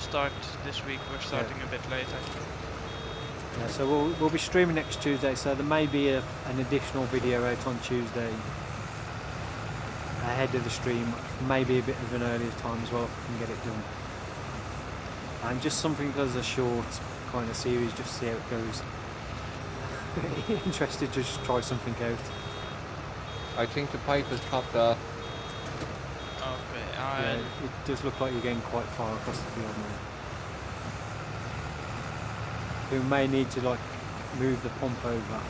start this week, we're starting a bit later. Yeah, so we'll be streaming next Tuesday, so there may be an additional video out on Tuesday ahead of the stream, maybe a bit of an earlier time as well if we can get it done. And just something as a short kind of series, just to see how it goes. Interested to just try something out. I think the pipe has popped off. Okay, Yeah, it does look like you're getting quite far across the field now. We may need to like move the pump over.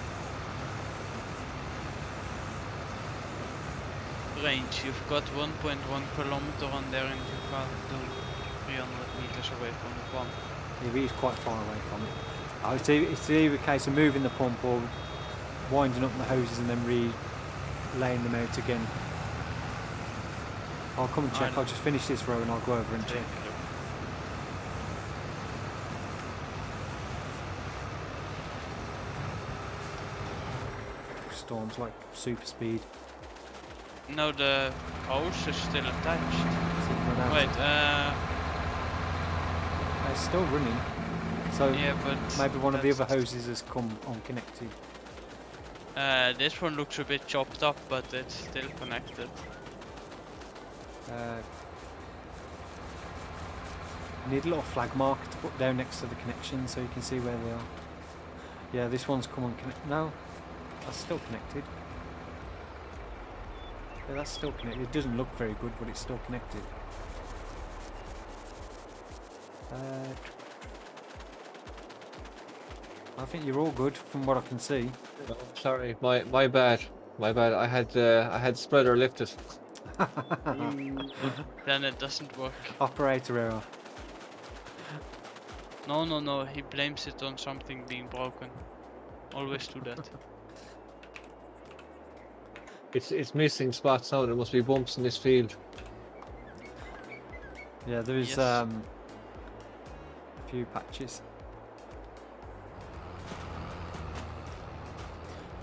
range, you've got 1.1 kilometer on there and you can't do 300 meters away from the pump. Yeah, he's quite far away from it. It's either a case of moving the pump or winding up the hoses and then laying them out again. I'll come and check. I'll just finish this row and I'll go over and check. Storm's like super speed. No, the hose is still attached. Wait, Wait, it's still running. So yeah, but maybe one of the other hoses has come unconnected. this one looks a bit chopped up, but it's still connected. Need a little flag mark to put down next to the connection so you can see where they are. Yeah, this one's come unconnected. No, that's still connected. Yeah, that's still connected. It doesn't look very good, but it's still connected. I think you're all good from what I can see. No, sorry, my bad. My bad. I had spreader lifted. Then it doesn't work. Operator error. No, he blames it on something being broken. Always do that. It's missing spots now. There must be bumps in this field. Yeah, there is Yes. a few patches.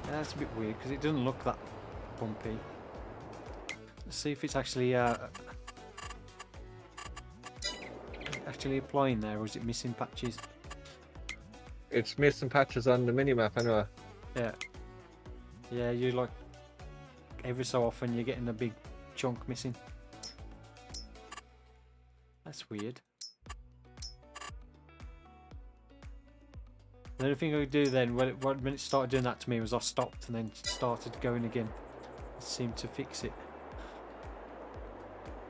Yeah, that's a bit weird because it doesn't look that bumpy. Let's see if it's actually applying there, or is it missing patches? It's missing patches on the minimap anyway. Yeah. Yeah, you like every so often you're getting a big chunk missing. That's weird. The only thing I could do then, when it started doing that to me, was I stopped and then started going again. It seemed to fix it.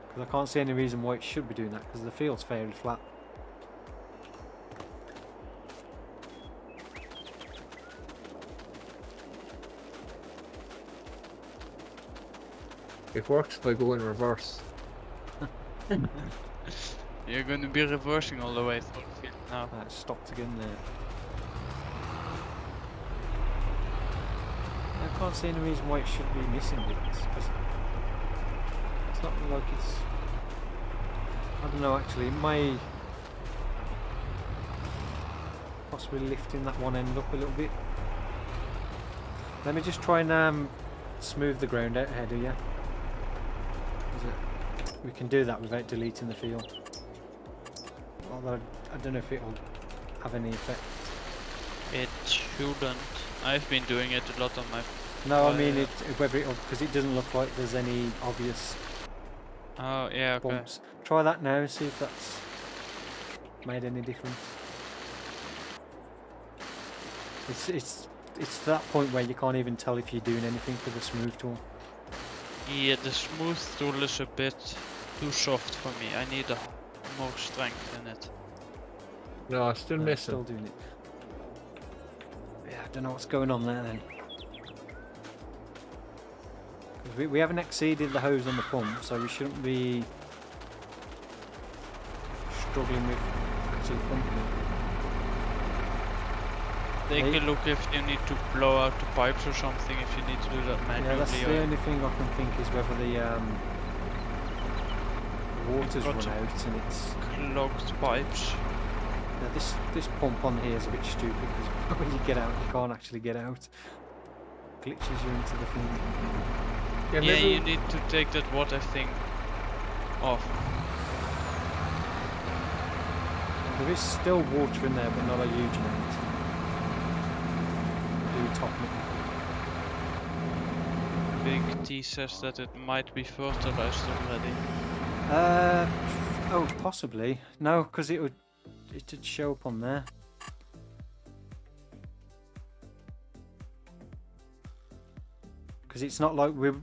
Because I can't see any reason why it should be doing that, because the field's fairly flat. It works if I go in reverse. You're going to be reversing all the way through the field now. It stopped again there. I can't see any reason why it should be missing bits. It's not like it's... I don't know actually, it may... possibly lifting that one end up a little bit. Let me just try and smooth the ground out ahead of you. We can do that without deleting the field. Although I don't know if it'll have any effect. It shouldn't. I've been doing it a lot on my... No, I mean whether it'll, because it doesn't look like there's any obvious Oh, yeah, okay. pumps. Try that now and see if that's made any difference. It's to that point where you can't even tell if you're doing anything with the smooth tool. Yeah, the smooth tool is a bit too soft for me. I need more strength in it. No, it's still No, missing. still doing it. Yeah, I don't know what's going on there then. 'Cause we haven't exceeded the hose on the pump, so we shouldn't be struggling with actually pumping it. Take a look if you need to blow out the pipes or something, if you need to do that manually. Yeah, that's the only thing I can think is whether the water's got run out and it's... clogged pipes. Yeah, this pump on here is a bit stupid because when you get out, you can't actually get out. Glitches you into the thing. Yeah, Yeah, maybe you need to take that water thing off. There is still water in there, but not a huge amount. Do top it. Big T says that it might be fertilized already. Oh, possibly. No, because it did show up on there. Because it's not like we're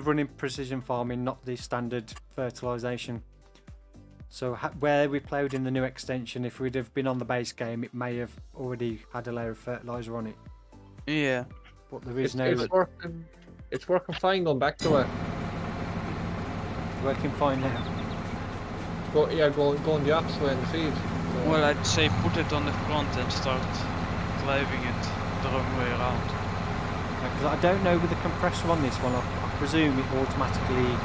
running precision farming, not the standard fertilization. So where we played in the new extension, if we'd have been on the base game, it may have already had a layer of fertilizer on it. Yeah. But there is it's working fine going back to it. Working fine now. But yeah, going the opposite way in the feed. So, Well, I'd say put it on the front and start driving it the wrong way around. Because I don't know with the compressor on this one, I presume it automatically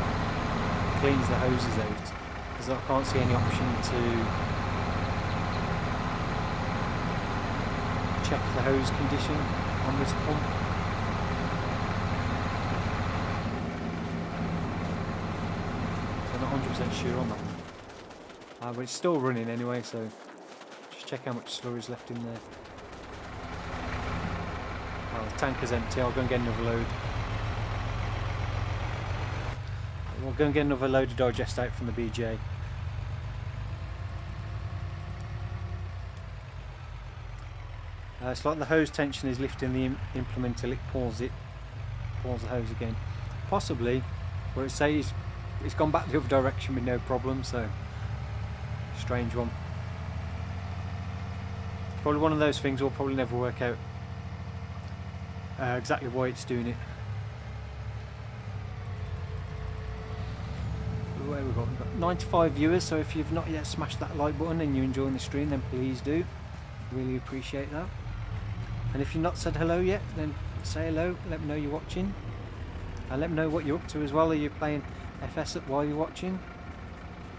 cleans the hoses out. Because I can't see any option to check the hose condition on this pump. So I'm not 100% sure on that. But it's still running anyway, so just check how much slurry's left in there. Well, the tanker's empty, I'll go and get another load. We'll go and get another load of digest out from the BJ. It's like the hose tension is lifting the implement till it pulls the hose again. Possibly, where it says it's gone back the other direction with no problem, so strange one. Probably one of those things we'll probably never work out exactly why it's doing it. Where we've got 95 viewers, so if you've not yet smashed that like button and you're enjoying the stream, then please do. Really appreciate that. And if you've not said hello yet, then say hello, let me know you're watching. And let me know what you're up to as well. Are you playing FS while you're watching?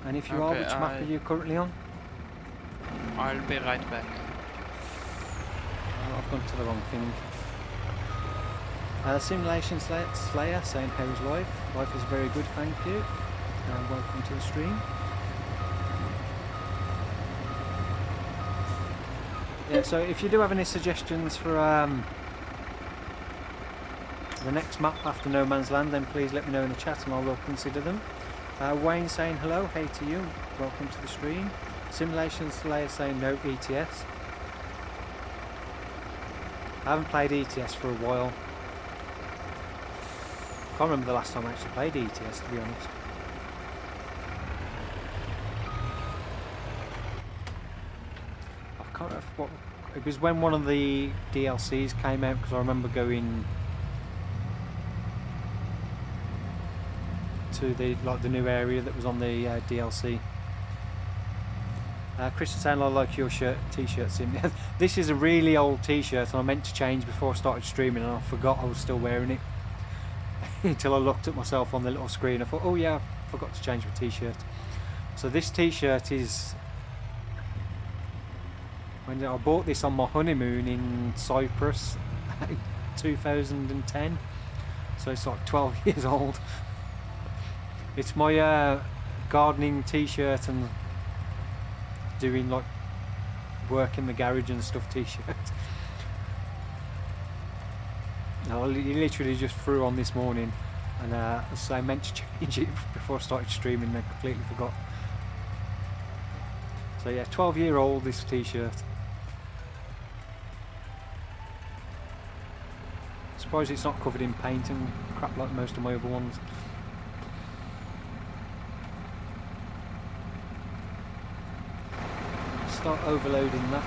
And if you are, which map are you currently on? I'll be right back. Oh, I've gone to the wrong thing. Simulation Slayer saying how's life? Life is very good, thank you. And welcome to the stream. Yeah, so if you do have any suggestions for the next map after No Man's Land, then please let me know in the chat and I will consider them. Wayne saying hello, hey to you, welcome to the stream. Simulation Slayer saying no ETS. I haven't played ETS for a while. Can't remember the last time I actually played ETS, to be honest. I can't remember what it was when one of the DLCs came out, because I remember going to the new area that was on the DLC. Chris is saying I like your t-shirt, Sim. This is a really old t-shirt and I meant to change before I started streaming and I forgot I was still wearing it until I looked at myself on the little screen. I thought, oh yeah, I forgot to change my t-shirt. So this t-shirt is, when I bought this on my honeymoon in Cyprus 2010, so it's like 12 years old. It's my gardening t-shirt and doing like work in the garage and stuff t-shirt. I literally just threw on this morning And as I meant to change it before I started streaming, I completely forgot. So yeah, 12-year-old this t-shirt. Surprised it's not covered in paint and crap like most of my other ones. Start overloading that.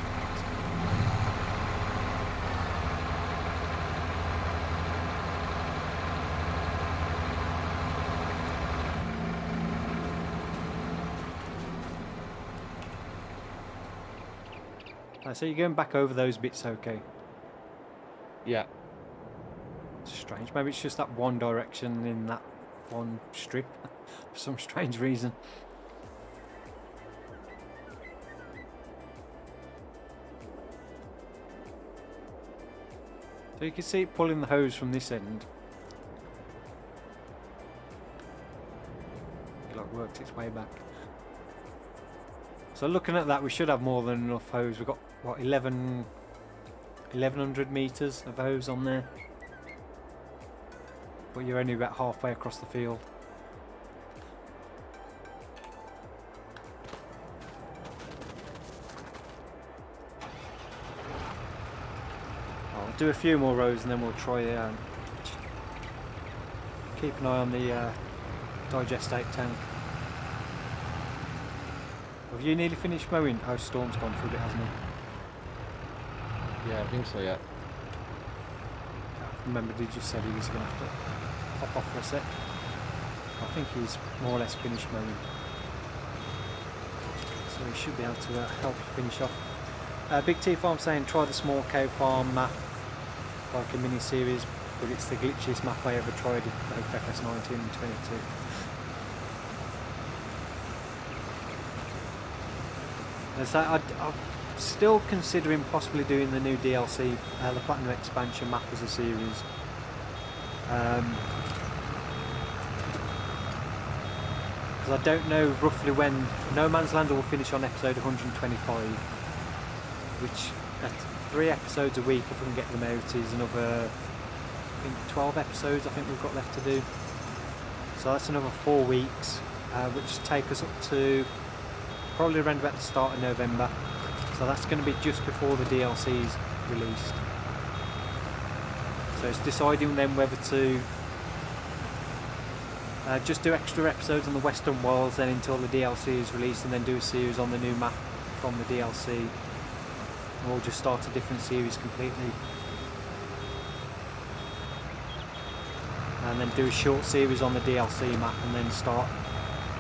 So you're going back over those bits, okay? Yeah. It's strange. Maybe it's just that one direction in that one strip for some strange reason. So you can see it pulling the hose from this end. It like worked its way back. So looking at that, we should have more than enough hose. We've got what, 1100 meters of hose on there, but you're only about halfway across the field. I'll do a few more rows and then we'll try keep an eye on the digestate tank. Have you nearly finished mowing? Oh, Storm's gone for a bit, hasn't he? Yeah, I think so, yeah. Remember, did you say he was going to have to pop off for a sec? I think he's more or less finished mowing. So he should be able to help you finish off. Big T Farm saying try the small cow farm map, like a mini series, but it's the glitchiest map I ever tried in both FS19 and 22. I'm still considering possibly doing the new DLC, the Platinum Expansion map as a series. Because I don't know roughly when No Man's Land will finish on episode 125, which at 3 episodes a week, if we can get them out, is another, I think 12 episodes I think we've got left to do. So that's another 4 weeks, which take us up to probably around about the start of November. So that's going to be just before the DLC is released. So it's deciding then whether to just do extra episodes on the Western Wilds then until the DLC is released, and then do a series on the new map from the DLC, or just start a different series completely. And then do a short series on the DLC map and then start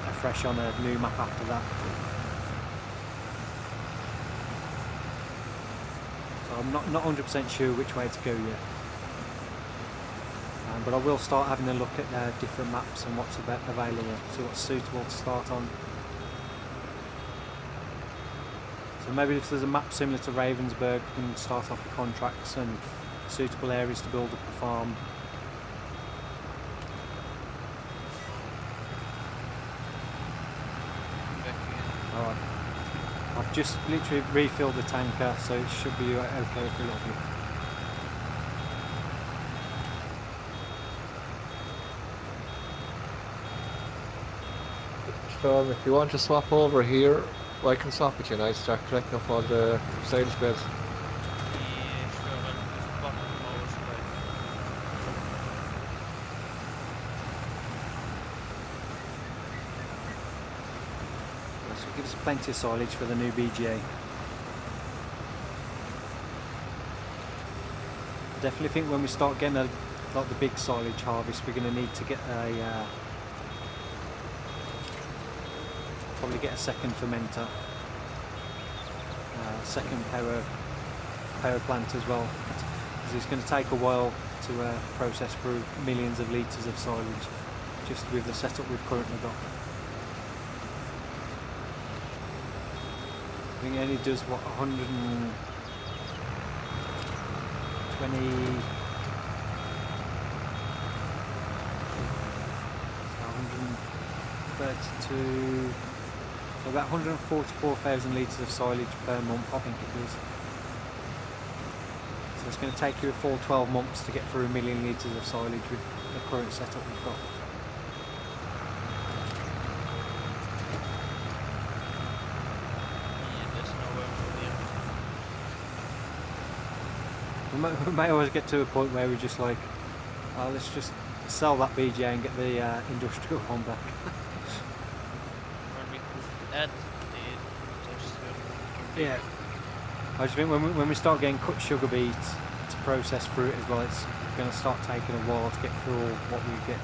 afresh on a new map after that. I'm not 100% sure which way to go yet, but I will start having a look at different maps and what's available, see what's suitable to start on. So maybe if there's a map similar to Ravensburg, we can start off with contracts and suitable areas to build up a farm. Alright. I've just literally refilled the tanker, so it should be okay for a little bit. So if you want to swap over here, I can swap with you and I start collecting up all the silage beds. Gives us plenty of silage for the new BGA. I definitely think when we start getting like the big silage harvest, we're going to need to get probably get a second fermenter, second power plant as well, because it's going to take a while to process through millions of litres of silage just with the setup we've currently got. I think it only does what, 132, so about 144,000 litres of silage per month, I think it does. So it's going to take you a full 12 months to get through 1 million litres of silage with the current setup we've got. Yeah, there's nowhere from here. We may always get to a point where we're just like, oh, let's just sell that BJ and get the industrial one back. Or we could add the industrial. Yeah. I just think when we start getting cut sugar beets to process fruit as well, it's going to start taking a while to get through all what we get.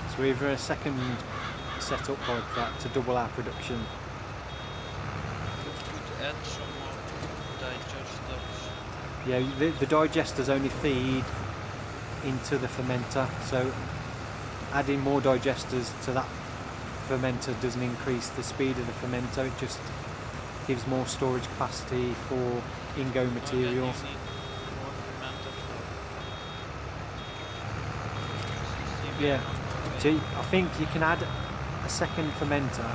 So we've a second setup like that to double our production. We could add some more digesters. Yeah, the digesters only feed into the fermenter, so adding more digesters to that fermenter doesn't increase the speed of the fermenter, it just gives more storage capacity for ingo materials. Oh, then you need more fermenter for Yeah, so I think you can add a second fermenter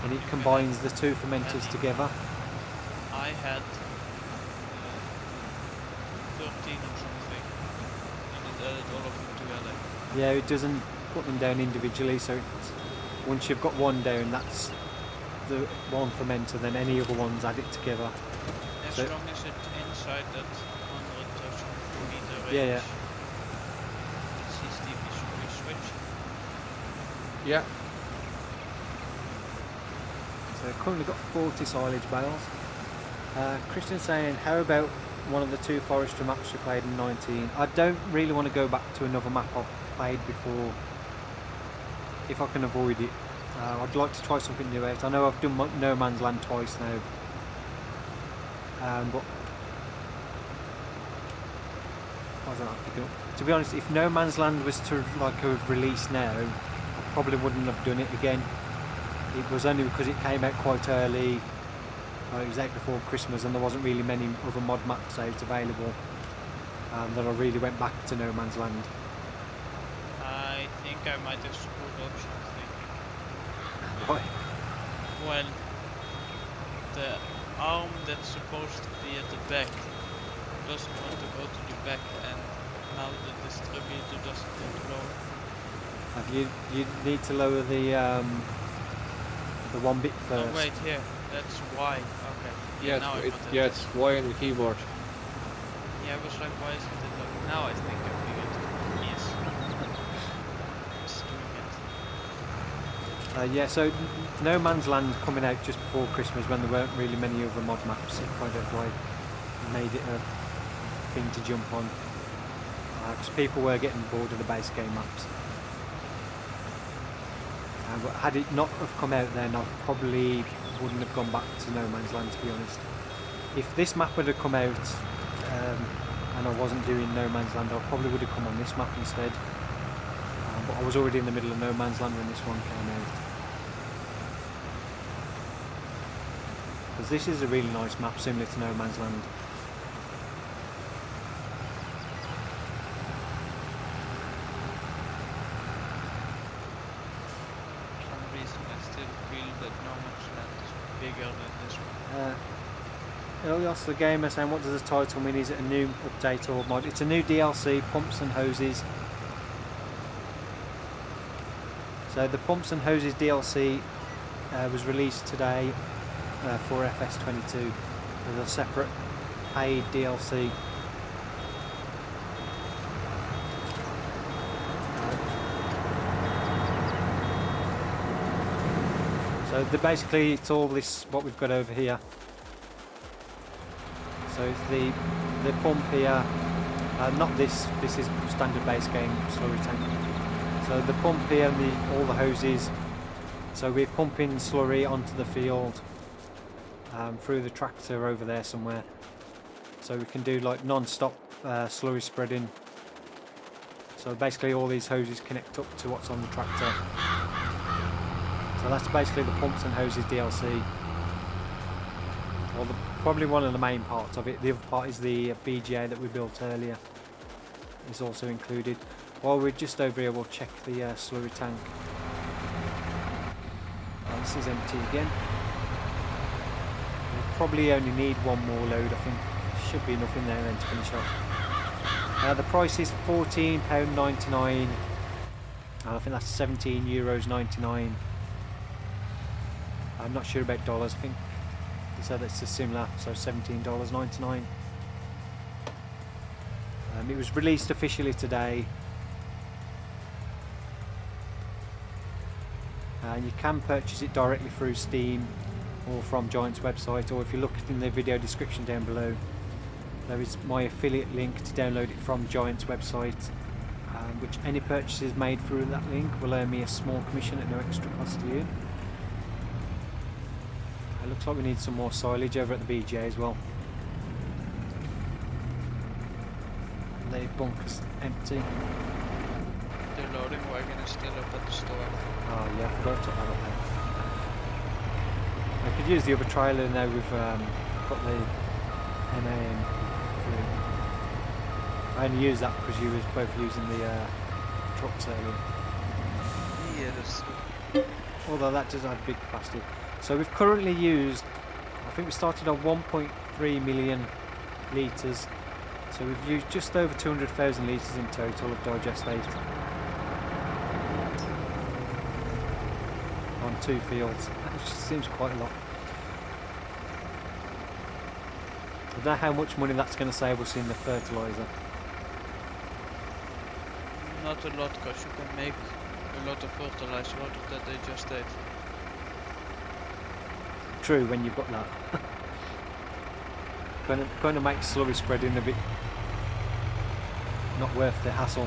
and it combines the two fermenters together. I had 13 or something, and it added all of them together. Yeah, it doesn't put them down individually, so once you've got one down, that's the one fermenter, then any other ones add it together. As So- long as it's inside that 100,000 meter range. Yeah. It's easy to switch. Yeah. So currently got 40 silage bales. Christian saying, how about one of the two forestry maps you played in 19? I don't really want to go back to another map I've played before, if I can avoid it. I'd like to try something new out. I know I've done No Man's Land twice now, but I don't know. To be honest, if No Man's Land was to like have released now, I probably wouldn't have done it again. It was only because it came out quite early. It was out before Christmas, and there wasn't really many other mod maps out available. That I really went back to No Man's Land. I think I might have screwed up something. Why? Well, the arm that's supposed to be at the back doesn't want to go to the back, and now the distributor doesn't want to go. You need to lower the one bit first. Oh wait, here, that's why. Okay. Yeah, now I got it. it's Y on the keyboard. Yeah, I was like, why isn't it loading? Now I think I figured. Yes. It's doing it. Yeah, so No Man's Land coming out just before Christmas when there weren't really many other mod maps. It kind of like made it a thing to jump on, because people were getting bored of the base game maps. But had it not have come out then, I probably wouldn't have gone back to No Man's Land, to be honest. If this map would have come out and I wasn't doing No Man's Land, I probably would have come on this map instead. But I was already in the middle of No Man's Land when this one came out. Because this is a really nice map, similar to No Man's Land. For some reason I still feel that No Man's Land is bigger than this one. Ilios the Gamer saying, what does the title mean? Is it a new update or mod? It's a new DLC, Pumps and Hoses. So the Pumps and Hoses DLC was released today for FS22. There's a separate paid DLC. So basically it's all this, what we've got over here. So it's the pump here, not this is standard base game slurry tank. So the pump here and all the hoses. So we're pumping slurry onto the field through the tractor over there somewhere. So we can do like non-stop slurry spreading. So basically all these hoses connect up to what's on the tractor. So that's basically the Pumps and Hoses DLC. Well, probably one of the main parts of it. The other part is the BGA that we built earlier. Is also included. While we're just over here, we'll check the slurry tank. This is empty again. We'll probably only need one more load, I think. should be enough in there then to finish off. The price is £14.99. I think that's €17.99. I'm not sure about dollars. I think they said it's a similar, so $17.99. It was released officially today. And you can purchase it directly through Steam or from Giant's website, or if you look in the video description down below, there is my affiliate link to download it from Giant's website, which any purchases made through that link will earn me a small commission at no extra cost to you. It looks like we need some more silage over at the BGA as well. The bunker's empty. The loading wagon is still up at the store. Oh yeah, I forgot to put that up there. I could use the other trailer now we've got the MAN through. I only used that because you was both using the trucks earlier. Yeah, that's true. Although that does have big capacity. So we've currently used, I think we started on 1.3 million litres. So we've used just over 200,000 litres in total of digestate on 2 fields, which seems quite a lot. I don't know how much money that's going to save us in the fertiliser. Not a lot, because you can make a lot of fertilizer out of that digestate. True, when you've got that. Kind of makes slurry spreading a bit not worth the hassle.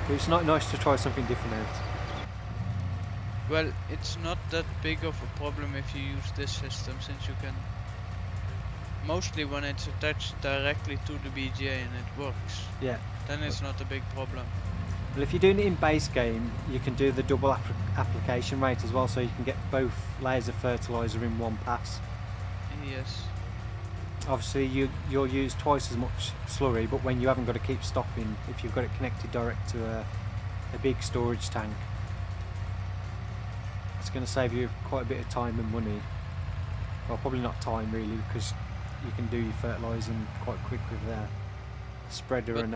It's not nice to try something different out. Well, it's not that big of a problem if you use this system, since you can... Mostly when it's attached directly to the BGA and it works. Yeah. Then it's not a big problem. Well, if you're doing it in base game, you can do the double application rate as well, so you can get both layers of fertiliser in one pass. Yes. Obviously you'll use twice as much slurry, but when you haven't got to keep stopping, if you've got it connected direct to a big storage tank, it's going to save you quite a bit of time and money. Well, probably not time really, because you can do your fertilising quite quick with the spreader. But and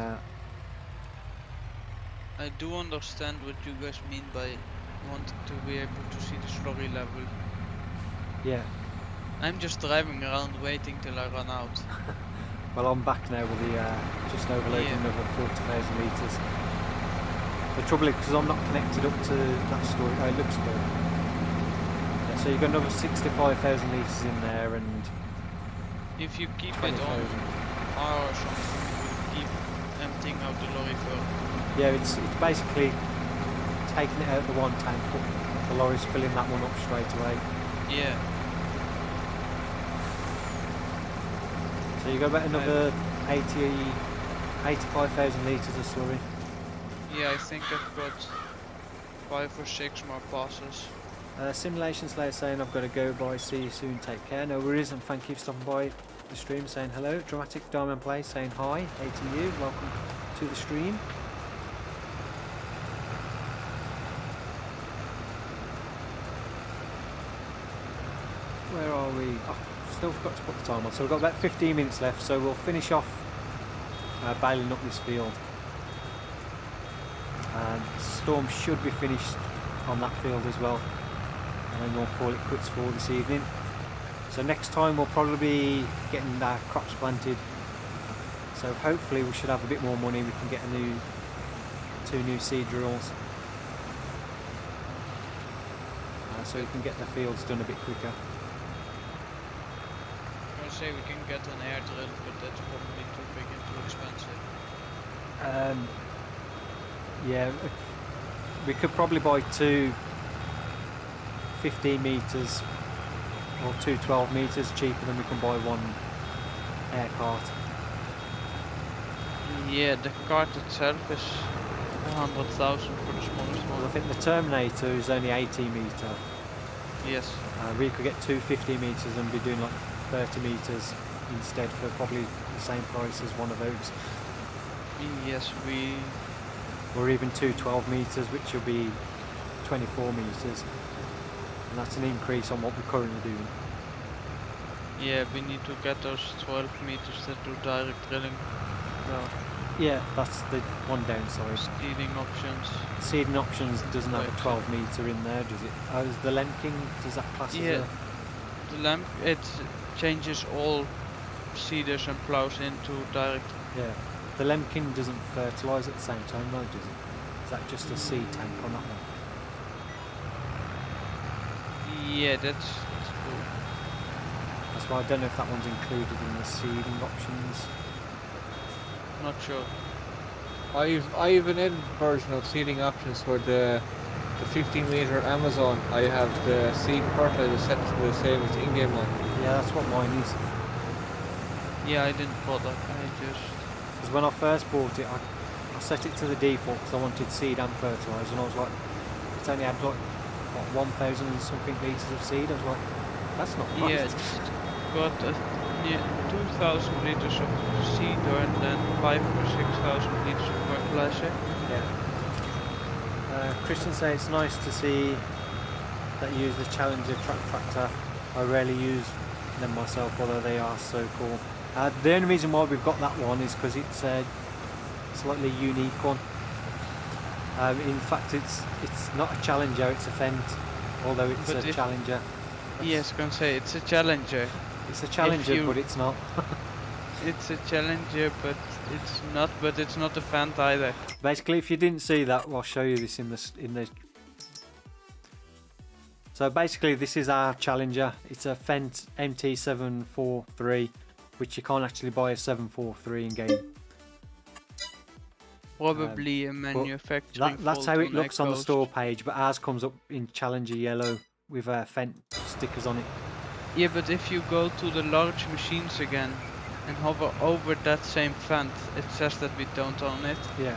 I do understand what you guys mean by wanting to be able to see the slurry level. Yeah. I'm just driving around waiting till I run out. Well, I'm back now with the just overloading another 40,000 litres. The trouble is, because I'm not connected up to that storage, it looks good. Yeah, so you've got another 65,000 litres in there, and if you keep it on R or something, you keep emptying out the lorry further. Yeah, it's basically taking it out of the one tank, but the lorry's filling that one up straight away. Yeah. So you got about another 85,000 litres of slurry. Yeah, I think I've got 5 or 6 more passes. Simulation Slayer saying I've got to go, bye, see you soon, take care. No worries, and thank you for stopping by the stream, saying hello. Dramatic Diamond Play saying hi, hey to you, welcome to the stream. Where are we? Oh, still forgot to put the time on. So we've got about 15 minutes left, so we'll finish off baling up this field. And Storm should be finished on that field as well, and then we'll call it quits for this evening. So next time we'll probably be getting our crops planted, so hopefully we should have a bit more money. We can get two new seed drills, so we can get the fields done a bit quicker. Say we can get an air drill, but that's probably too big and too expensive. Yeah, we could probably buy 2 15 metres or 2 12 metres cheaper than we can buy one air cart. Yeah, the cart itself is 100,000 for the smallest one. Well, I think the Terminator is only 80 metre. Yes. We could get 2 50 metres and be doing like 30 metres instead for probably the same price as one of those. Yes, or even 2 12 metres, which will be 24 metres, and that's an increase on what we're currently doing. Yeah, we need to get those 12 meters that do direct drilling. Well, Yeah, that's the one downside. seeding options. Seeding options doesn't have a Wait, 12 meter in there, does it? Oh, is the Lemking, does that class Yeah, as the lamp, it changes all seeders and plows into direct. yeah. The Lemkin doesn't fertilise at the same time though, does it? Is that just a seed tank on that one? Yeah, that's cool. That's why I don't know if that one's included in the seeding options. Not sure. I've an edited version of seeding options for the 15 meter Amazon. I have the seed fertilizer set to the same as the in-game one. Yeah, that's what mine is. Yeah, I didn't bother. I just. Because when I first bought it, I set it to the default because I wanted seed and fertiliser, and I was like, it's only had like, what, 1,000 and something litres of seed. I was like, that's not right. Yeah, it's got near 2,000 liters of seeder and then 5,000 or 6,000 liters of fertilizer. Yeah. Christian says it's nice to see that you use the Challenger tractor. I rarely use them myself, although they are so cool. The only reason why we've got that one is because it's a slightly unique one. In fact, it's not a Challenger, it's a Fent, although it's But a Challenger. Yes, I can say it's a Challenger. It's a Challenger, but it's not. It's a Challenger, but it's not a Fant either. Basically, if you didn't see that, I'll show you this in the. So basically, this is our Challenger. It's a Fent MT743, which you can't actually buy a 743 in game. Probably a manufacturing That's fault how it on looks on the Echoes. store page, but ours comes up in Challenger yellow with Fent stickers on it. Yeah, but if you go to the large machines again and hover over that same Fant, it says that we don't own it. Yeah.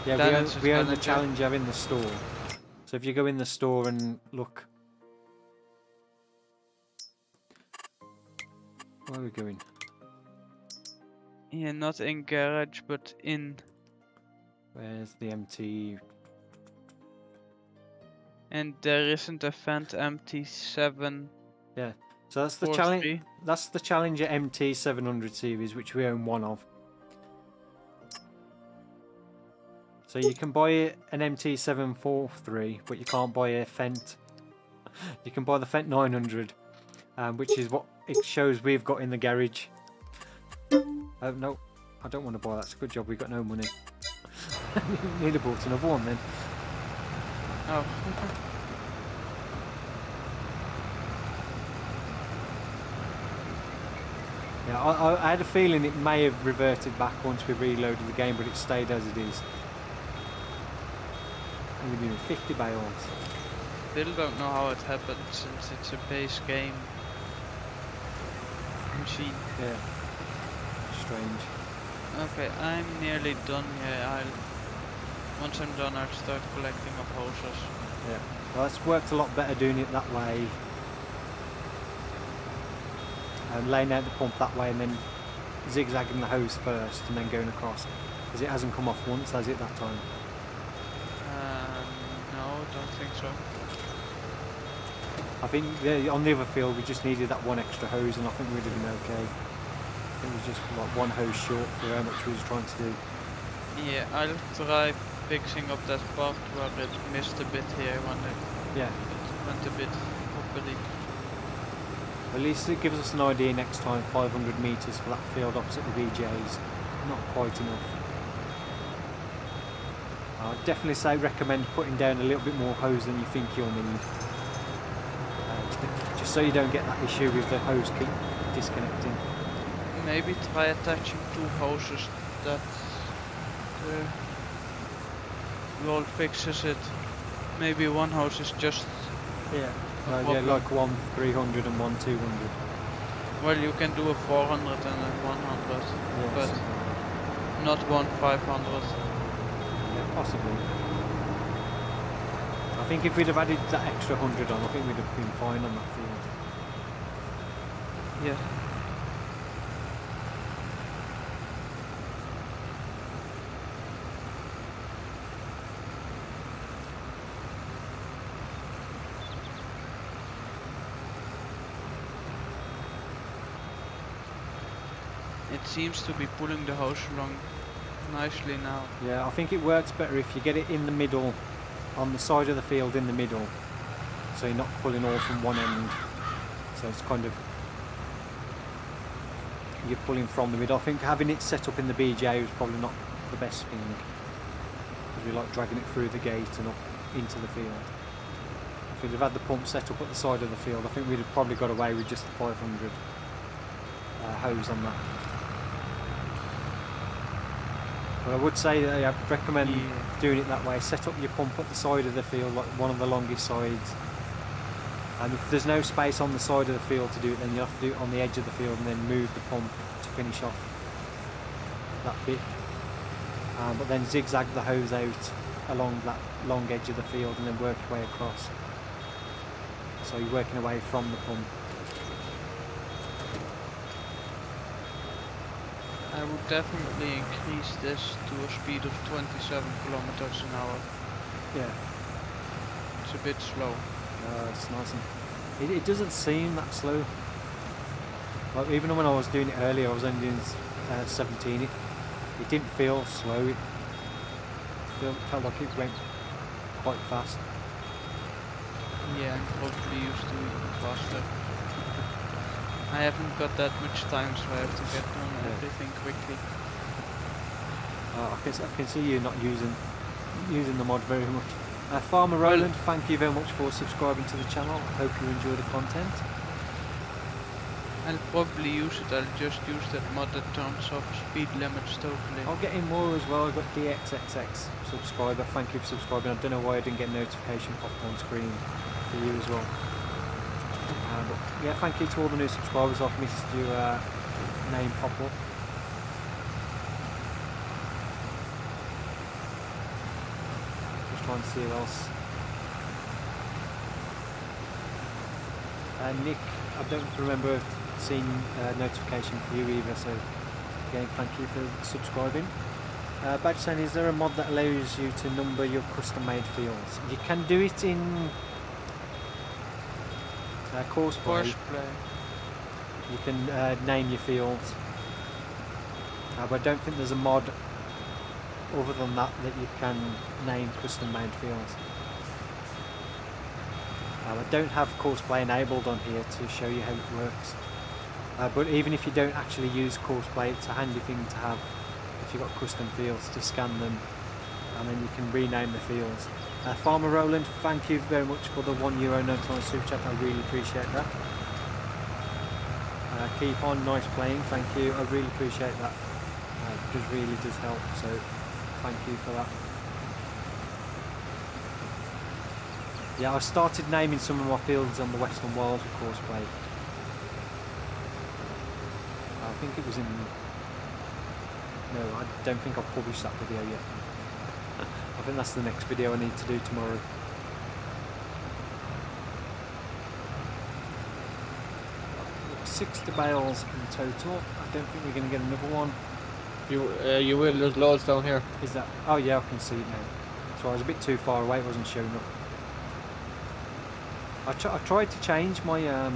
Yeah, Then we it's a we own the Challenger. Challenger in the store. So if you go in the store and look. Where are we going? Yeah, not in garage, but in. Where's the MT? And there isn't a Fant MT7. Yeah. So that's the challenge. That's the Challenger MT700 series, which we own one of. So you can buy an MT743, but you can't buy a Fent. You can buy the Fent 900, which is what it shows we've got in the garage. Oh no, I don't want to buy that. It's a good job we've got no money. Need have bought another one then. Oh. Yeah, I had a feeling it may have reverted back once we reloaded the game, but it stayed as it is. And we're doing 50 bales. Still don't know how it happened since it's a base game machine. Yeah. Strange. Okay, I'm nearly done here. Once I'm done, I'll start collecting up hoses. Yeah. Well, it's worked a lot better doing it that way. And laying out the pump that way and then zigzagging the hose first and then going across. Because it hasn't come off once, has it, that time? No, don't think so. I think on the other field we just needed that one extra hose and I think we'd have been okay. It was just like one hose short for how much we was trying to do. Yeah, I'll try fixing up that part where it missed a bit here when Yeah. it went a bit wobbly. At least it gives us an idea next time. 500 metres for that field opposite the BJ's. Not quite enough. I'd definitely say recommend putting down a little bit more hose than you think you'll need. Just so you don't get that issue with the hose keep disconnecting. Maybe try attaching two hoses. That roll fixes it. Maybe one hose is just. Yeah. a Yeah, problem. like one 300 and one 200. Well, you can do a 400 and a 100, Yeah, but something like that. not one 500. Yeah, possibly. I think if we'd have added that extra 100 on, I think we'd have been fine on that field. Yeah. seems to be pulling the hose along nicely now. Yeah, I think it works better if you get it in the middle, on the side of the field in the middle, so you're not pulling all from one end. So it's kind of, you're pulling from the middle. I think having it set up in the BJ was probably not the best thing, because we like dragging it through the gate and up into the field. If we'd have had the pump set up at the side of the field, I think we'd have probably got away with just the 500 hose on that. But I would say that I recommend doing it that way. Set up your pump at the side of the field, like one of the longest sides. And if there's no space on the side of the field to do it, then you have to do it on the edge of the field and then move the pump to finish off that bit. But then zigzag the hose out along that long edge of the field and then work your way across. So you're working away from the pump. I would definitely increase this to a speed of 27 kilometers an hour. Yeah. It's a bit slow. It's nice and it doesn't seem that slow. Like even when I was doing it earlier, I was only doing 17. It didn't feel slow. It felt like it went quite fast. Yeah, I'm probably used to it faster. I haven't got that much time, so I have to get done everything quickly. I can see you not using the mod very much. Farmer Roland, thank you very much for subscribing to the channel. I hope you enjoy the content. I'll probably use it. I'll just use that mod that turns off speed limits totally. I'll get in more as well. I've got DXXX subscriber. Thank you for subscribing. I don't know why I didn't get a notification popped on screen for you as well. But yeah, thank you to all the new subscribers. I've missed your name pop up. Just trying to see who else. Nick, I don't remember seeing a notification for you either, so again, thank you for subscribing. Badge saying, is there a mod that allows you to number your custom made fields? You can do it in Courseplay. You can name your fields, but I don't think there's a mod other than that you can name custom made fields. I don't have Courseplay enabled on here to show you how it works, but even if you don't actually use Courseplay, it's a handy thing to have if you've got custom fields to scan them, and then you can rename the fields. Farmer Roland, thank you very much for the €1.99 super chat. I really appreciate that. Keep on, nice playing. Thank you. I really appreciate that. It really does help. So thank you for that. Yeah, I started naming some of my fields on the Western Wilds with Courseplay. I think it was in. No, I don't think I've published that video yet. I think that's the next video I need to do tomorrow. Got 60 bales in total. I don't think we're going to get another one. You will. There's loads down here. Is that? Oh yeah, I can see it now. So I was a bit too far away. It wasn't showing up. I tried to change my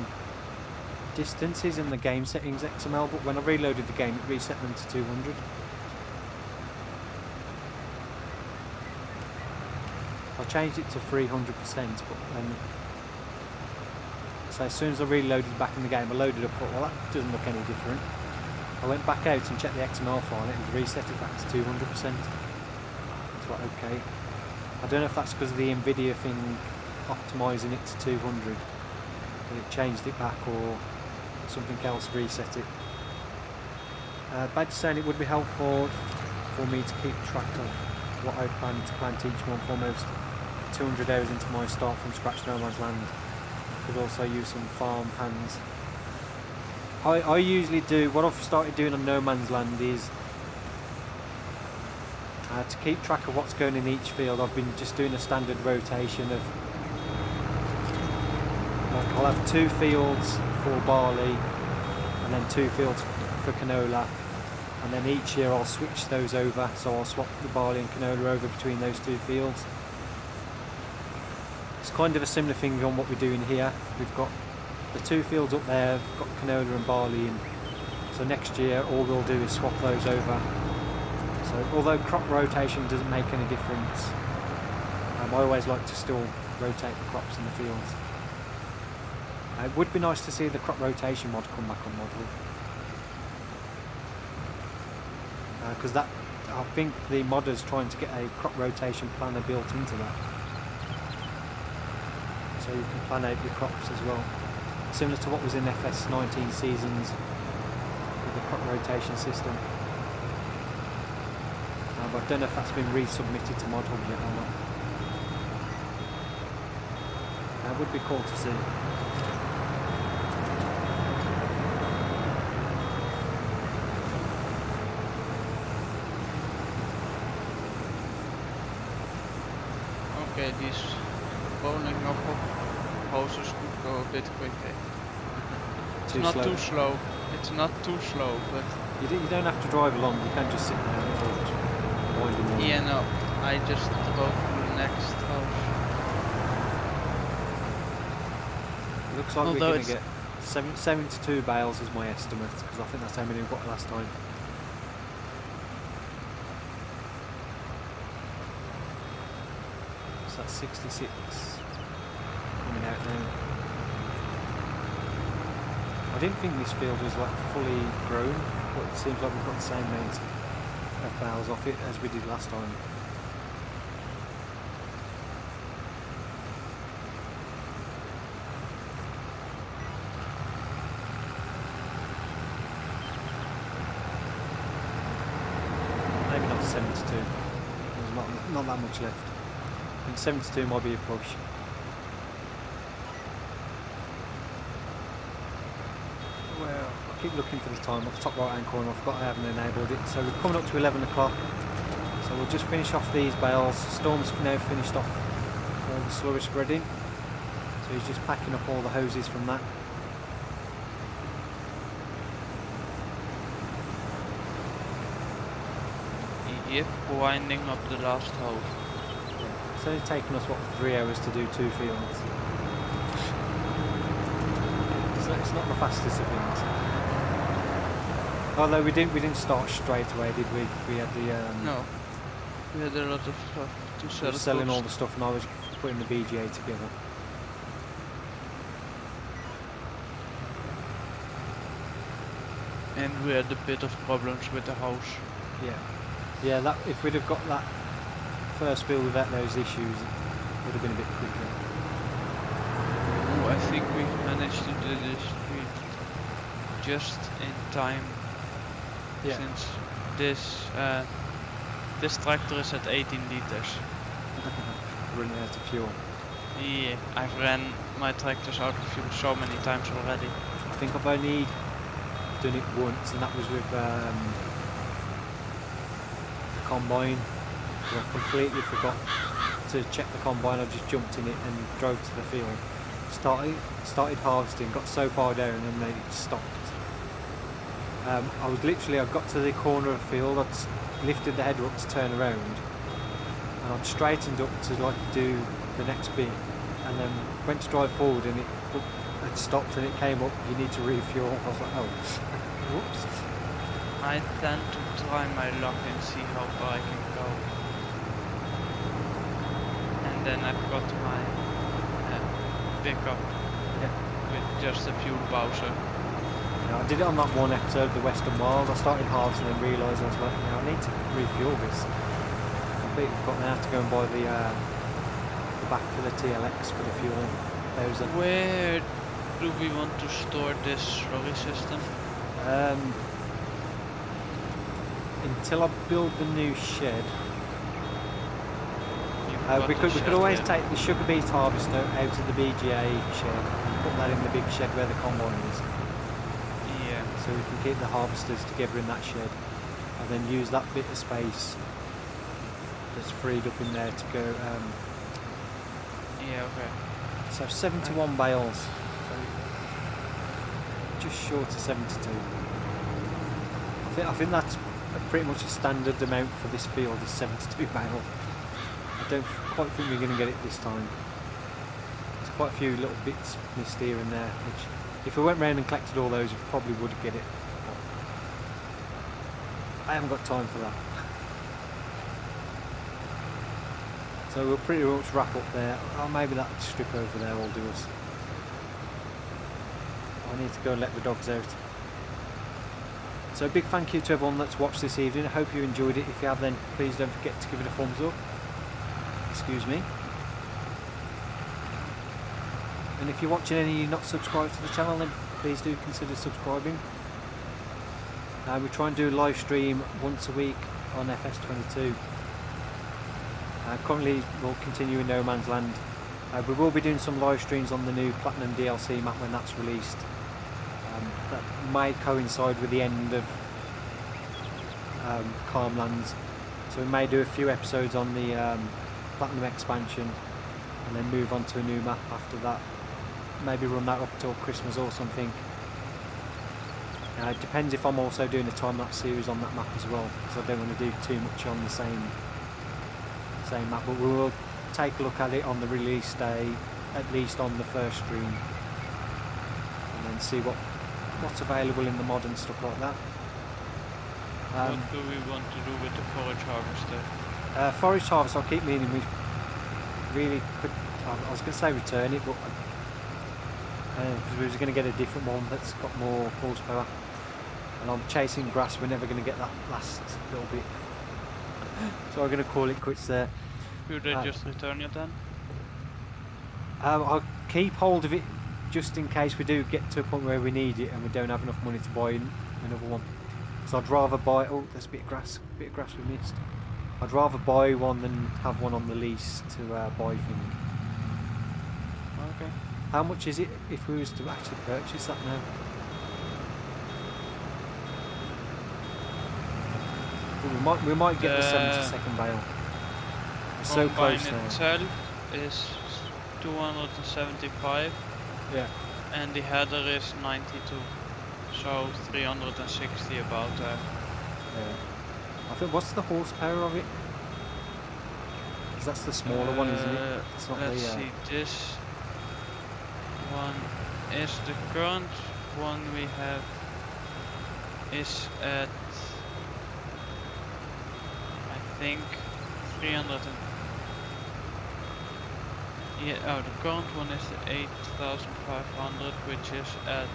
distances in the game settings XML, but when I reloaded the game, it reset them to 200. I changed it to 300%, but then, so as soon as I reloaded back in the game, I loaded up, thought, well, that doesn't look any different. I went back out and checked the XML file, and it would reset it back to 200%. It's like, okay. I don't know if that's because of the Nvidia thing optimising it to 200, and it changed it back, or something else reset it. Badge saying it would be helpful for me to keep track of what I plan to plant each month, almost 200 hours into my start from scratch no man's land. Could also use some farm hands. I usually do, what I've started doing on no man's land is to keep track of what's going in each field. I've been just doing a standard rotation of, like, I'll have 2 fields for barley and then 2 fields for canola, and then each year I'll switch those over, so I'll swap the barley and canola over between those 2 fields. It's kind of a similar thing on what we're doing here. We've got the 2 fields up there, we've got canola and barley in, so So next year all we'll do is swap those over. So although crop rotation doesn't make any difference, I always like to still rotate the crops in the fields. It would be nice to see the crop rotation mod come back on Model. Because that, I think the modder's trying to get a crop rotation planner built into that. So you can plan out your crops as well. Similar to what was in FS19 seasons with the crop rotation system. But I don't know if that's been resubmitted to Model yet or not. That would be cool to see. Okay, these bowling hoses could go a bit quicker. It's not too slow. It's not too slow, but you don't have to drive along. You can just sit there and just wind them all. yeah, no. I just drove to the next house. It looks like we're going to get 72 bales is my estimate, because I think that's how many we got last time. So that's 66 coming out now. I didn't think this field was like fully grown, but it seems like we've got the same amount of bales off it as we did last time. Maybe not 72. There's not that much left. I think 72 might be a push. Well, I keep looking for the time off the top right hand corner. I forgot I haven't enabled it. So we're coming up to 11 o'clock. So we'll just finish off these bales. Storm's now finished off all the slurry spreading. So he's just packing up all the hoses from that. Yep, winding up the last hose. It's only taken us, what, 3 hours to do 2 fields. So it's not the fastest of things. Although we didn't start straight away, did we? We had the No. We had a lot of stuff to we sell. were selling all the stuff, and I was putting the BGA together. And we had a bit of problems with the house. Yeah. That if we'd have got that first field without those issues, it would have been a bit quicker. Oh, I think we managed to do this just in time. Yeah. Since this tractor is at 18 liters. Running out of fuel. Yeah, I've ran my tractors out of fuel so many times already. I think I've only done it once, and that was with the combine. I completely forgot to check the combine. I just jumped in it and drove to the field. Started harvesting, got so far down and then it stopped. I got to the corner of the field, I'd lifted the header up to turn around, and I'd straightened up to like do the next bit, and then went to drive forward and it had stopped and it came up, you need to refuel. I was like, oh, whoops. I tend to try my luck and see how far I can go. And then I've got my pickup with just a fuel bowser. I did it on that one episode, the Western Wild. I started harvesting and realised I was like, I need to refuel this. I completely forgot now to go and buy the back for the TLX for the fuel bowser. Where do we want to store this slurry system? Until I build the new shed. We could always take the sugar beet harvester out of the BGA shed and put that in the big shed where the combine is. Yeah. So we can keep the harvesters together in that shed and then use that bit of space that's freed up in there to go. Yeah, okay. So 71 bales. So just short of 72. I think that's pretty much a standard amount for this field is 72 bales. I don't quite think we're going to get it this time. There's quite a few little bits missed here and there, which if we went round and collected all those we probably would get it. I haven't got time for that. So we'll pretty much wrap up there. Oh, maybe that strip over there will do us. I need to go and let the dogs out. So a big thank you to everyone that's watched this evening. I hope you enjoyed it. If you have, then please don't forget to give it a thumbs up. Excuse me. And if you're watching and you're not subscribed to the channel, then please do consider subscribing. We try and do a live stream once a week on FS22. Currently we'll continue in No Man's Land. We will be doing some live streams on the new Platinum DLC map when that's released. That may coincide with the end of Calmlands, so we may do a few episodes on the Platinum expansion and then move on to a new map after that. Maybe run that up till Christmas or something. It depends if I'm also doing a time-lapse series on that map as well, because I don't want to do too much on the same map, but we will take a look at it on the release day, at least on the first stream, and then see what's available in the mod and stuff like that. What do we want to do with the forage harvester? Forage harvest, I'll keep meaning we really could. I was going to say return it, but because we was going to get a different one that's got more horsepower, and I'm chasing grass. We're never going to get that last little bit, so I'm going to call it quits there. Should I just return it then? I'll keep hold of it just in case we do get to a point where we need it and we don't have enough money to buy another one. So I'd rather buy. Oh, there's a bit of grass we missed. I'd rather buy one than have one on the lease to buy things. Okay. How much is it if we was to actually purchase that now? Ooh, we might get the 70-second bale. We're so close now. Itself is 275. Yeah. And the header is 92. So 360 about there. Yeah. I think, what's the horsepower of it? Because that's the smaller one, isn't it? It's not let's the, see, this one is the current one we have is at, I think, 300 and, yeah, oh, the current one is the 8500, which is at,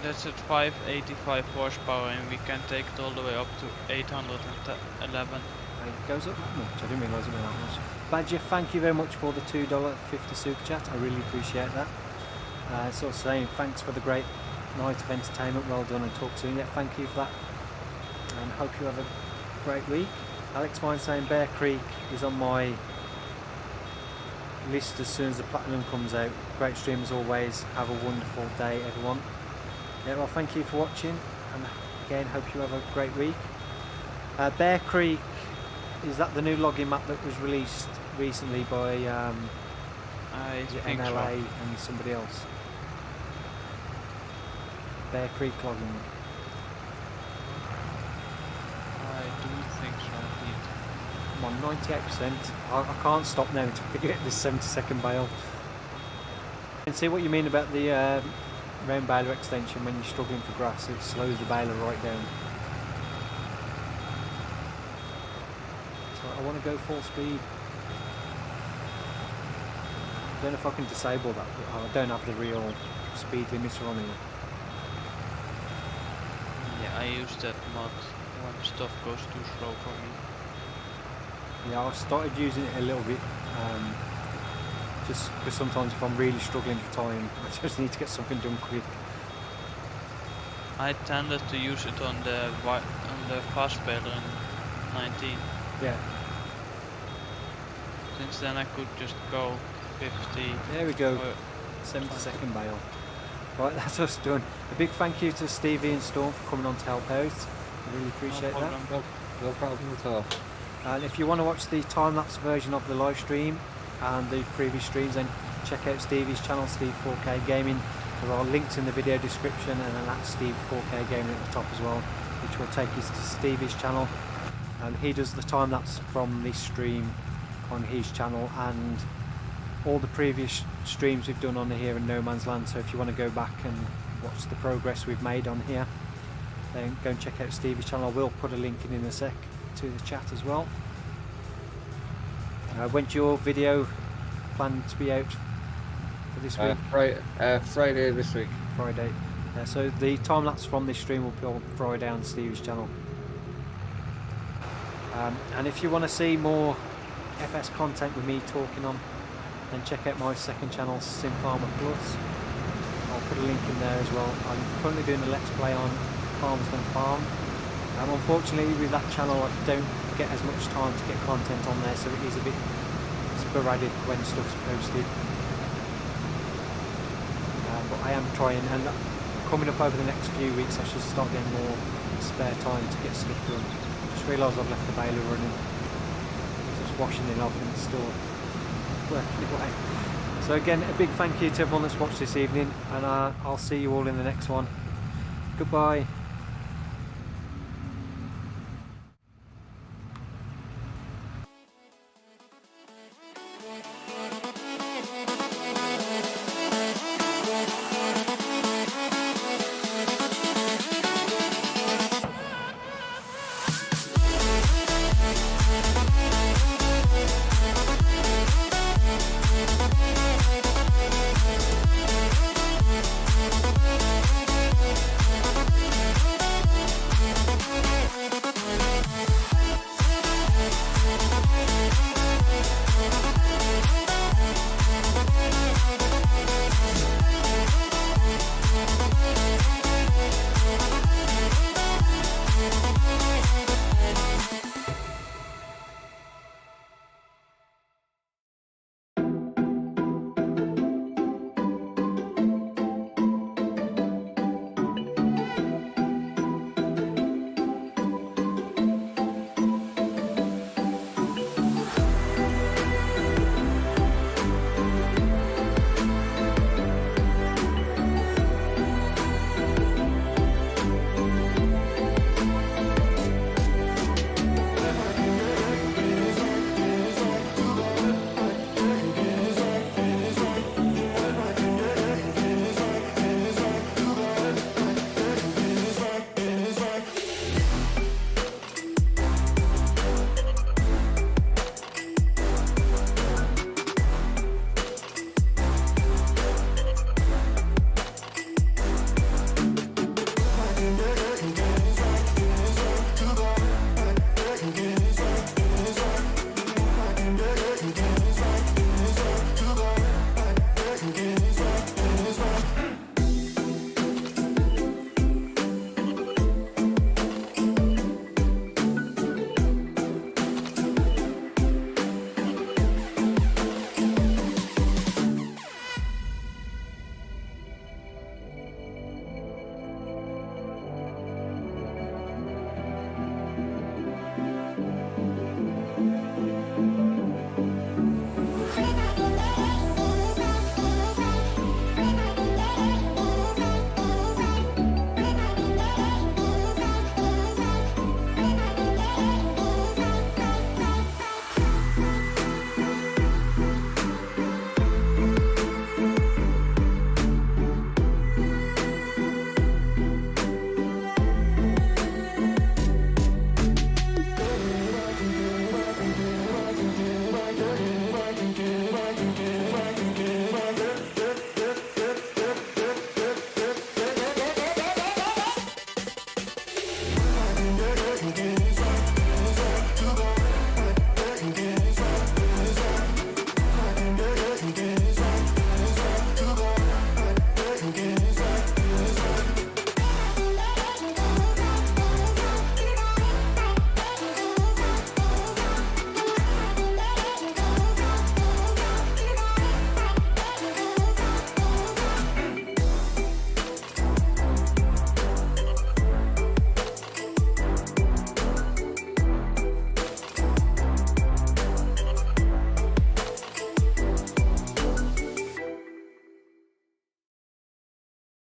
that's at 585 horsepower, and we can take it all the way up to 811. It goes up that much. I didn't realise it went that much. Badger, thank you very much for the $2.50 super chat. I really appreciate that. So saying thanks for the great night of entertainment. Well done, and talk soon. Yeah, thank you for that. And hope you have a great week. Alex Vine saying Bear Creek is on my list as soon as the Platinum comes out. Great stream as always. Have a wonderful day, everyone. Yeah, well, thank you for watching, and again, hope you have a great week. Bear Creek, is that the new login map that was released recently by I think NLA so. and somebody else? Bear Creek logging. I do think so indeed. I'm on 98%. I can't stop now until we get this 70-second bale. I can see what you mean about the round baler extension. When you're struggling for grass, it slows the baler right down. So I want to go full speed. I don't know if I can disable that, but I don't have the real speed limiter on here. Yeah, I use that mod when stuff goes too slow for me. Yeah, I started using it a little bit, just because sometimes if I'm really struggling for time, I just need to get something done quick. I tended to use it on the fast baler in 19. Yeah. Since then I could just go 50. There we go. 70-second bale. Right, that's us done. A big thank you to Stevie and Storm for coming on to help out. I really appreciate that. No problem at all. And if you want to watch the time-lapse version of the live stream and the previous streams, then check out Stevie's channel, Steve 4K Gaming. There are links in the video description, and then that's Steve 4K Gaming at the top as well, which will take you to Stevie's channel. And he does the time-lapse from this stream on his channel, and all the previous streams we've done on here in No Man's Land. So if you want to go back and watch the progress we've made on here, then go and check out Stevie's channel. I will put a link in a sec to the chat as well. When's your video planned to be out for this week? Friday this week. Friday. So the time lapse from this stream will be on Friday on Stevie's channel. And if you want to see more FS content with me talking on, then check out my second channel, Sim Farmer Plus. I'll put a link in there as well. I'm currently doing a Let's Play on Farmers Gone Farm. Unfortunately, with that channel, I don't get as much time to get content on there, so it is a bit sporadic when stuff's posted. But I am trying, and coming up over the next few weeks, I should start getting more spare time to get stuff done. Just realised I've left the baler running, just washing it off, and it's still working away. So again, a big thank you to everyone that's watched this evening, and I'll see you all in the next one. Goodbye.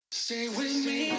Stay with me.